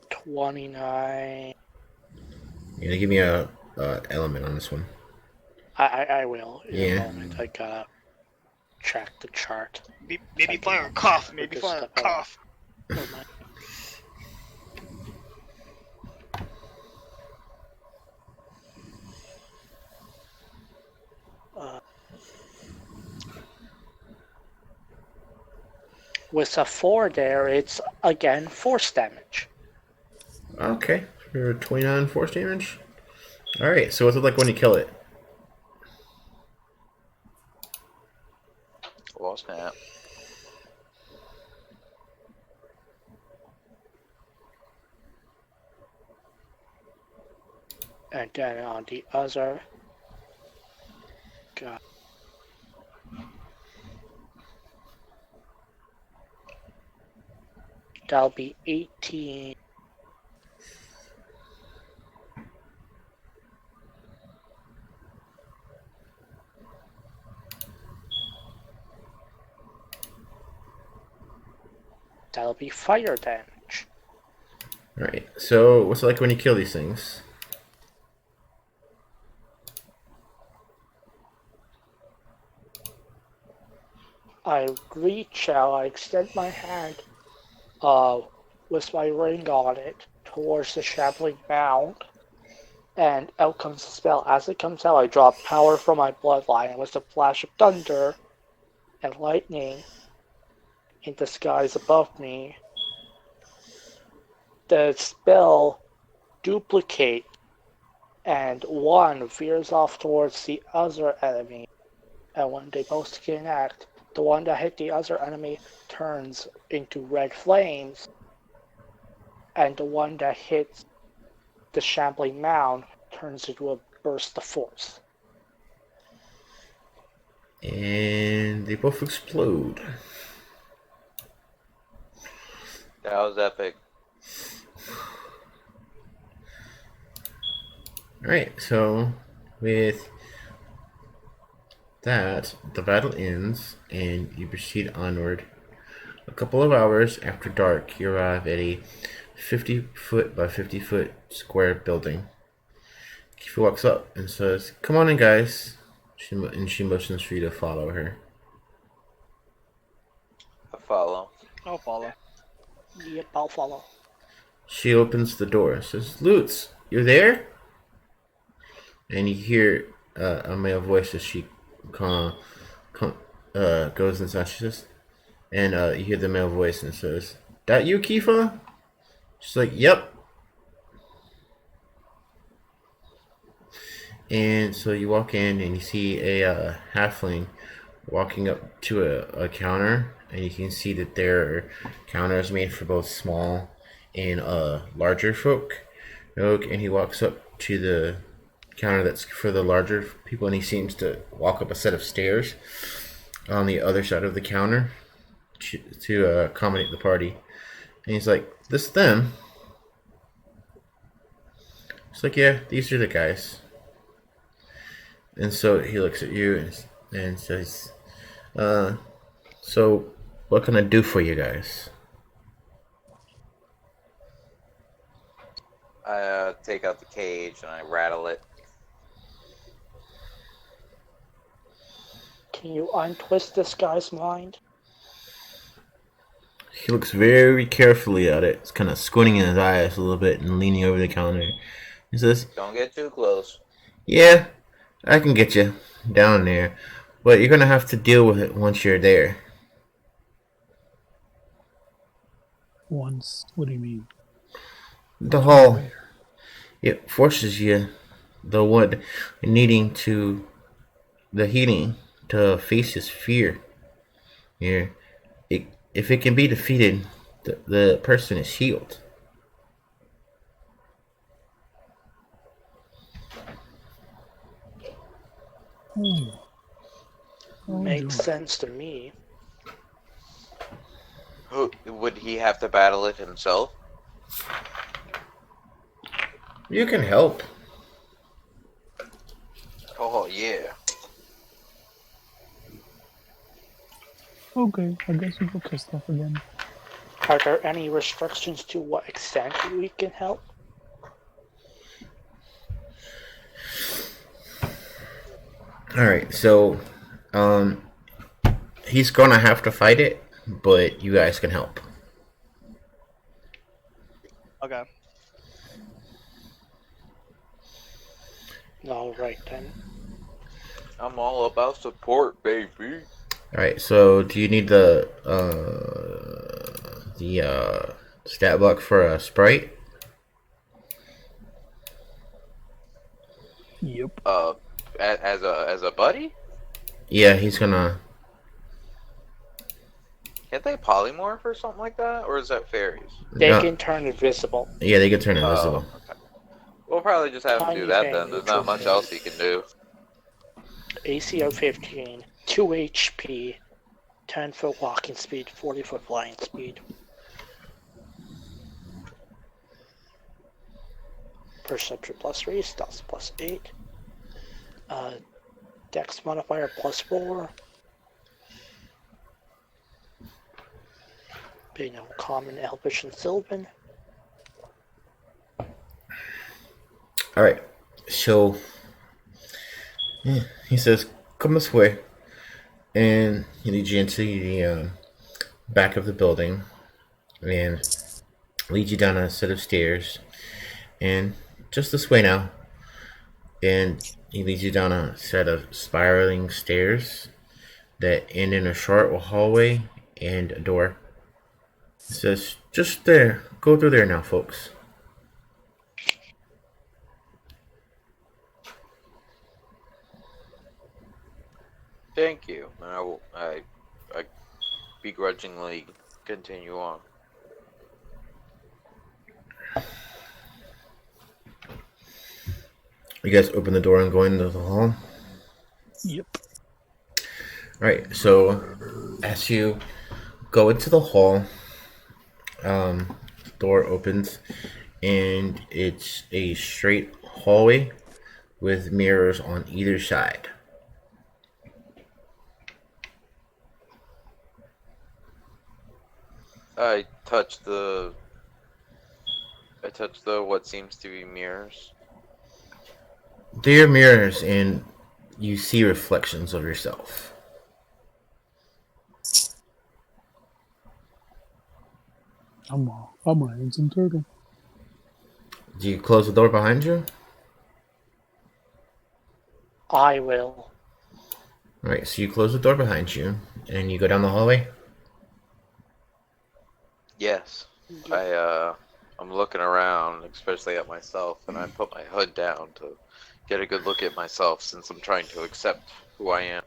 $29. Yeah, give me a element on this one. I will in Yeah. a moment. I gotta check the chart. Maybe fire a cough. Maybe fire a cough. Never mind. With a 4 there, it's again force damage. Okay, for 29 force damage. All right, so what's it like when you kill it? Well, snap. And then on the other, God. That'll be 18. That'll be fire damage. All right, so what's it like when you kill these things? I reach out, I extend my hand with my ring on it towards the Shambling Mound, and out comes the spell. As it comes out, I draw power from my bloodline, and with a flash of thunder and lightning in the skies above me, the spell duplicates, and one veers off towards the other enemy, and when they both connect, the one that hit the other enemy turns into red flames, and the one that hits the Shambling Mound turns into a burst of force. And they both explode. That was epic. All right, so with that, the battle ends and you proceed onward. A couple of hours after dark, you arrive at a 50-foot by 50-foot square building. Kifa walks up and says, "Come on in, guys." She motions for you to follow her. I follow. I'll follow. Yep, I'll follow. She opens the door. Says, "Lutz, you're there?" And you hear a male voice as she goes inside. She says, and you hear the male voice and says, "That you, Kifa?" She's like, "Yep." And so you walk in and you see a halfling walking up to a counter, and you can see that there are counters made for both small and larger folk. And he walks up to the counter that's for the larger people, and he seems to walk up a set of stairs on the other side of the counter to accommodate the party. And he's like, "This them?" It's like, "Yeah, these are the guys." And so he looks at you and says, "So what can I do for you guys?" I take out the cage and I rattle it. Can you untwist this guy's mind? He looks very carefully at it. He's kind of squinting in his eyes a little bit and leaning over the counter. He says, Don't get too close. "Yeah, I can get you down there, but you're going to have to deal with it once you're there." Once? What do you mean? The hall, it forces you, the one needing to, the healing, to face his fear. Yeah, if it can be defeated, the person is healed. Makes sense to me. Would he have to battle it himself? You can help. Oh, yeah. Okay, I guess we go kiss stuff again. Are there any restrictions to what extent we can help? Alright, so he's gonna have to fight it, but you guys can help. Okay. Alright then. I'm all about support, baby. Alright, so do you need the stat block for a sprite? Yep. As a buddy? Yeah, he's gonna. Can't they polymorph or something like that? Or is that fairies? They No. can turn invisible. Yeah, they can turn invisible. Okay. We'll probably just have him do that then. There's not much else he can do. AC of 15, 2 HP, 10-foot walking speed, 40-foot flying speed. Perception +3, stealth +8. Dex modifier +4. Being no common, elvish, and sylvan. Alright, so yeah, he says, "Come this way." And he leads you into the back of the building and leads you down a set of stairs. And just this way now. And he leads you down a set of spiraling stairs that end in a short hallway and a door. He says, "Just there. Go through there now, folks." Thank you. And I begrudgingly continue on. You guys open the door and go into the hall. Yep. Alright, so as you go into the hall, door opens and it's a straight hallway with mirrors on either side. I touch the what seems to be mirrors. They are mirrors, and you see reflections of yourself. I'm a handsome turtle. Do you close the door behind you? I will. Alright, so you close the door behind you, and you go down the hallway? Yes. I'm looking around, especially at myself, and I put my hood down to get a good look at myself since I'm trying to accept who I am.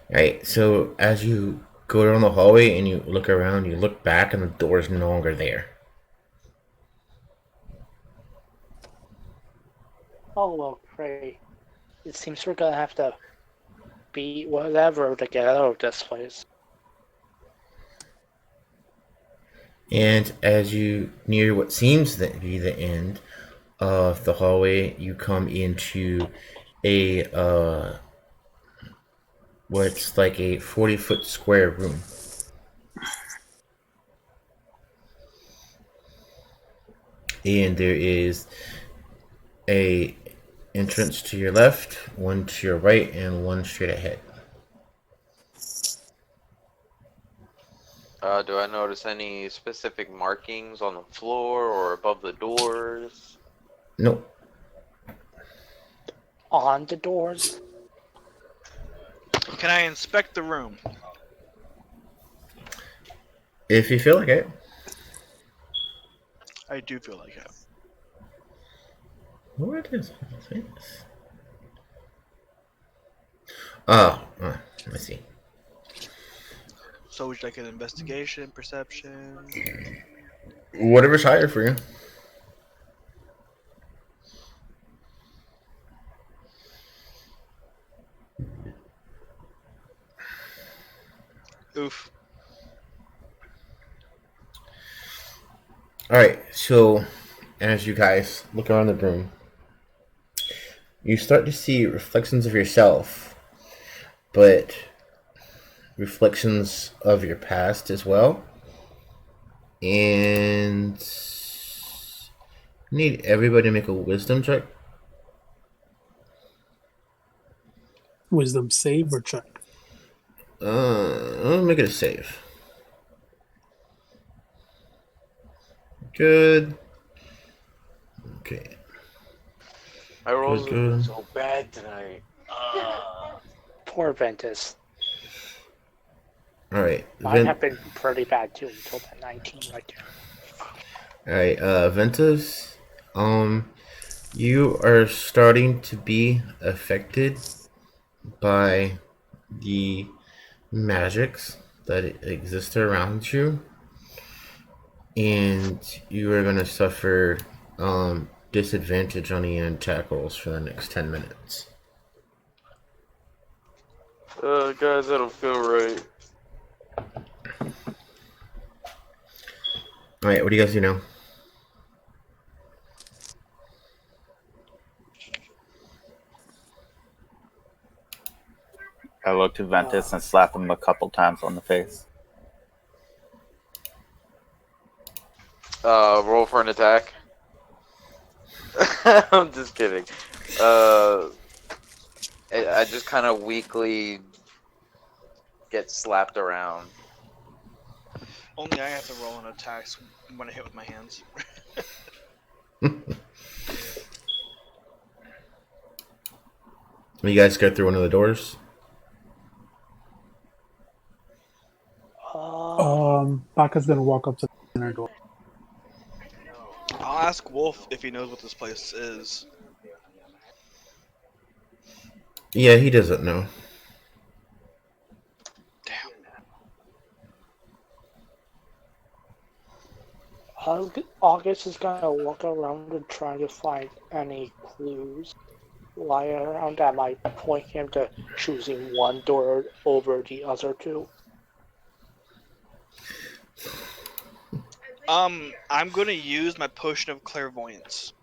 Alright, so as you go down the hallway and you look around, you look back, and the door's no longer there. Oh, well, great. It seems we're gonna have to beat whatever to get out of this place. And as you near what seems to be the end of the hallway, you come into a what's like a 40-foot square room. And there is a entrance to your left, one to your right, and one straight ahead. Do I notice any specific markings on the floor or above the doors? Nope. On the doors? Can I inspect the room? If you feel like it. I do feel like it. What is this? Oh, I see. So would you like an investigation, perception? Whatever's higher for you. Oof. Alright, so as you guys look around the room, you start to see reflections of yourself, but reflections of your past as well. And I need everybody to make a wisdom check. Wisdom save or check? I'll make it a save. Good. Okay. My rolls Good, have been good. so bad tonight. Poor Ventus. Alright. Mine have been pretty bad too until that 19 right there. Alright, Ventus, you are starting to be affected by the magics that exist around you, and you are going to suffer disadvantage on the attack rolls for the next 10 minutes. Guys, I don't feel right. Alright, what do you guys do now? I look to Ventus and slap him a couple times on the face. Roll for an attack. I'm just kidding. I just kind of weakly get slapped around. Only I have to roll an attack when I hit with my hands. You guys go through one of the doors? Baka's gonna walk up to the inner door. I'll ask Wolf if he knows what this place is. Yeah, he doesn't know. August is gonna look around and try to find any clues lying around that might point him to choosing one door over the other two. I'm gonna use my potion of clairvoyance.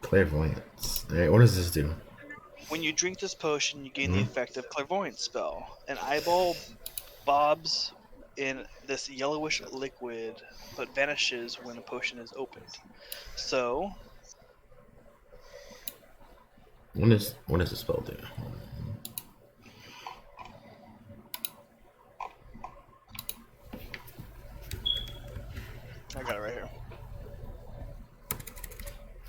Clairvoyance. Alright, what does this do? When you drink this potion, you gain the effect of clairvoyance spell. An eyeball bobs in this yellowish liquid, but vanishes when a potion is opened. So, What does the spell do? I got it right here.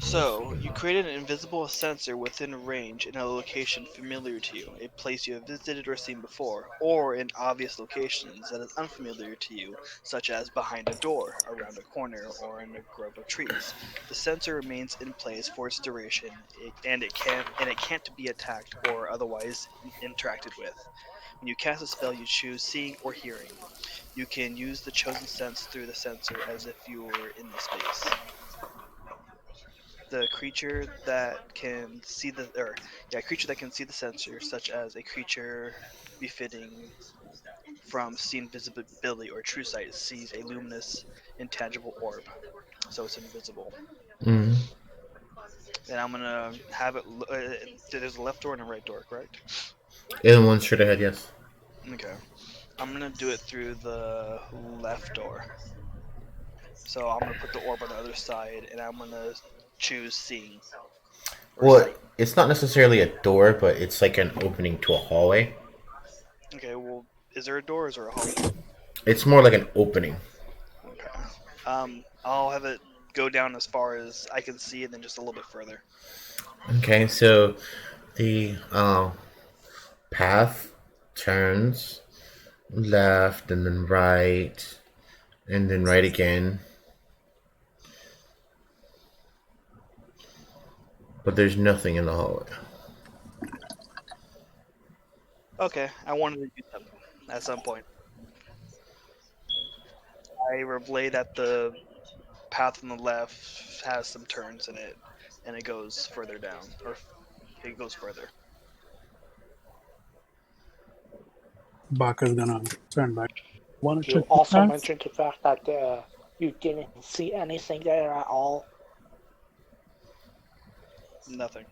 So, you create an invisible sensor within range in a location familiar to you, a place you have visited or seen before, or in obvious locations that is unfamiliar to you, such as behind a door, around a corner, or in a grove of trees. The sensor remains in place for its duration, and it can't be attacked or otherwise interacted with. When you cast a spell, you choose seeing or hearing. You can use the chosen sense through the sensor as if you were in the space. The creature that can see creature that can see the sensor, such as a creature befitting from seen visibility or true sight, sees a luminous, intangible orb, so it's invisible. Mm. And I'm gonna have it. There's a left door and a right door, correct? And one straight ahead, yes. Okay. I'm gonna do it through the left door. So I'm gonna put the orb on the other side, and I'm gonna choose seeing or Well, sight. it's not necessarily a door, but it's like an opening to a hallway. Okay. Well, is there a door or is there a hallway? It's more like an opening. Okay. I'll have it go down as far as I can see, and then just a little bit further. Okay, so the path turns left and then right and then right again. But there's nothing in the hallway. Okay. I wanted to use them at some point. I replay that the path on the left has some turns in it, and it goes further down, or it goes further. Baka's gonna turn back. Wanna You check the also path? mentioned the fact that you didn't see anything there at all. Nothing.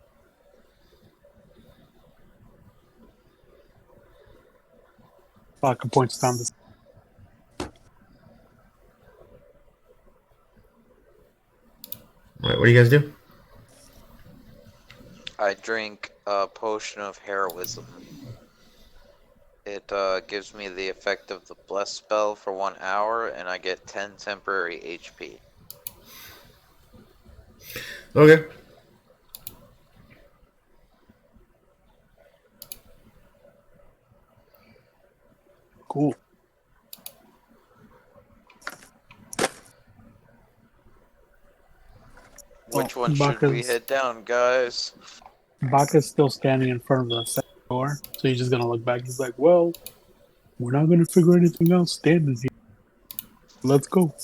Baka points down the. Alright, what do you guys do? I drink a potion of heroism. It gives me the effect of the bless spell for 1 hour, and I get 10 temporary HP. Okay. Cool. Which one should we Baka's head down, guys? Baka's still standing in front of the second door, so he's just gonna look back. He's like, "Well, we're not gonna figure anything out standing here. Let's go."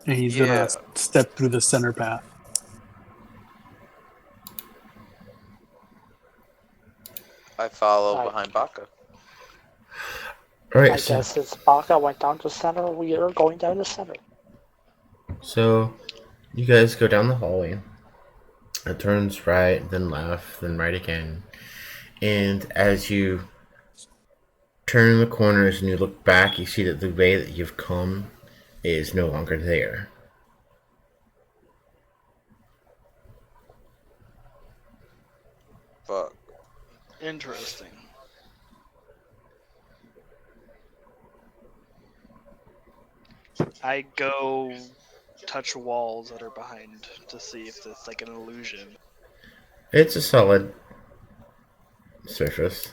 And he's Yeah. gonna step through the center path. I follow Right. behind Baka. Alright, I guess since Baka went down the center, we are going down the center. so you guys go down the hallway. It turns right, then left, then right again. And as you turn the corners and you look back, you see that the way that you've come is no longer there. Fuck. Interesting. I go touch walls that are behind to see if it's like an illusion. It's a solid surface.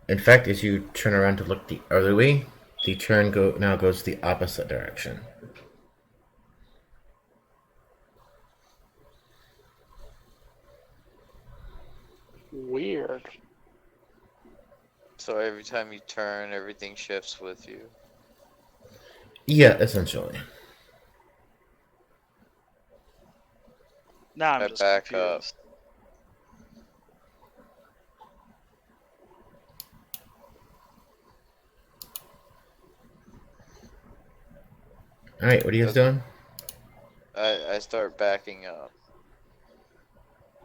In fact, as you turn around to look the other way, the turn now goes the opposite direction. Weird. So every time you turn, everything shifts with you. Yeah, essentially. Now I I'm just back confused. Alright, what are you guys doing? I start backing up.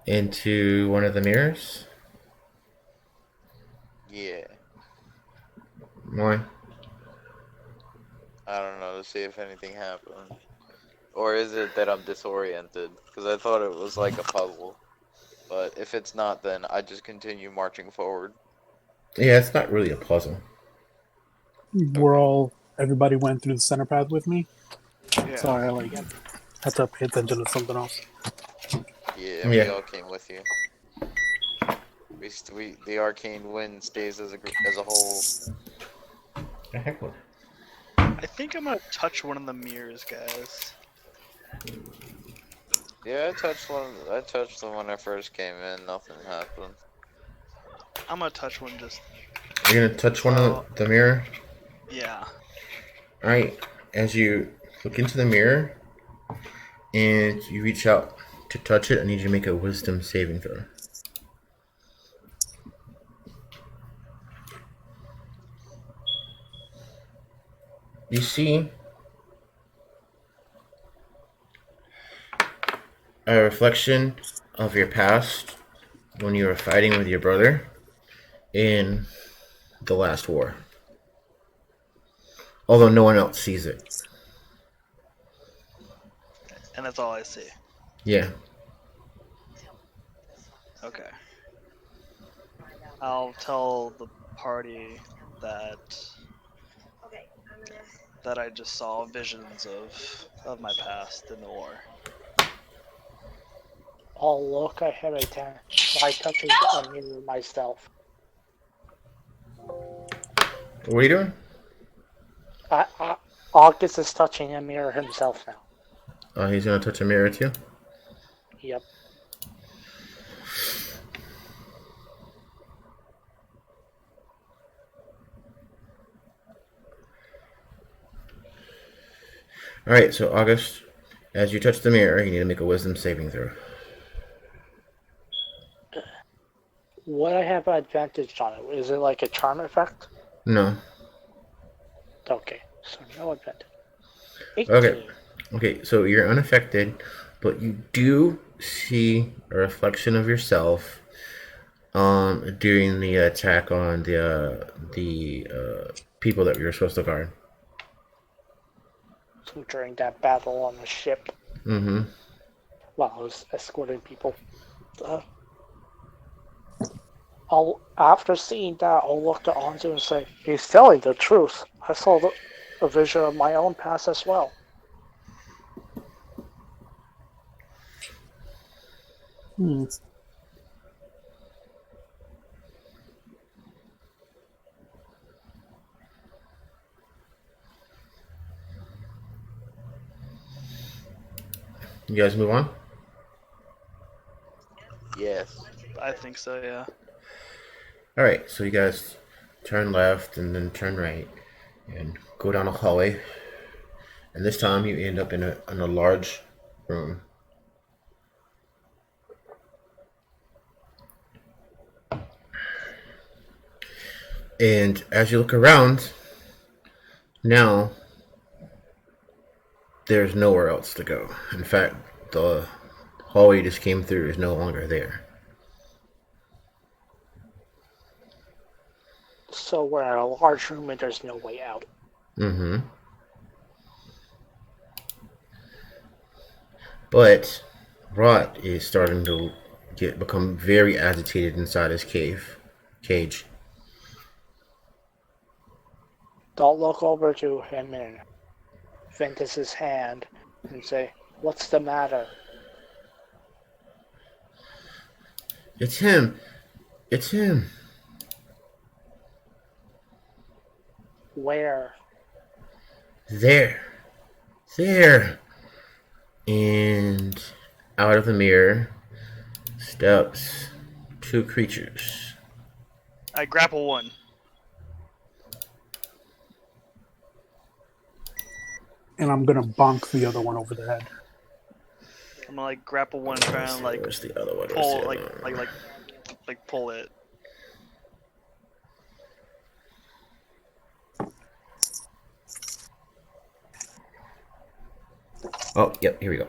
Into one of the mirrors? Yeah. Why? I don't know, to see if anything happened. Or is it that I'm disoriented? Because I thought it was like a puzzle. But if it's not, then I just continue marching forward. Yeah, it's not really a puzzle. Everybody went through the center path with me. Yeah. Sorry, I had to pay attention to something else. Yeah, we Yeah. all came with you. The Arcane Wind stays as a whole. The heck with I think I'm gonna touch one of the mirrors, guys. Yeah, I touched one. I touched them when I first came in. Nothing happened. I'm gonna touch one just. You're gonna touch one of the mirror? Yeah. Alright. As you look into the mirror and you reach out to touch it, I need you to make a wisdom saving throw. You see a reflection of your past when you were fighting with your brother in the last war. Although no one else sees it. And that's all I see. Yeah. Okay. I'll tell the party that I just saw visions of my past in the war. Oh, look, I have a 10. Try touching a mirror myself. What are you doing? August is touching a mirror himself now. Oh, he's gonna touch a mirror too? Yep. Alright, so August, as you touch the mirror, you need to make a wisdom saving throw. Would I have advantage on it? Is it like a charm effect? No. Okay, so no advantage. 18. Okay, so you're unaffected, but you do see a reflection of yourself during the attack on the people that you were supposed to guard. So during that battle on the ship, Mm-hmm. while I was escorting people, after seeing that, I'll look to Anzu and say, he's telling the truth. I saw a vision of my own past as well. Hmm. You guys move on? Yes. I think so, yeah. Alright, so you guys turn left and then turn right and go down a hallway. And this time you end up in a large room. And as you look around, now there's nowhere else to go. In fact, the hallway you just came through is no longer there. So we're in a large room and there's no way out. Mm-hmm. But Rot is starting to become very agitated inside his cage. Don't look over to him and Ventus's hand and say, what's the matter? It's him. It's him. Where? There. And out of the mirror steps two creatures. I grapple one. And I'm gonna bonk the other one over the head. I'm gonna grapple one and try and Where's the other one? pull pull it. Oh, yep, here we go.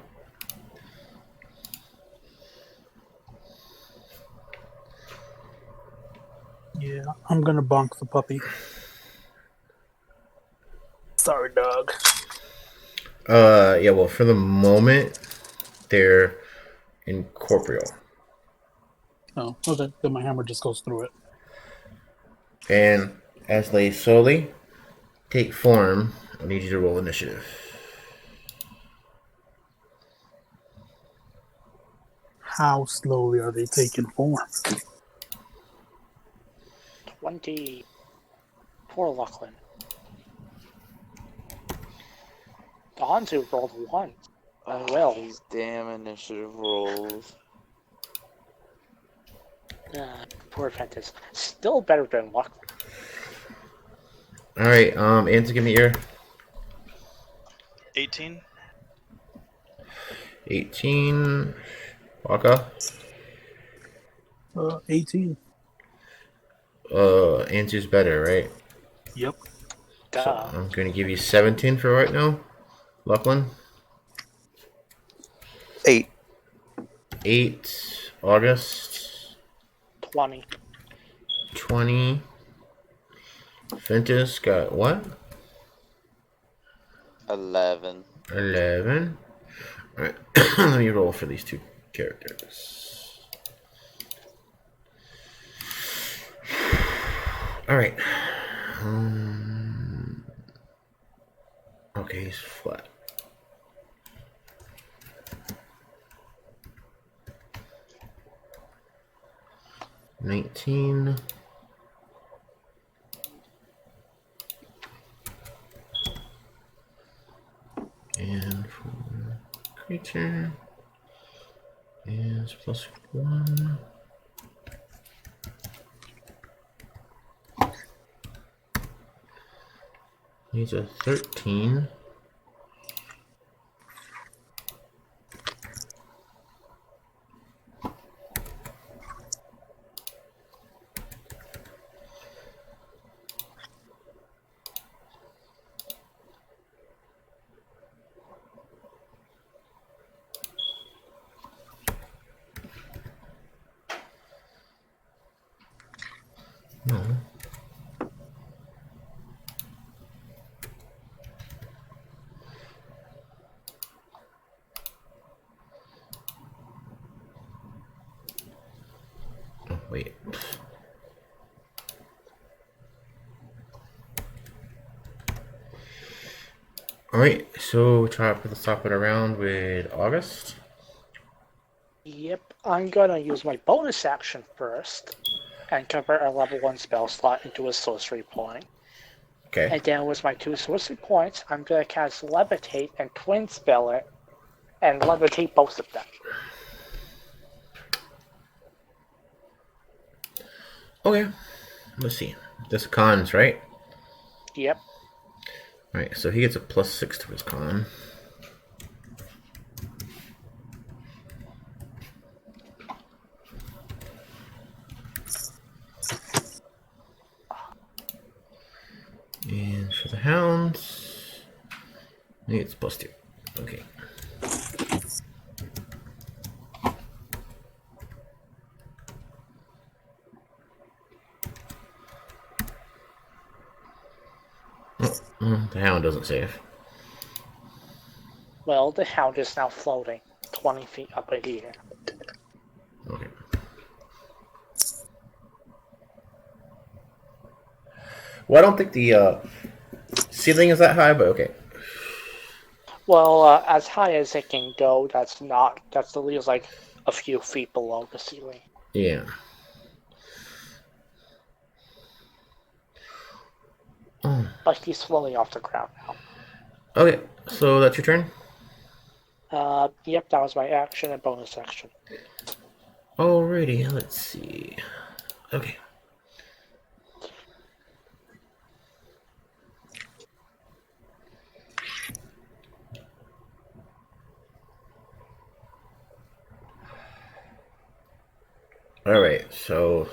Yeah, I'm gonna bonk the puppy. Sorry, dog. Yeah, well, for the moment, they're incorporeal. Oh, okay. Then my hammer just goes through it. And as they slowly take form, I need you to roll initiative. How slowly are they taking form? 20. Poor Lachlan. Donzu rolled 1. Oh, well. These damn initiative rolls. Poor Ventus. Still better than Lachlan. All right, Answer, give me your 18. 18. Waka. 18. Answer's better, right? Yep. So Duh. I'm going to give you 17 for right now. Lachlan? 8. 8. August? 20. 20. Ventus got what? 11. 11. Alright, let me roll for these two characters. Alright. Okay, he's flat. $19. And for creature is +1. He's a 13. No. Oh, wait. Alright, so try to swap it around with August. Yep, I'm gonna use my bonus action first and convert a level 1 spell slot into a sorcery point. Okay. And then with my 2 sorcery points, I'm gonna cast Levitate and Twin Spell it and levitate both of them. Okay. Let's see. This cons, right? Yep. Alright, so he gets a +6 to his con. And for the hounds, it's +2. Okay. The hound doesn't save. Well, the hound is now floating 20 feet up in the air. Okay. Well, I don't think the ceiling is that high, but okay. Well, as high as it can go, that's at least like a few feet below the ceiling. Yeah. Oh. But he's floating off the ground now. Okay, so that's your turn? Yep, that was my action and bonus action. Alrighty, let's see. Okay. Alright, so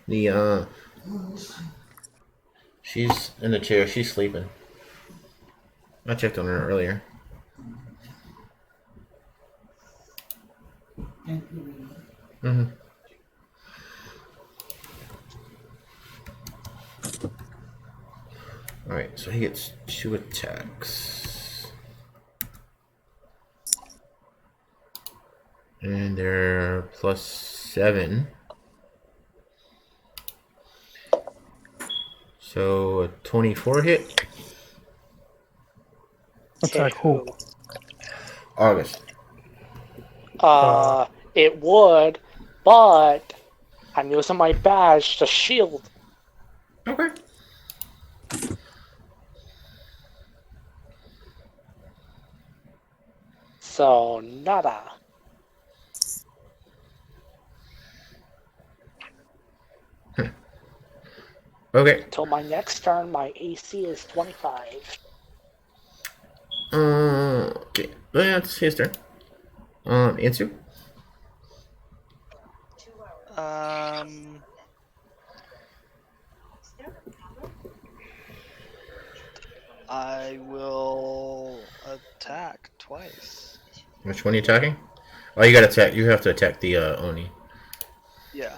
the she's in the chair, she's sleeping. I checked on her earlier. Alright, so he gets 2 attacks. And they're +7. So a 24 hit. Attack who? August. It would, but I'm using my badge to shield. Okay. So, nada. Okay. Until my next turn, my AC is 25. Okay. That's his turn. Answer. I will attack twice. Which one are you attacking? Oh, you gotta attack. You have to attack the Oni. Yeah.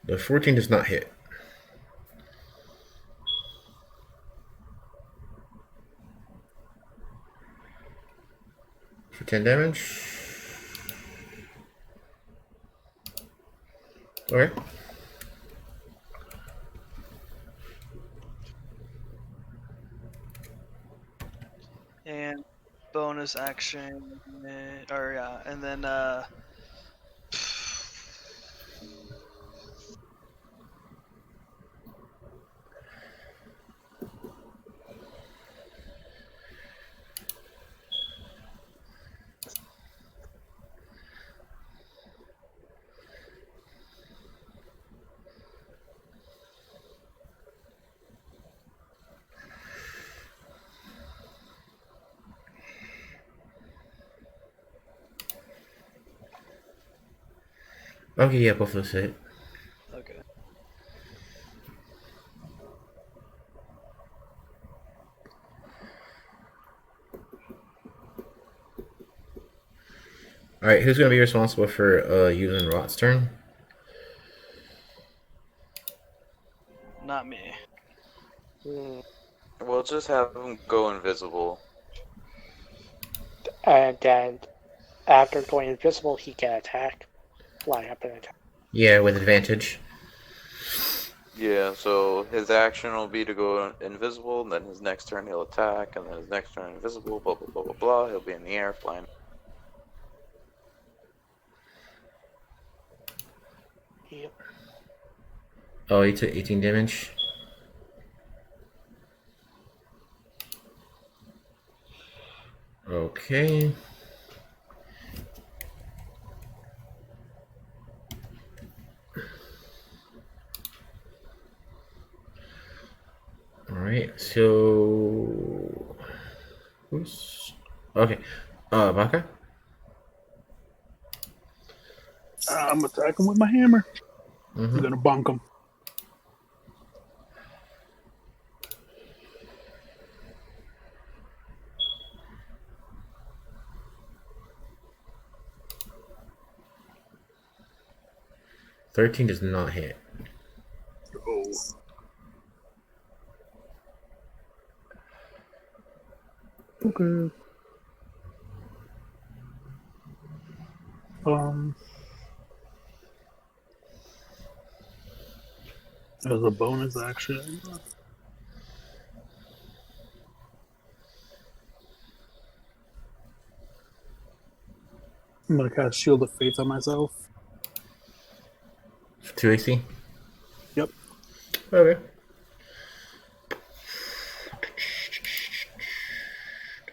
The 14 does not hit. For 10 damage. Okay. And bonus action, and then Okay, yeah, both of those hit. okay. Alright, who's gonna be responsible for using Rot's turn? Not me. We'll just have him go invisible. And then, after going invisible, he can attack. Fly up and attack. Yeah, with advantage. Yeah, so his action will be to go invisible, and then his next turn he'll attack, and then his next turn invisible, blah blah blah blah blah. He'll be in the air flying. Yep. Oh, he took 18 damage. Okay. Alright, so... Who's... Okay. Baka? I'm attacking with my hammer. Mm-hmm. I'm gonna bonk him. $13 does not hit. Oh. Okay. As a bonus action, I'm gonna cast Shield of Faith on myself. 2 AC? Yep. Okay.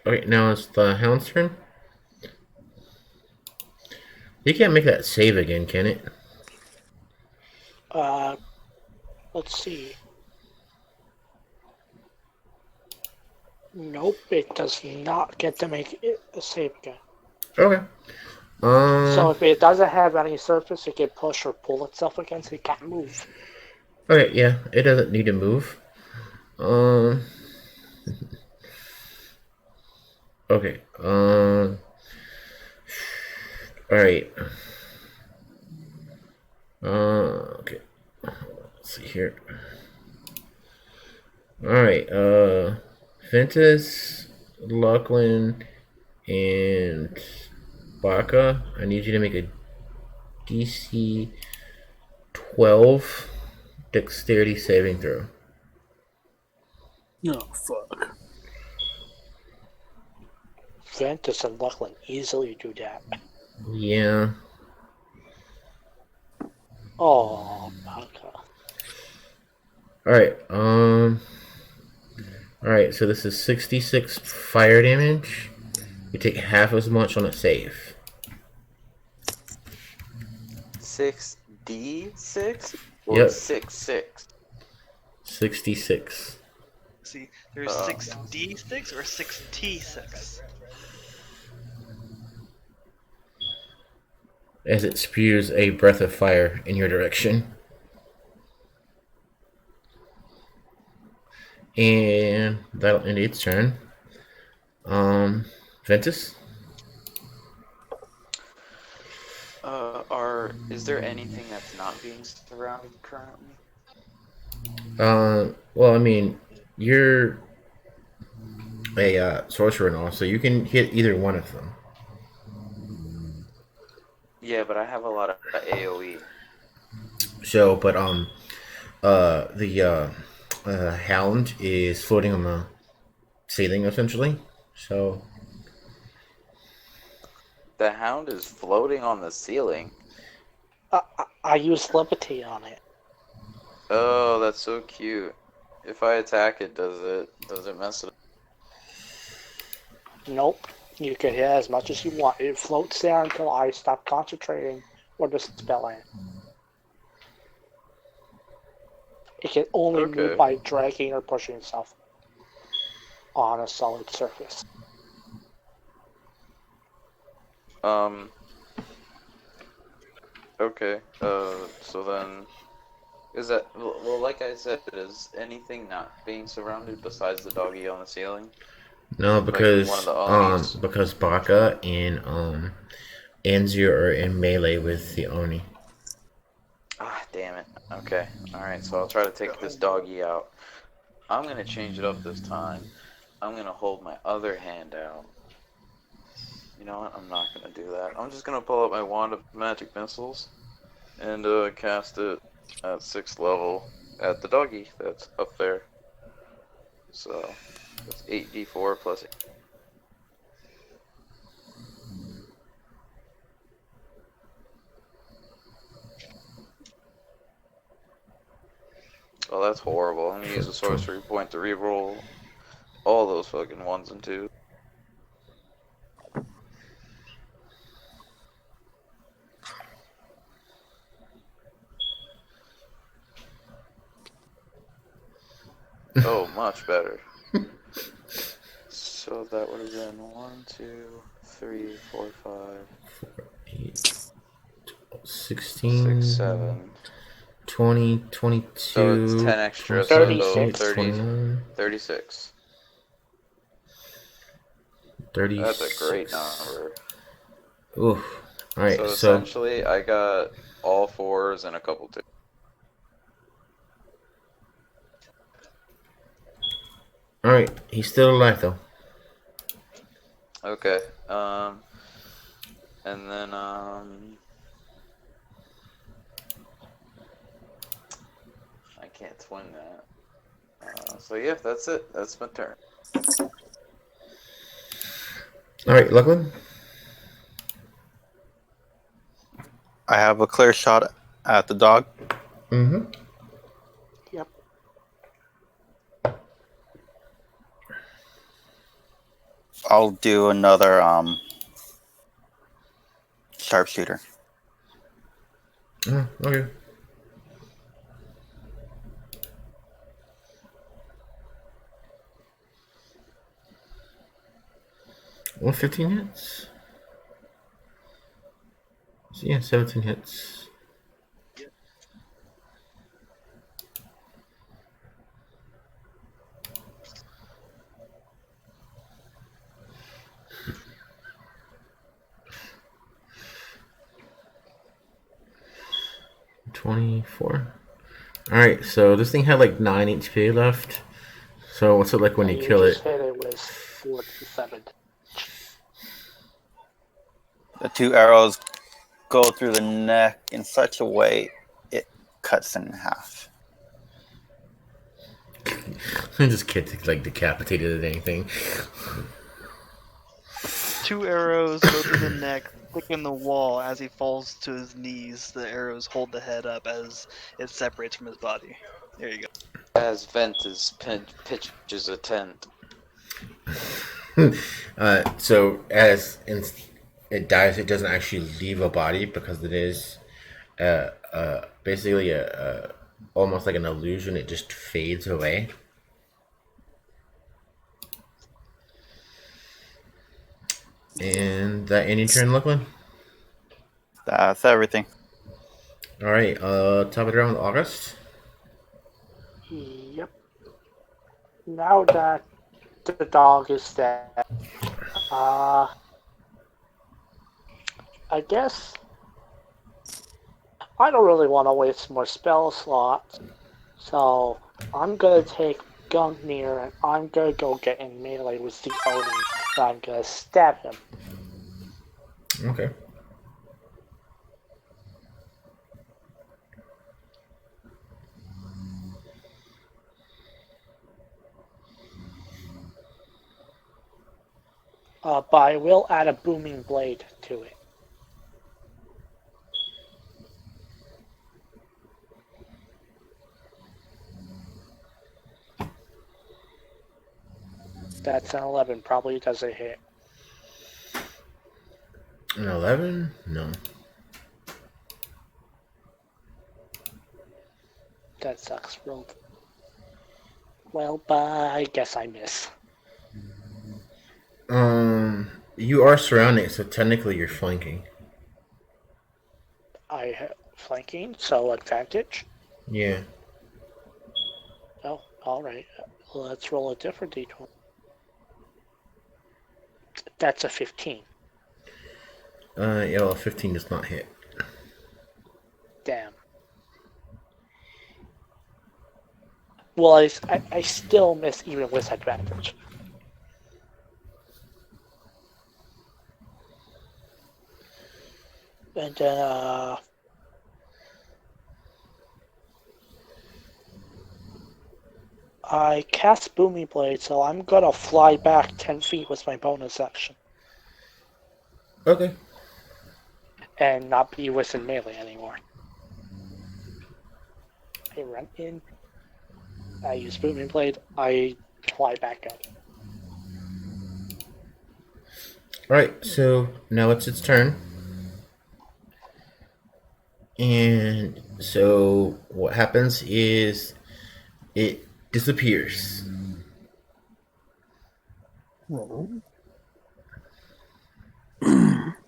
Okay, now it's the Hound's turn. You can't make that save again, can it? Let's see. Nope, it does not get to make it a save again. Okay. So if it doesn't have any surface it can push or pull itself against, it can't move. Okay, yeah, it doesn't need to move. Okay. All right. Okay. Let's see here. All right. Ventus, Lachlan, and Baka. I need you to make a DC 12 dexterity saving throw. Oh, fuck. Ventus and Lachlan easily do that. Yeah. Oh, Baka. All right. All right. So this is 66 fire damage. You take half as much on a save. 6d6 or Yep. 6 6? 66. See, there's 6d6 or 6t6. As it spews a breath of fire in your direction. And that'll end its turn. Ventus? Is there anything that's not being surrounded currently? Well, I mean, you're a sorcerer and all, so you can hit either one of them. Yeah, but I have a lot of AoE. So, but the hound is floating on the ceiling essentially. So The hound is floating on the ceiling. I use levitate on it. Oh, that's so cute. If I attack it, does it mess it up? Nope. You can hit as much as you want. It floats there until I stop concentrating or dispelling. It can only move by dragging or pushing itself on a solid surface. Okay. So then, is that well? Like I said, is anything not being surrounded besides the doggy on the ceiling? no, because Like one of the Onis? because Baka and Anzir are in melee with the Oni. Ah, damn it. Okay. All right. So I'll try to take this doggy out. I'm gonna change it up this time. I'm gonna hold my other hand out. You know what? I'm not gonna do that. I'm just gonna pull out my wand of magic missiles and cast it at 6th level at the doggy that's up there. So that's 8d4 plus 8. Oh, that's horrible. I'm gonna use a sorcery point to reroll all those fucking 1s and 2s. Oh, much better. So that would have been 1, 2, 3, 4, 5, 8, 16, 6, 7. 20, 22, So it's 10 extra, so 36. 29, 36. 36. That's a great number. Oof. Alright, So so essentially, I got all 4s and a couple 2s. alright, he's still alive though. Okay. And then I can't twin that. So yeah, that's it. That's my turn. Alright, Lachlan? I have a clear shot at the dog. Mm-hmm. Yep. I'll do another sharpshooter. Okay. Well, 15 hits? Yeah, 17 hits. 24. Alright, so this thing had like 9 HP left. So what's it like when you kill just it? hit it with 4 to 7. The 2 arrows go through the neck in such a way it cuts in half. This kid's like decapitated or anything. 2 arrows go through the neck, stick in the wall. As he falls to his knees, the arrows hold the head up as it separates from his body. There you go. As Ventus pitches a tent. So as it dies, it doesn't actually leave a body because it is basically a almost like an illusion. It just fades away. And that end your turn, Lachlan? That's everything. Alright, top of the round with August. Yep. Now that the dog is dead, I guess I don't really want to waste more spell slots, so I'm gonna take Gungnir and I'm gonna go get in melee with the Oni, and I'm gonna stab him. Okay. But I will add a booming blade to it. That's an 11, probably doesn't hit. An 11? No. That sucks. Rolled. Well, but I guess I miss. You are surrounding, so technically you're flanking. I have flanking, so advantage. Yeah. Oh, alright. Let's roll a different d20. That's a 15. Yeah, well, 15 does not hit. Damn. Well, I still miss even with advantage. And then, I cast Booming Blade, so I'm gonna fly back 10 feet with my bonus action. Okay. And not be within melee anymore. I run in, I use Booming Blade, I fly back up. Alright, so now it's its turn. And so what happens is it disappears. Roll.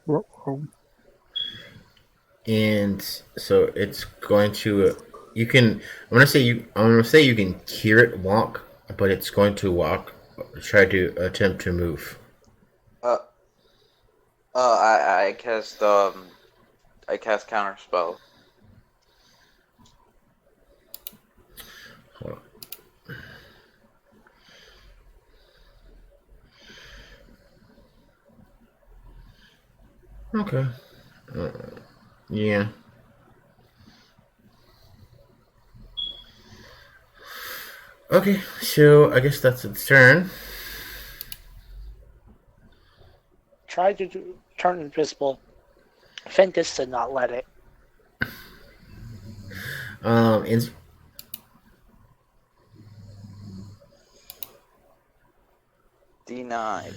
Roll. And so it's going to I'm gonna say you can hear it walk, but it's going to walk, try to attempt to move. I cast counter spell. Hold on. Okay. Yeah. Okay, so I guess that's its turn. Try to turn invisible. Fentus did not let it. Denied.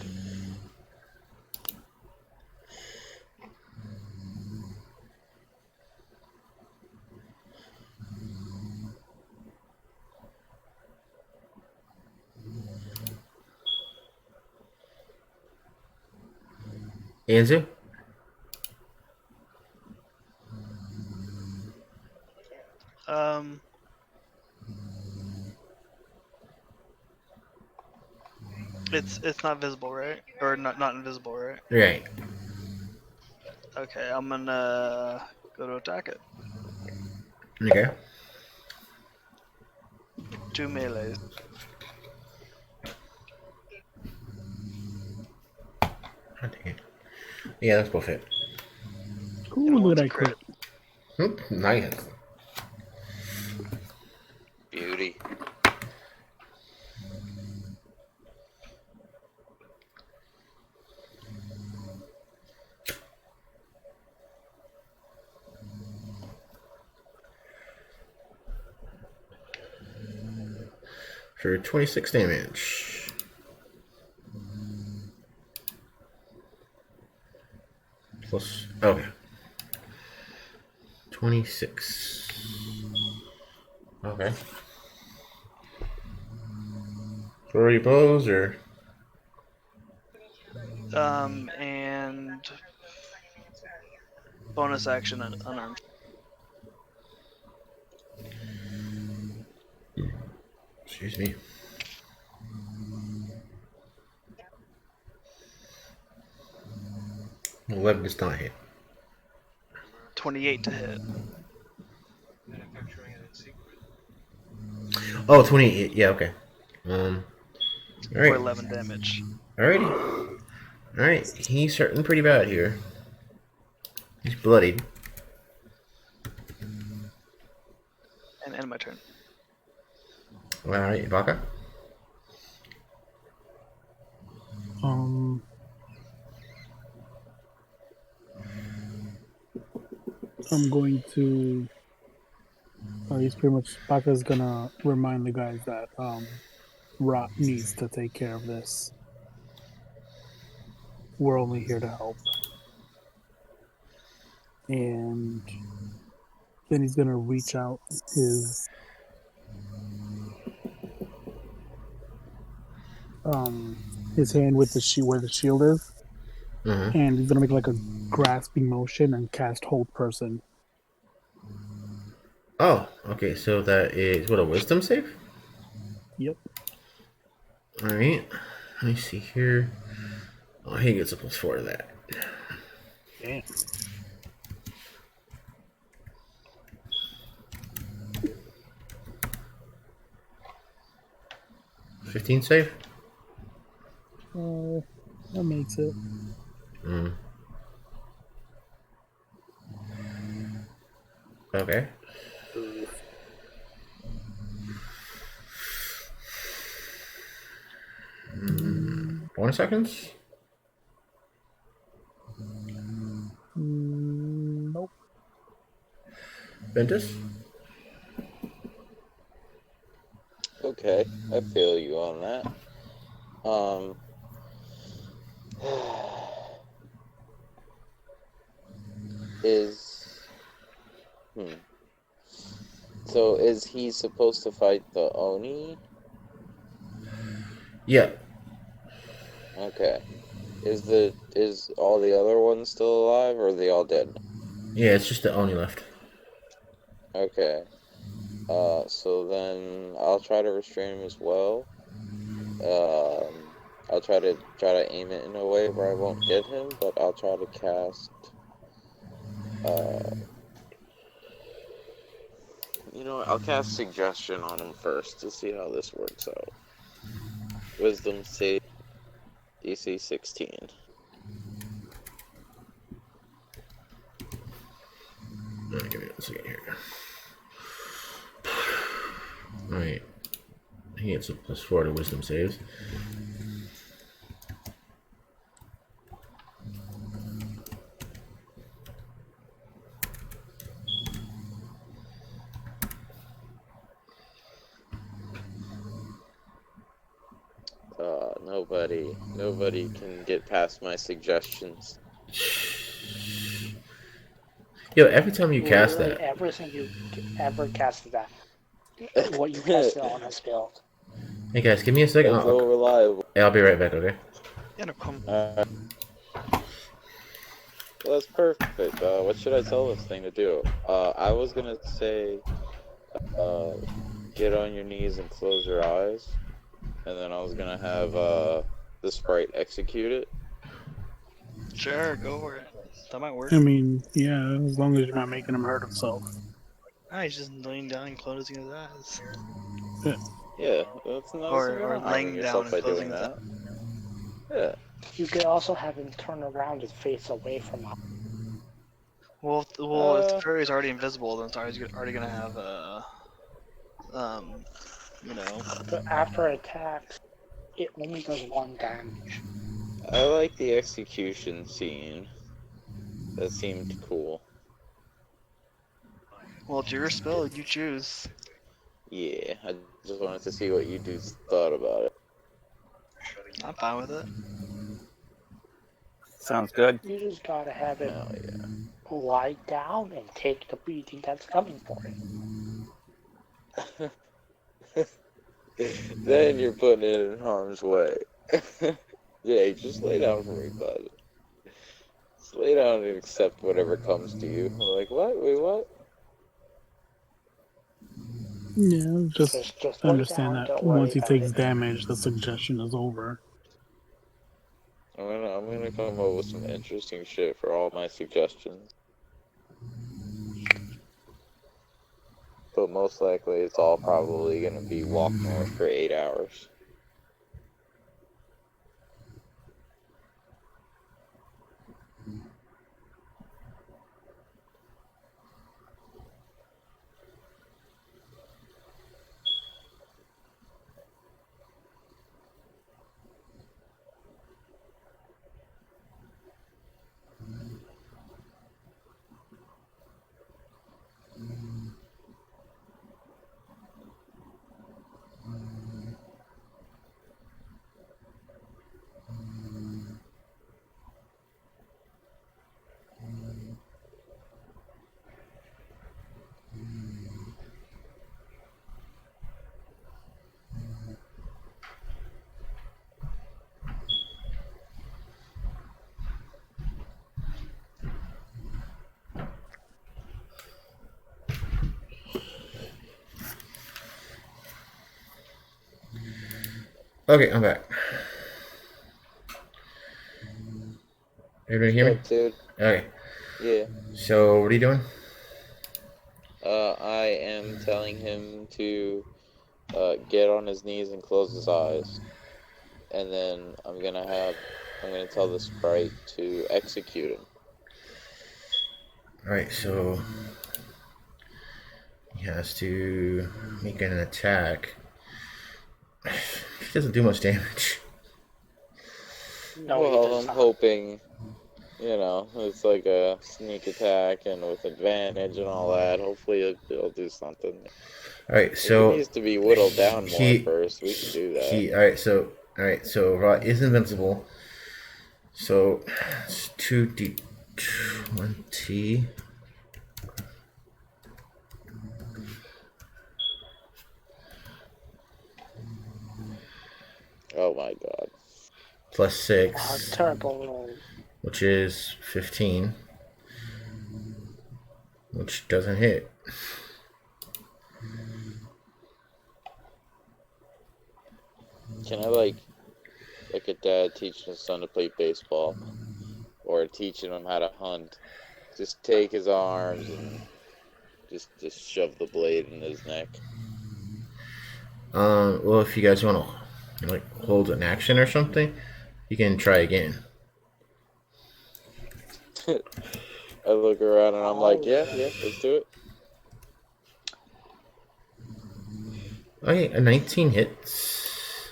Anzu? It's not visible, right? Or not invisible, right? Right. Okay, I'm gonna go to attack it. Okay. 2 melees. God dang it. Yeah, that's both hit. Ooh, And look one's at a that crit. Nice. Beauty. For 26 damage. Plus, okay. 26. Okay. 3 blows or? And bonus action and unarmed. Excuse me. 11 does not hit. 28 to hit. Oh, 28. Yeah, okay. For Alright. 11 damage. Alrighty. Alright, he's hurting pretty bad here. He's bloodied. And end my turn. Alright, Baka. I'm going to. He's pretty much. Baka's gonna remind the guys that Rot needs to take care of this. We're only here to help. And then he's gonna reach out his hand with the shield where the shield is, and he's gonna make like a grasping motion and cast Hold Person. Oh, okay, so that is what, a wisdom save? Yep. Alright. Let me see here. Oh, he gets a +4 to that. Damn. 15 save? That makes it. Okay. Bonus seconds? Nope. Ventus? Okay, I feel you on that. So is he supposed to fight the Oni? Yeah. Okay. Is all the other ones still alive, or are they all dead? Yeah, it's just the Oni left. Okay. So then I'll try to restrain him as well. I'll try to aim it in a way where I won't get him, but I'll try to cast. You know what? I'll cast Suggestion on him first to see how this works out. Wisdom save DC 16. Give me 1 second here. Alright. He gets a +4 to wisdom saves. Nobody can get past my suggestions. Yo, every time you cast Literally that. everything you ever casted that. What you casted on his build. Hey guys, give me a second. It's so reliable. I'll be right back, okay? Yeah, no problem. Well, that's perfect. What should I tell this thing to do? I was gonna say, get on your knees and close your eyes, and then I was gonna have the sprite execute it. Sure, go for it. That might work. I mean, yeah, as long as you're not making him hurt himself. He's just laying down and closing his eyes. Yeah, that's nice. Or You're not laying harming down yourself and by closing doing his eyes. that. Yeah. You could also have him turn around and face away from us. Well, if the fairy's already invisible, then it's already gonna have you know. But after attacks, it only does 1 damage. I like the execution scene. That seemed cool. Well, it's your spell. You choose. Yeah, I just wanted to see what you dudes thought about it. I'm fine with it. Sounds good. You just gotta have him Hell yeah. lie down and take the beating that's coming for him. Then you're putting it in harm's way. Yeah, just lay down for me, bud. Just lay down and accept whatever comes to you. I'm like, what? Wait, what? Yeah, just Just lay understand down, that don't worry once he about takes it. damage, the suggestion is over. I'm gonna come up with some interesting shit for all my suggestions. But most likely it's all probably gonna be walk north for 8 hours. Okay, I'm back. Everybody hear me? What's up, dude? Okay. Yeah. So, what are you doing? I am telling him to get on his knees and close his eyes. And then I'm gonna tell the sprite to execute him. Alright, so he has to make an attack. He doesn't do much damage. No, he Well, does I'm not. hoping, it's like a sneak attack and with advantage and all that. Hopefully it'll do something. Alright, If so it needs to be whittled down more first, we can do that. Alright, so Rot is invincible. So it's 2d20. Oh my god. Plus 6. Oh, terrible roll. Which is 15. Which doesn't hit. Can I like a dad teaching his son to play baseball or teaching him how to hunt? Just take his arms and just shove the blade in his neck. Well, if you guys want to hold an action or something, you can try again. I look around and I'm like, yeah, let's do it. Okay, a 19 hits.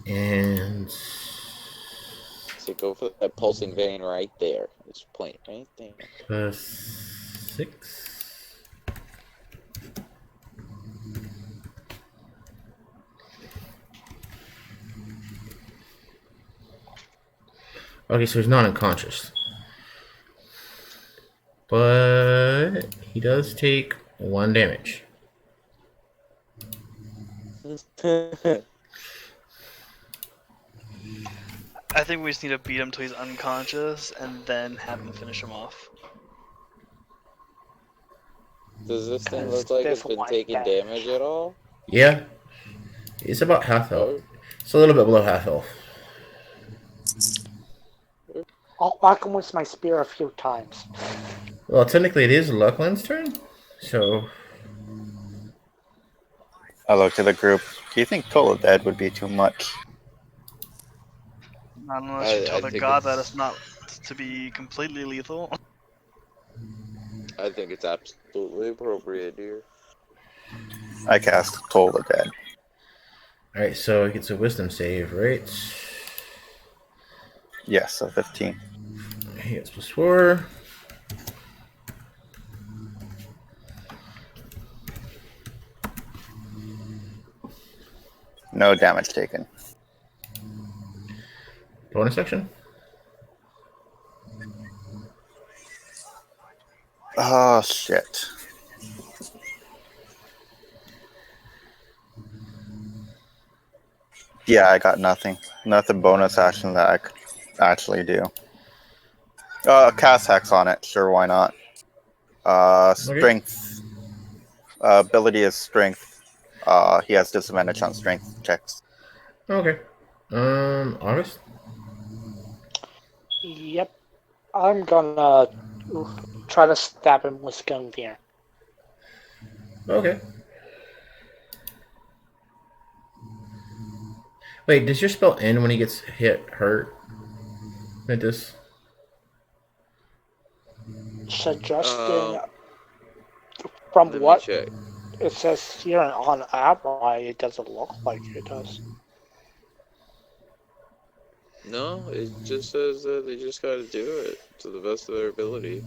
And So go for that pulsing vein right there. This point right there. plus 6. Okay, so he's not unconscious. But he does take 1 damage. I think we just need to beat him till he's unconscious and then have him finish him off. Does this thing look like it's been taking damage at all? Yeah. It's about half health. It's a little bit below half health. I'll whack him with my spear a few times. Well, technically it is Luckland's turn. So, I look to the group. Do you think Toll of Dead would be too much? Not unless you tell I the think god that it's not to be completely lethal. I think it's absolutely appropriate here. I cast Toll of Dead. alright, so it gets a wisdom save, right? Yes, so 15. He gets +4. No damage taken. Bonus action? Oh, shit. Yeah, I got nothing. Nothing bonus action that I could actually do. Cast Hex on it. Sure, why not? Strength. Ability is Strength. He has disadvantage on Strength checks. Okay. August? Yep. I'm gonna try to stab him with Gunveer. Okay. Wait, does your spell end when he gets hurt? Ventus? Suggesting from Let what me check. it says here on Ally, it doesn't look like it does. No, it just says that they just gotta do it to the best of their ability.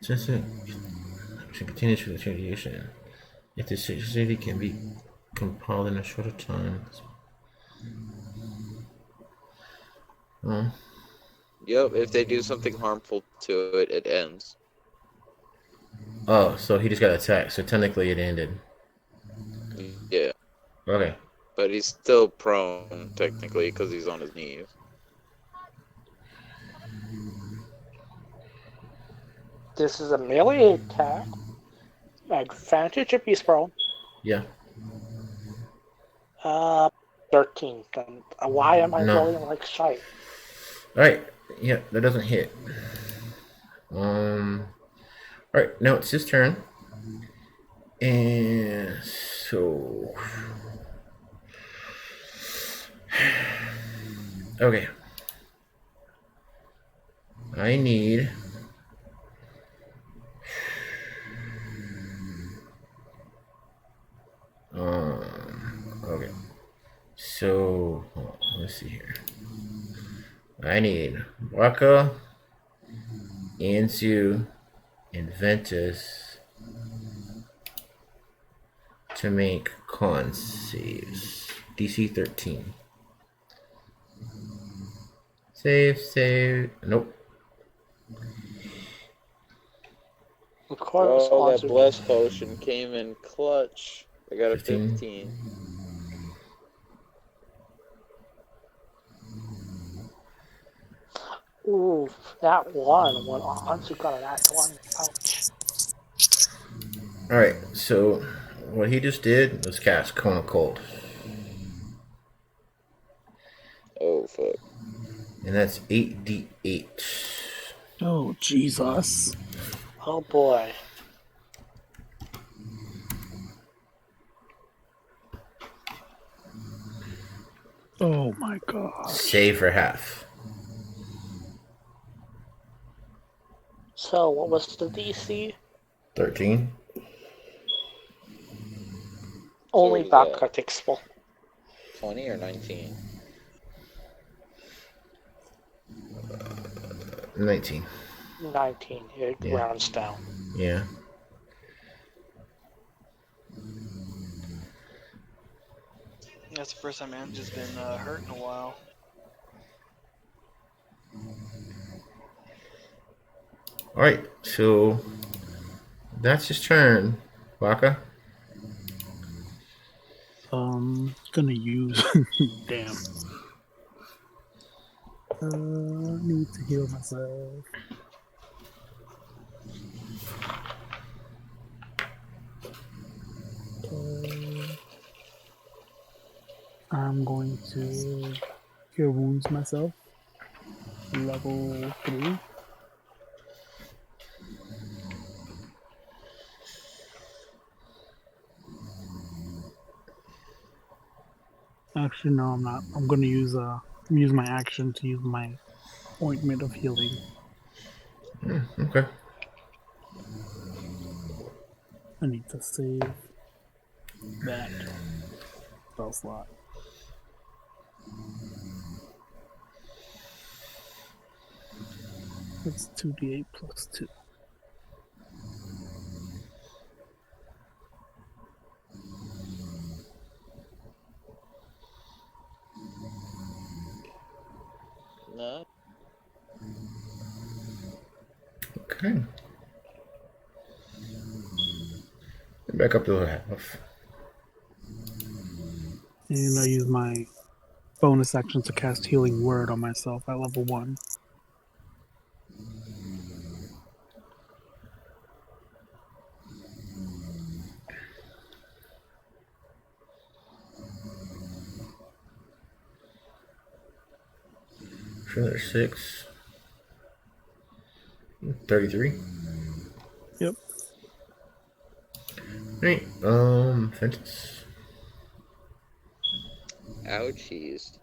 Since it continues for the duration, if the city can be compiled in a shorter time. Oh. Yep, if they do something harmful to it, it ends. Oh, so he just got attacked. So technically it ended. Yeah. Okay. But he's still prone, technically, because he's on his knees. This is a melee attack. Advantage if he's prone. Yeah. 13. Then why am I No. rolling like shite? Alright. Yeah, that doesn't hit. Alright, now it's his turn. And so okay. I need okay. So let's see here. I need Waka, Anzu, and Ventus to make con saves. DC 13. Save. Nope. Of course, Oh, that Anzu. bless potion came in clutch. I got a 15. 15. Ooh, that one when Anzu got an that one. Ouch. Alright, so what he just did was cast Cone of Cold. Oh, fuck. And that's 8d8. Oh, Jesus. Oh boy. Oh my god. Save for half. So, what was the DC? 13. Only what is that that? got fixable. 20 or 19? 19. 19. It Yeah. rounds down. Yeah. That's the first time Andrew's been hurt in a while. Alright, so that's his turn. Waka? Gonna use. Damn. Need to heal myself. I'm going to cure wounds myself. Level 3. Actually, no, I'm not. I'm gonna use my action to use my ointment of healing. Okay. I need to save that spell slot. It's 2d8 plus 2. No. Okay. Back up to half. And I use my bonus action to cast Healing Word on myself at level 1. Sure, there's 6. 33. Yep. Right. Fences. Ouchies.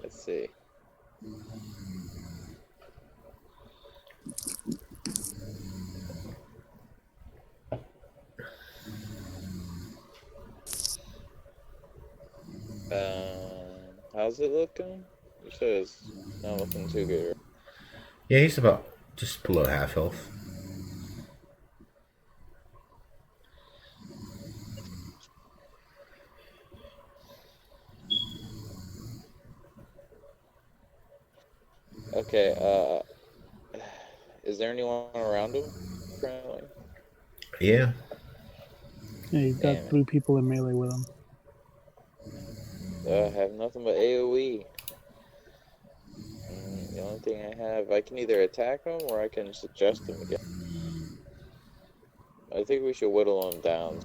Let's see. How's it looking? You said it's not looking too good. Right? Yeah, he's about just below half health. Okay, is there anyone around him currently? Yeah. Yeah, he's got Damn it. 3 people in melee with him. I have nothing but AoE. The only thing I have, I can either attack him or I can suggest him again. I think we should whittle him down.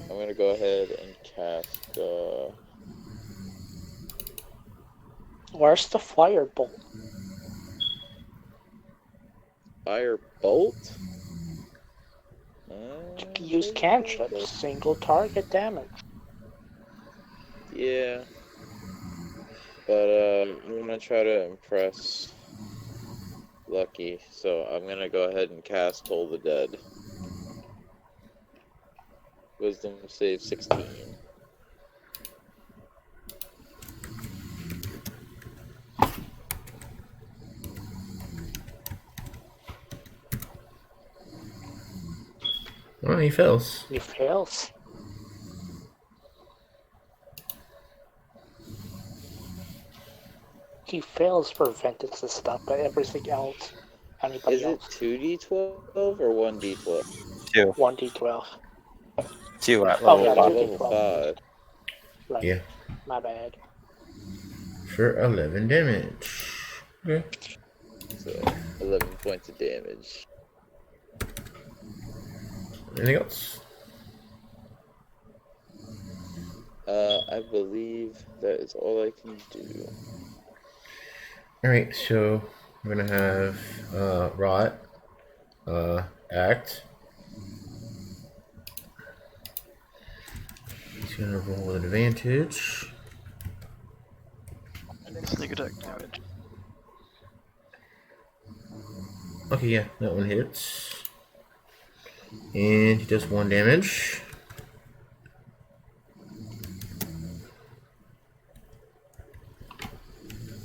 I'm gonna go ahead and cast, Where's the firebolt? Fire Bolt? Use cantrips, single target damage. Yeah. But, I'm gonna try to impress Lucky, so I'm gonna go ahead and cast Toll the Dead. Wisdom save 16. Well, he fails. He fails. He fails for Ventus' stuff, but everything else, anybody Is it else? 2d12 or 1d12? 2. 1d12. 2 at Oh, level yeah, 5. Level 5. Right. Yeah. My bad. For 11 damage. Okay. So, 11 points of damage. Anything else? I believe that is all I can do. Alright, so we're gonna have Rot act. He's gonna roll with advantage. Sneak attack damage. Okay, yeah, that one hits. And he does 1 damage.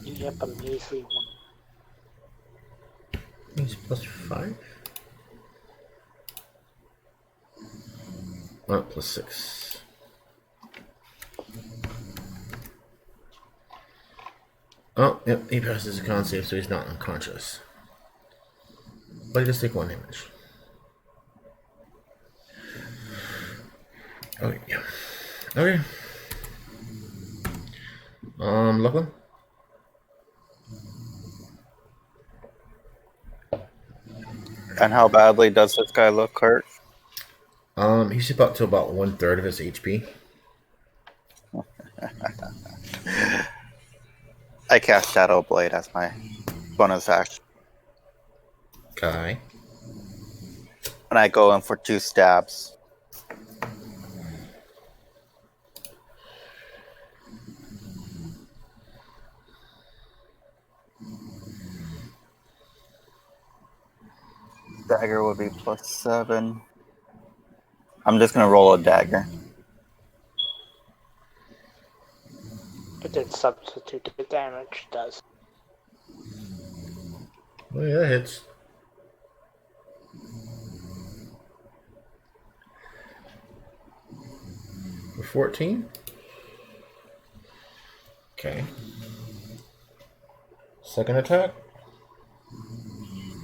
Yep, a measly one. He's plus 5. Oh, plus 6. Oh, yep, he passes a con save, so he's not unconscious. But he does take 1 damage. Okay, yeah. Okay. Lachlan? And how badly does this guy look hurt? He's about to about 1/3 of his HP. I cast Shadow Blade as my bonus action. Okay. And I go in for 2 stabs. Dagger would be +7. I'm just gonna roll a dagger. But then substitute the damage does. Oh, yeah, that hits. For 14? Okay. Second attack?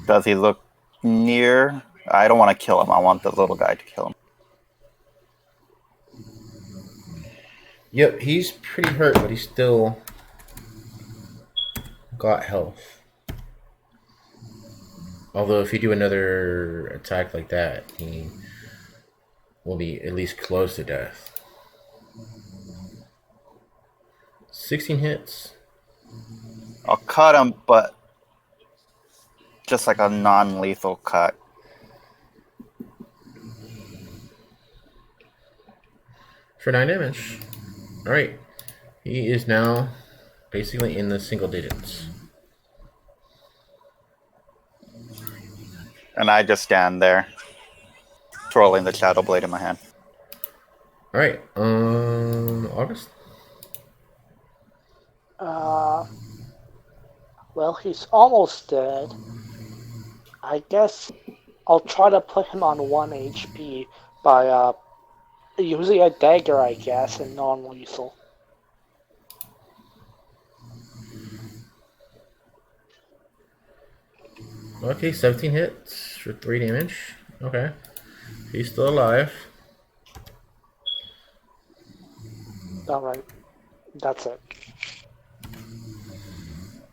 Does he look near? I don't want to kill him. I want the little guy to kill him. Yep, he's pretty hurt, but he's still got health. Although if you do another attack like that, he will be at least close to death. 16 hits. I'll cut him, but just like a non-lethal cut. For 9 damage. Alright. He is now basically in the single digits. And I just stand there, twirling the Shadow Blade in my hand. Alright, August? Well, he's almost dead. I guess I'll try to put him on 1 HP by using a dagger, I guess, and non-lethal. Okay, 17 hits for 3 damage. Okay. He's still alive. Alright, that's it.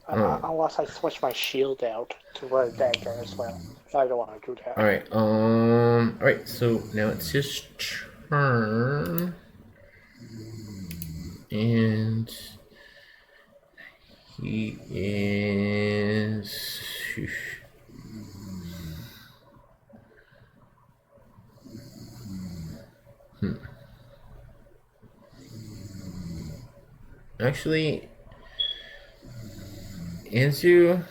Unless I switch my shield out to wear a dagger as well. I don't want to do that. Alright, so now it's his turn. And he is... Actually, Anzu,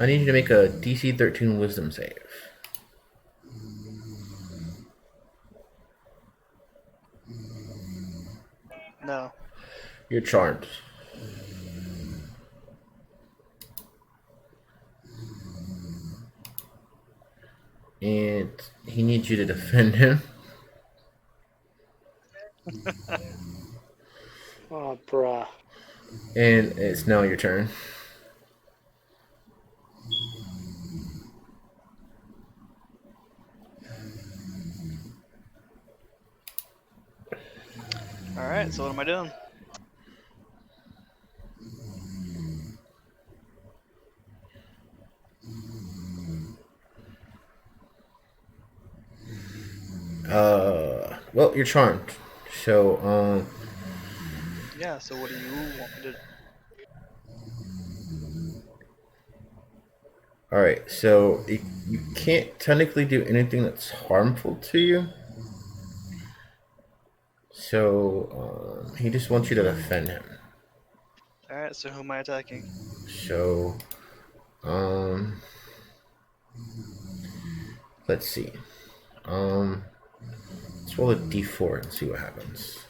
I need you to make a DC 13 Wisdom save. No. You're charmed. And he needs you to defend him. Oh, bruh. And it's now your turn. Alright, so what am I doing? Well, you're charmed. So, Yeah, so what do you want me to... alright, so you can't technically do anything that's harmful to you. So, he just wants you to defend him. Alright, so who am I attacking? So, let's see. Let's roll a d4 and see what happens.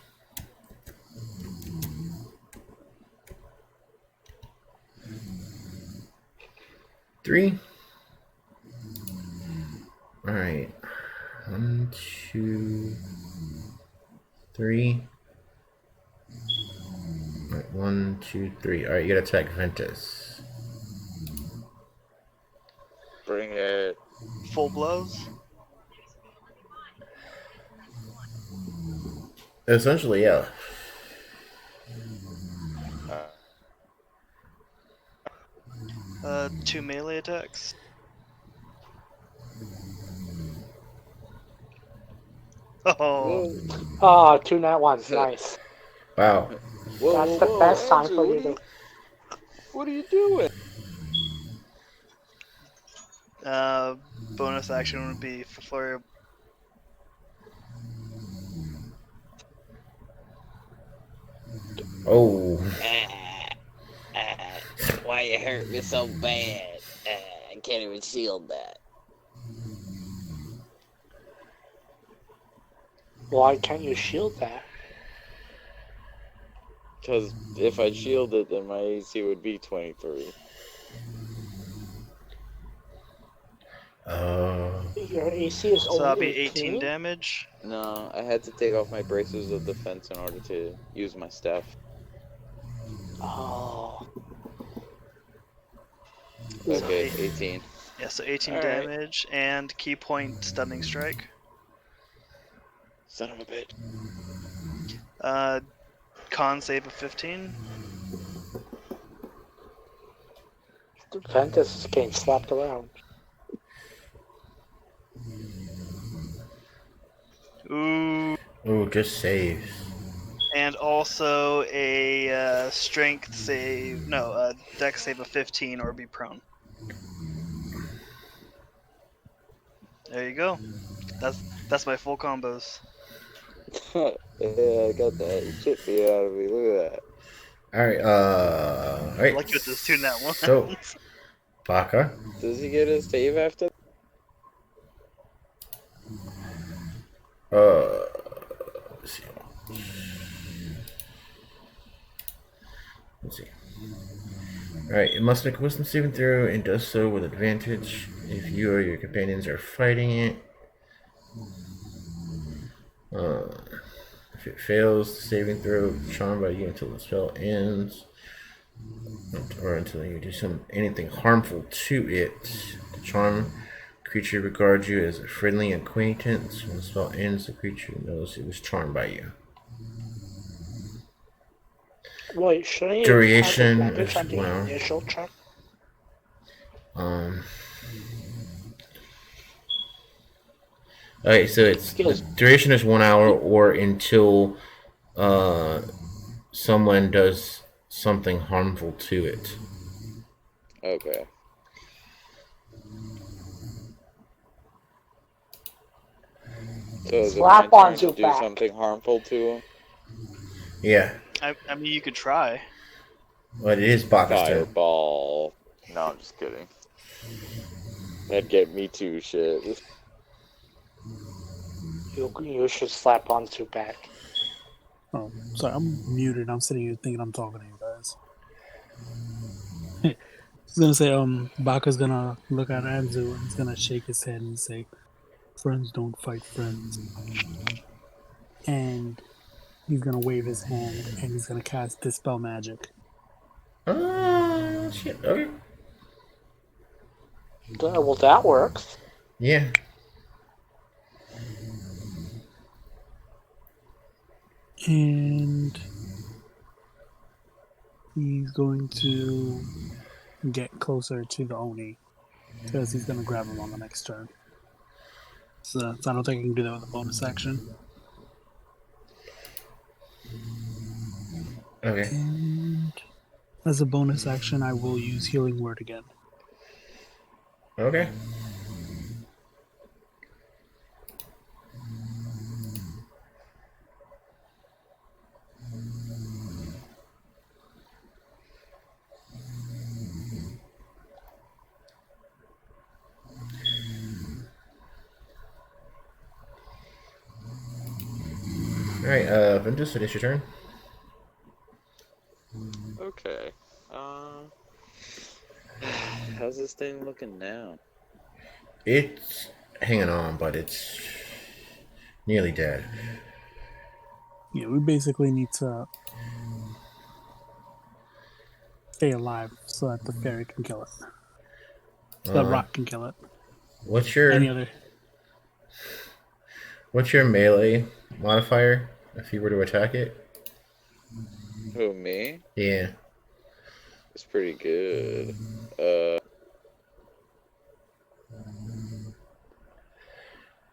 Three. All right. 1, 2, 3. All right, 1, 2, 3. All right, you gotta attack Ventus. Bring it. Full blows? Essentially, yeah. Two melee attacks. Oh, Ah, 2 nat 1s, nice. Wow. That's the best time for you to... What are you doing? bonus action would be for flurry. Oh. Why you hurt me so bad? can't even shield that. Why can't you shield that? Because if I shield it, then my AC would be 23. Your AC is So that'll only be 18 18? damage. No, I had to take off my braces of defense in order to use my staff. Oh. Okay, So 18. Yeah, so 18 All right. damage and key point stunning strike. Son of a bitch. Con save of 15. Ventus is getting slapped around. Ooh. Ooh, just saves. And also a strength save, no, a dex save of 15 or be prone. There you go. That's my full combos. Yeah, I got that shit beat out of me. Look at that. Alright, Lucky with those 2 nat ones. so, Baka. Does he get a save after? Let's see. Let's see. Alright, it must make a wisdom saving throw and does so with advantage if you or your companions are fighting it. If it fails the saving throw, charmed by you until the spell ends, or until you do anything harmful to it. The charm creature regards you as a friendly acquaintance. When the spell ends, the creature knows it was charmed by you. Wait, shouldn't you Duration have advantage is on the 1 hour. initial check? Okay, so it's the duration is 1 hour or until someone does something harmful to it. Okay. So is it my turn to do something harmful to him? Yeah. I mean, you could try. But it is Baka's turn. Fireball. No, I'm just kidding. That'd get me too shit. You should slap onto back. Oh, sorry, I'm muted. I'm sitting here thinking I'm talking to you guys. I was gonna say, Baka's gonna look at Anzu and he's gonna shake his head and say, "Friends don't fight friends." And he's gonna wave his hand and he's gonna cast Dispel Magic. Oh, shit. Okay. Well, that works. Yeah. And he's going to get closer to the Oni because he's going to grab him on the next turn. So I don't think I can do that with a bonus action. Okay. And as a bonus action, I will use Healing Word again. Okay. Alright, Ventus, it is your turn. Okay. How's this thing looking now? It's hanging on, but it's nearly dead. Yeah, we basically need to stay alive so that the fairy can kill it. So that rock can kill it. What's your melee modifier if you were to attack it? Who, me? Yeah. It's pretty good.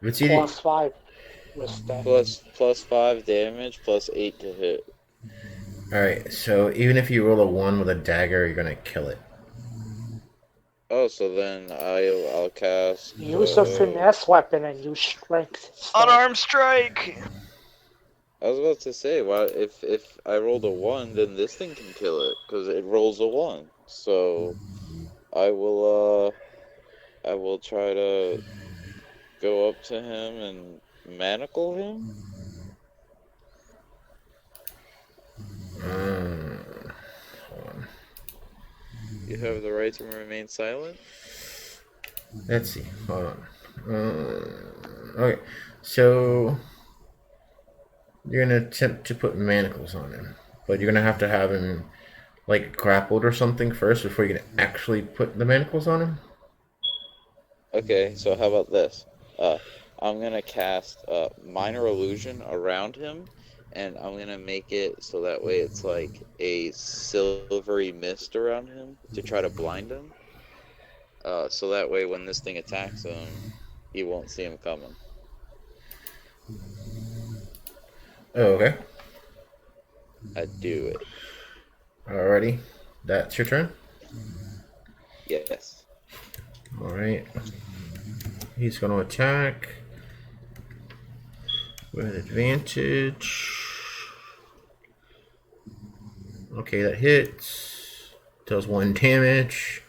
It's plus 5 with that. Plus 5 damage, plus 8 to hit. Alright, so even if you roll a 1 with a dagger, you're gonna kill it. Oh, so then I'll cast... Use a finesse weapon and use strength. Unarmed strike! I was about to say, well, if I rolled a 1, then this thing can kill it, because it rolls a 1. So, I will, I will try to go up to him and manacle him. Hold on. You have the right to remain silent. Let's see. Hold on. Okay, so you're gonna attempt to put manacles on him, but you're gonna have to have him like grappled or something first before you can actually put the manacles on him. Okay, so how about this? I'm gonna cast minor illusion around him, and I'm gonna make it so that way it's like a silvery mist around him to try to blind him. So that way when this thing attacks him, he won't see him coming. Oh, okay. I do it. Alrighty, that's your turn. Yes. All right. He's going to attack with advantage. Okay, that hits. Does 1 damage.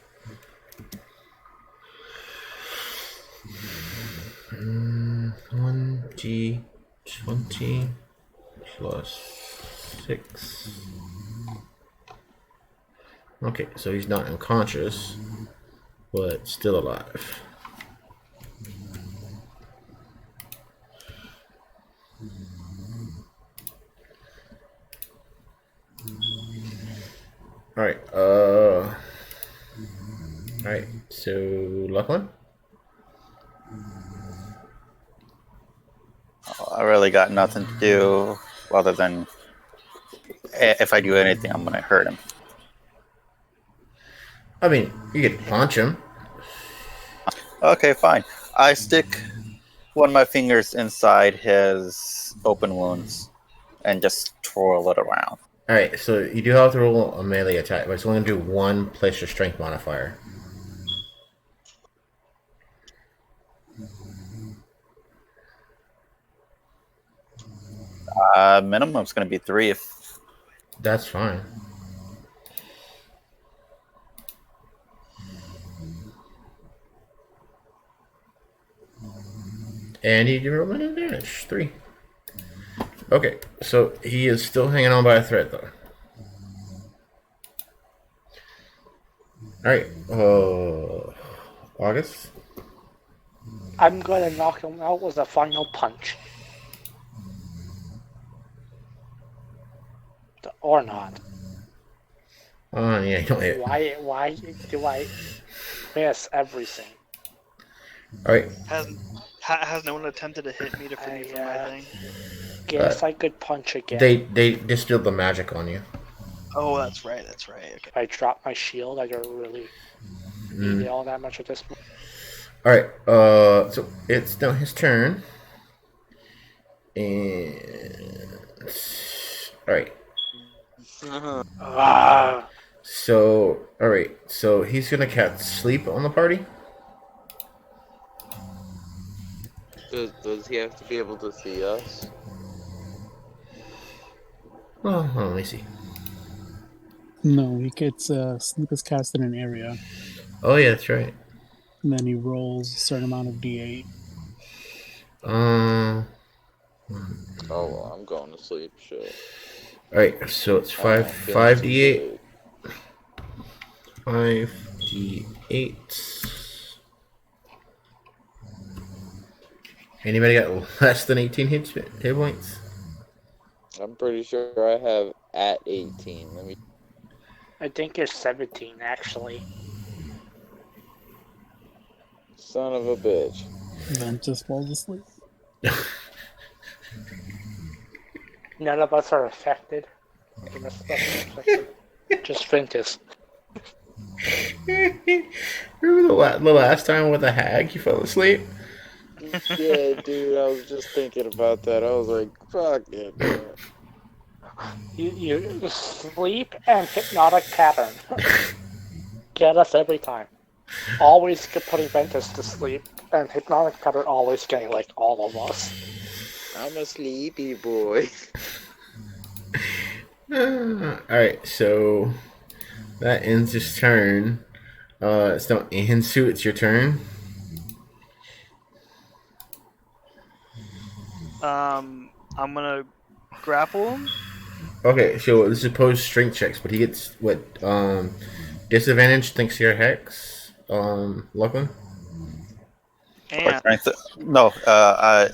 1d20 plus 6. Okay, so he's not unconscious, but still alive. Alright, alright, so Lachlan? I really got nothing to do other than if I do anything, I'm gonna hurt him. I mean, you could punch him. Okay, fine. I stick one of my fingers inside his open wounds and just twirl it around. Alright, so you do have to roll a melee attack, but it's only going to do 1 plus your strength modifier. Minimum's going to be 3 if... That's fine. And you do roll an advantage. 3. Okay, so he is still hanging on by a thread, though. Alright, August? I'm gonna knock him out with a final punch. Or not. Oh, yeah, you don't hit. Why do I miss everything? Alright. Has no one attempted to hit me to free me from my thing? Guess I could punch again. They distilled the magic on you. Oh, that's right. Okay. If I drop my shield, I don't really need it all that much at this point. Alright, so it's now his turn. And... Alright. So, alright, so he's gonna cast sleep on the party. Does he have to be able to see us? Oh, hold on, let me see. No, he gets sleep is cast in an area. Oh yeah, that's right. And then he rolls a certain amount of d8. Oh, well, I'm going to sleep. Shit. Alright, so it's 5d8. 5d8. Anybody got less than 18 hit points? I'm pretty sure I have at 18. I think you're 17, actually. Son of a bitch. Then just falls asleep. None of us are affected. Just Ventus. Remember the last time with the hag you fell asleep? Yeah, dude, I was just thinking about that. I was like, fuck it, man. You sleep and hypnotic pattern. Get us every time. Always putting Ventus to sleep, and hypnotic pattern always getting like all of us. I'm a sleepy boy. Alright, so that ends his turn. It's now Ihinsu, it's your turn. I'm gonna grapple him. Okay, so this is opposed strength checks, but he gets what? Disadvantage thanks to your hex. Lachlan. And Strength? No,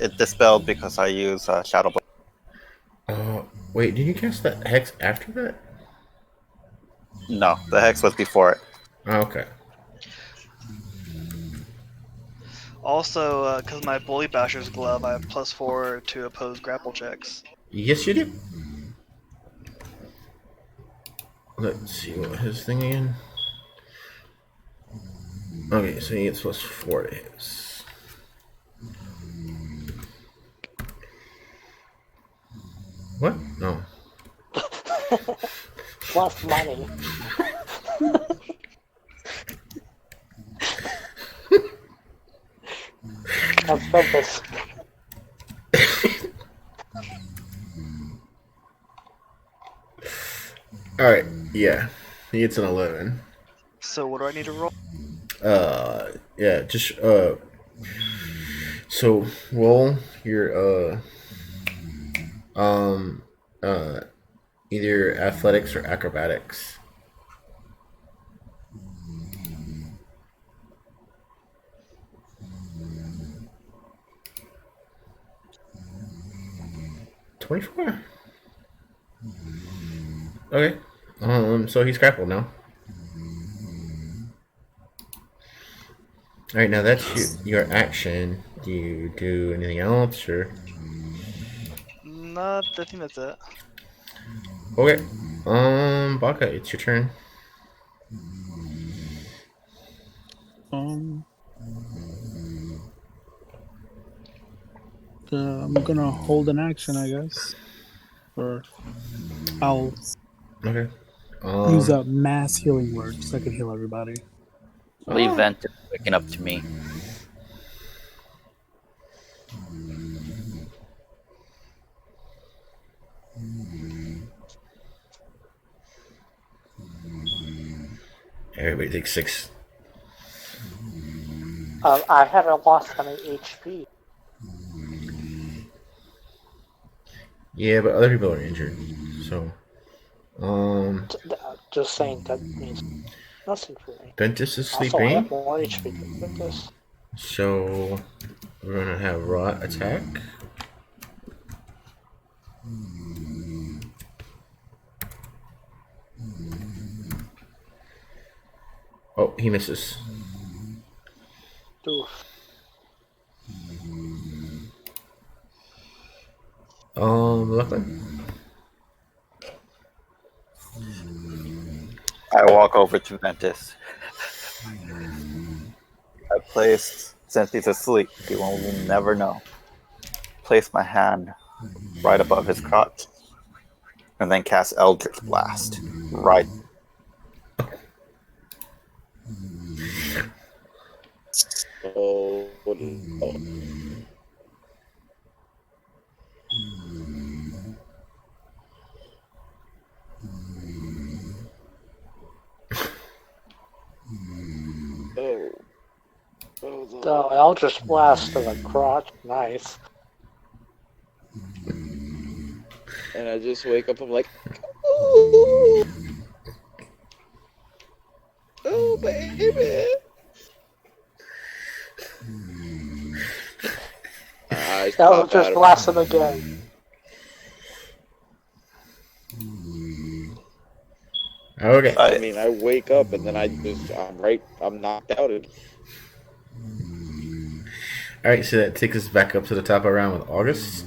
it dispelled because I use Shadow Blade. Wait, did you cast that hex after that? No, the hex was before it. Okay. also, because my Bully Basher's glove, I have +4 to oppose grapple checks. Yes, you do. Let's see what his thing again. Okay, so he gets +4 to his. What? No. Plus money. That's purpose. Alright, yeah. He gets an 11. So what do I need to roll? Yeah, just, so roll your, either athletics or acrobatics. $24. Okay. So he's grappled now. Alright, now that's your action. Do you do anything else, or? Not, I think that's it. Okay. Baka, it's your turn. I'm gonna hold an action, I guess, or I'll Okay. use a mass healing word so I can heal everybody. Leave Ventus waking up to me. Everybody takes 6. I haven't lost any HP. Yeah, but other people are injured, so. Just saying that means nothing for me. Ventus is Also, I sleeping. have more HP than this. So we're gonna have Rot attack. Oh, he misses. Oof. Lachlan. I walk over to Ventus. I place, since he's asleep, he will never know. Place my hand right above his crotch, and then cast Eldritch Blast. Right. Oh. So I'll just blast to the crotch. Nice. And I just wake up, I'm like, oh, oh baby. I'll just blast him again. Okay. I mean, I wake up and then I'm knocked out again. Alright, so that takes us back up to the top of the round with August.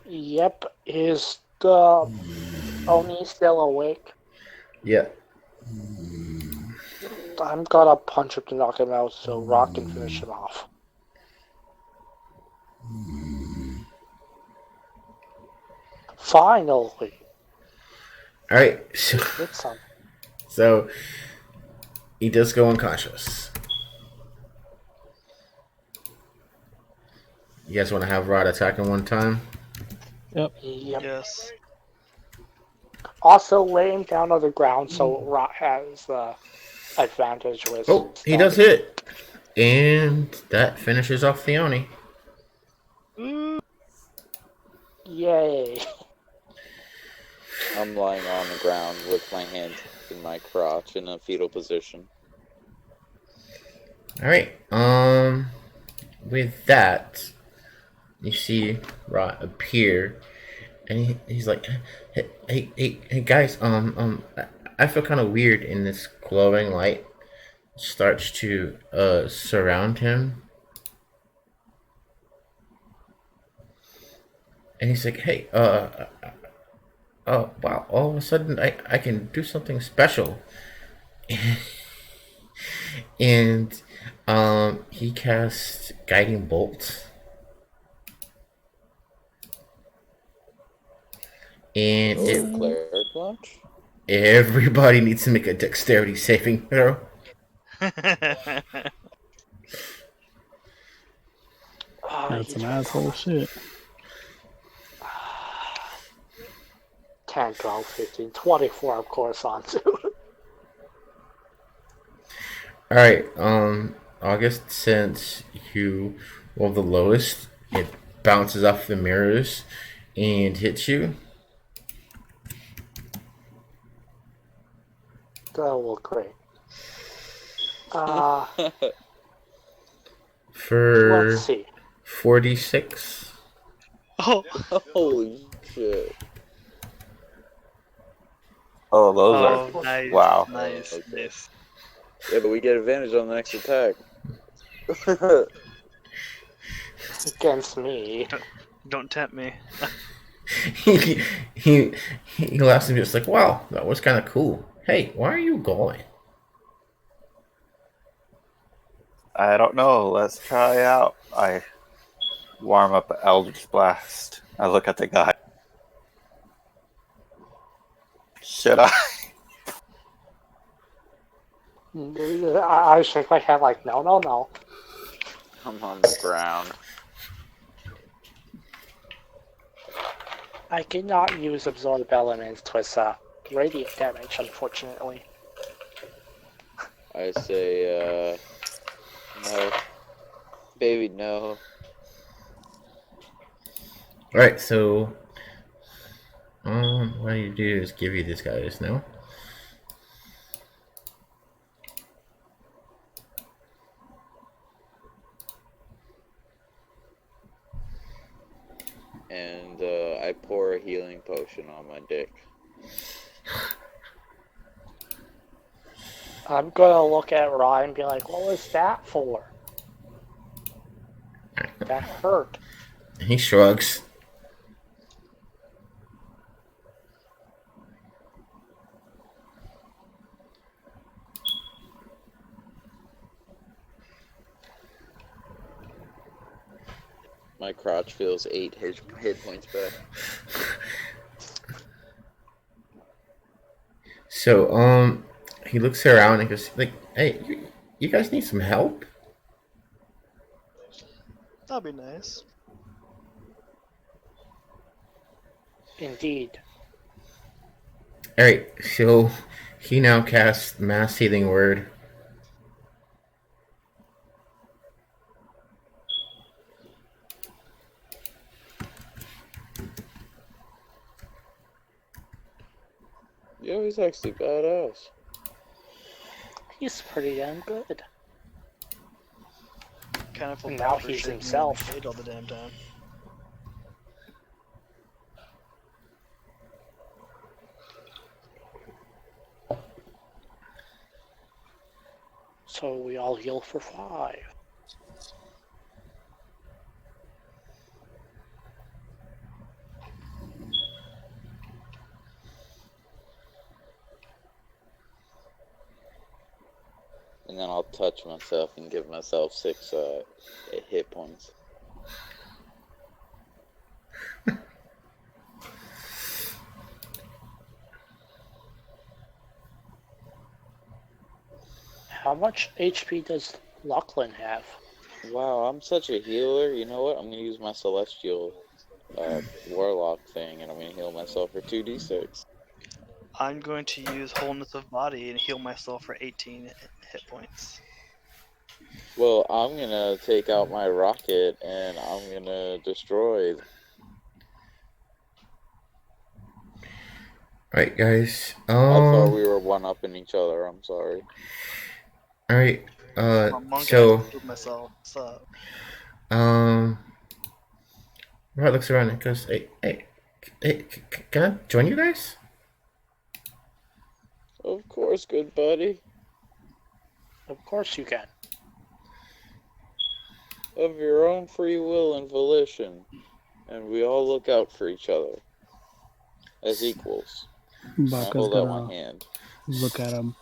Yep. Is the Oni still awake? Yeah. I'm gonna punch him to knock him out so Rock can finish him off. Finally. Alright, so he does go unconscious. You guys want to have Rod attack him one time? Yep. Yes. Also, lay him down on the ground so Rot has advantage with. Oh, he does hit. And that finishes off the Oni. Yay. I'm lying on the ground with my hands in my crotch in a fetal position. Alright, with that, you see Rot appear, and he's like, hey, guys, I feel kind of weird in this glowing light. Starts to surround him, and he's like, hey, oh wow, all of a sudden I can do something special. And he casts guiding bolt, and Cleric launch? everybody needs to make a dexterity saving throw. That's some asshole shit. 10, 12, 15, 24, of course, on to. Alright, August, since you rolled the lowest, it bounces off the mirrors and hits you. That'll look great. For Let's see. 46. Oh, holy shit. Oh, those are nice. wow. Nice, Okay. nice. Yeah, but we get advantage on the next attack. Against me. Don't tempt me. he laughs and just like, wow, that was kind of cool. Hey, why are you going? I don't know. Let's try out. I warm up Eldritch Blast. I look at the guy. Should I? I shake my head like, no. I'm on the ground. I cannot use Absorb Elements to radiant damage, unfortunately. I say, no. Baby, no. Alright, so what do you do is give you this guys, no? And I pour a healing potion on my dick. I'm gonna look at Ryan and be like, what was that for? That hurt. He shrugs. My crotch feels 8 hit points back. So, he looks around and goes, like, hey, you guys need some help? That'd be nice. Indeed. Alright, so he now casts Mass Healing Word. Yo, he's actually badass. He's pretty damn good. Kind of feel And bad now for he's shaking himself. my head all the damn time. So we all heal for 5. And then I'll touch myself and give myself 6 hit points. How much HP does Lachlan have? Wow, I'm such a healer. You know what? I'm going to use my Celestial Warlock thing, and I'm going to heal myself for 2d6. I'm going to use Wholeness of Body and heal myself for 18 hit points. Well, I'm going to take out my rocket, and I'm going to destroy Alright, guys. I thought we were one-upping each other. I'm sorry. Alright. I'm a monk and I So. just killed myself. What's up? Robert looks around and goes, hey, can I join you guys? Of course, good buddy. Of course you can. Of your own free will and volition. And we all look out for each other. As equals. I Baka's hold out my gonna hand. look at him.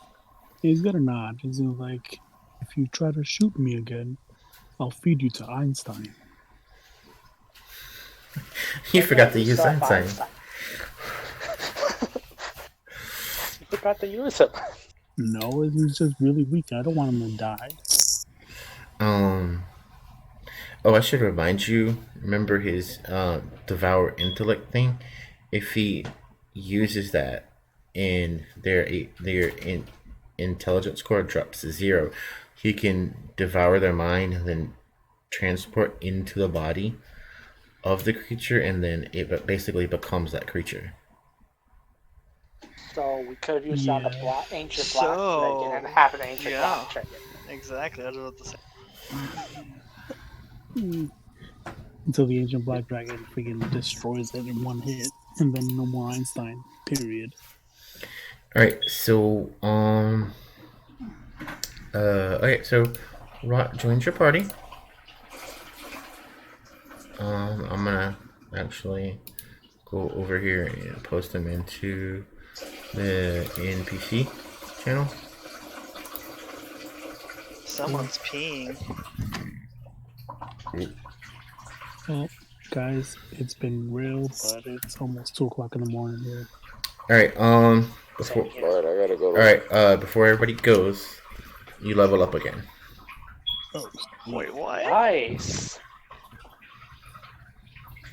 He's gonna nod. He's gonna like, if you try to shoot me again, I'll feed you to Einstein. You forgot to use Einstein. You forgot to use him. No, he's just really weak. I don't want him to die. Oh, I should remind you, remember his devour intellect thing? If he uses that and their intelligence score drops to 0, he can devour their mind and then transport into the body of the creature, and then it basically becomes that creature. So we could have used on the ancient black dragon and have an ancient black dragon. Exactly, I was about to say. Until the ancient black dragon freaking destroys it in one hit, and then no more Einstein. Period. Alright, so okay, so Rot joins your party. I'm gonna actually go over here and post them into the NPC channel. Someone's peeing. Well, guys, it's been real, but it's almost 2 o'clock in the morning here. Alright, before Alright, I gotta go to Alright, before everybody goes, you level up again. Oh, wait, what? Nice.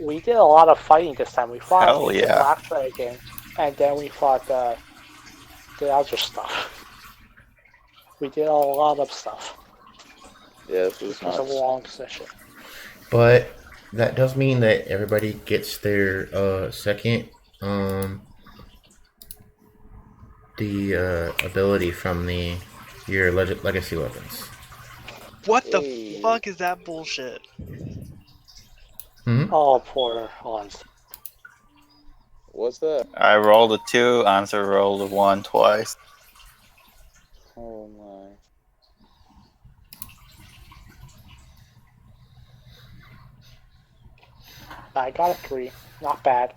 We did a lot of fighting this time. We fought the black dragon, and then we fought the other stuff. We did a lot of stuff. Yeah, this was a long session. But that does mean that everybody gets their second the ability from your legacy weapons. What the fuck is that bullshit? Oh, poor Hans. What's that? I rolled a 2, Answer rolled a 1 twice. Oh my. I got a 3. Not bad.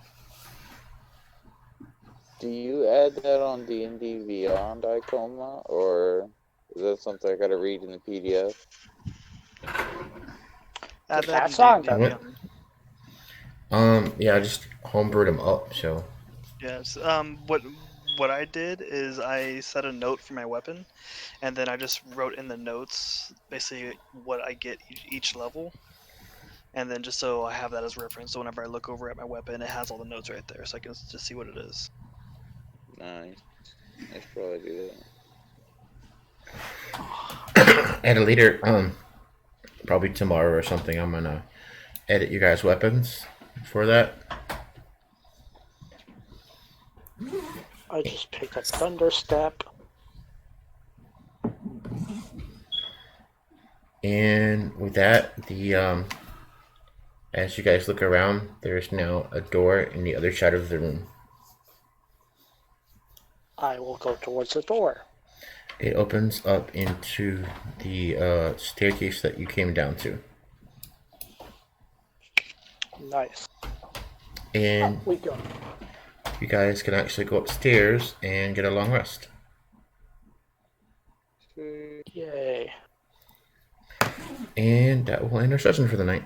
Do you add that on D&D Beyond, Icoma, or is that something I gotta read in the PDF? That's on there. Yeah, I just homebrewed them up, so. Yes. What I did is I set a note for my weapon, and then I just wrote in the notes basically what I get each level, and then just so I have that as reference. So whenever I look over at my weapon, it has all the notes right there, so I can just see what it is. Nice. I should probably do that. And later, probably tomorrow or something, I'm gonna edit you guys' weapons for that. I just picked up Thunderstep. And with that, as you guys look around, there's now a door in the other side of the room. I will go towards the door. It opens up into the staircase that you came down to. Nice. And we go. You guys can actually go upstairs and get a long rest. Yay. And that will end our session for the night.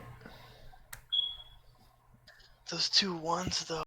Those 2 1s, though.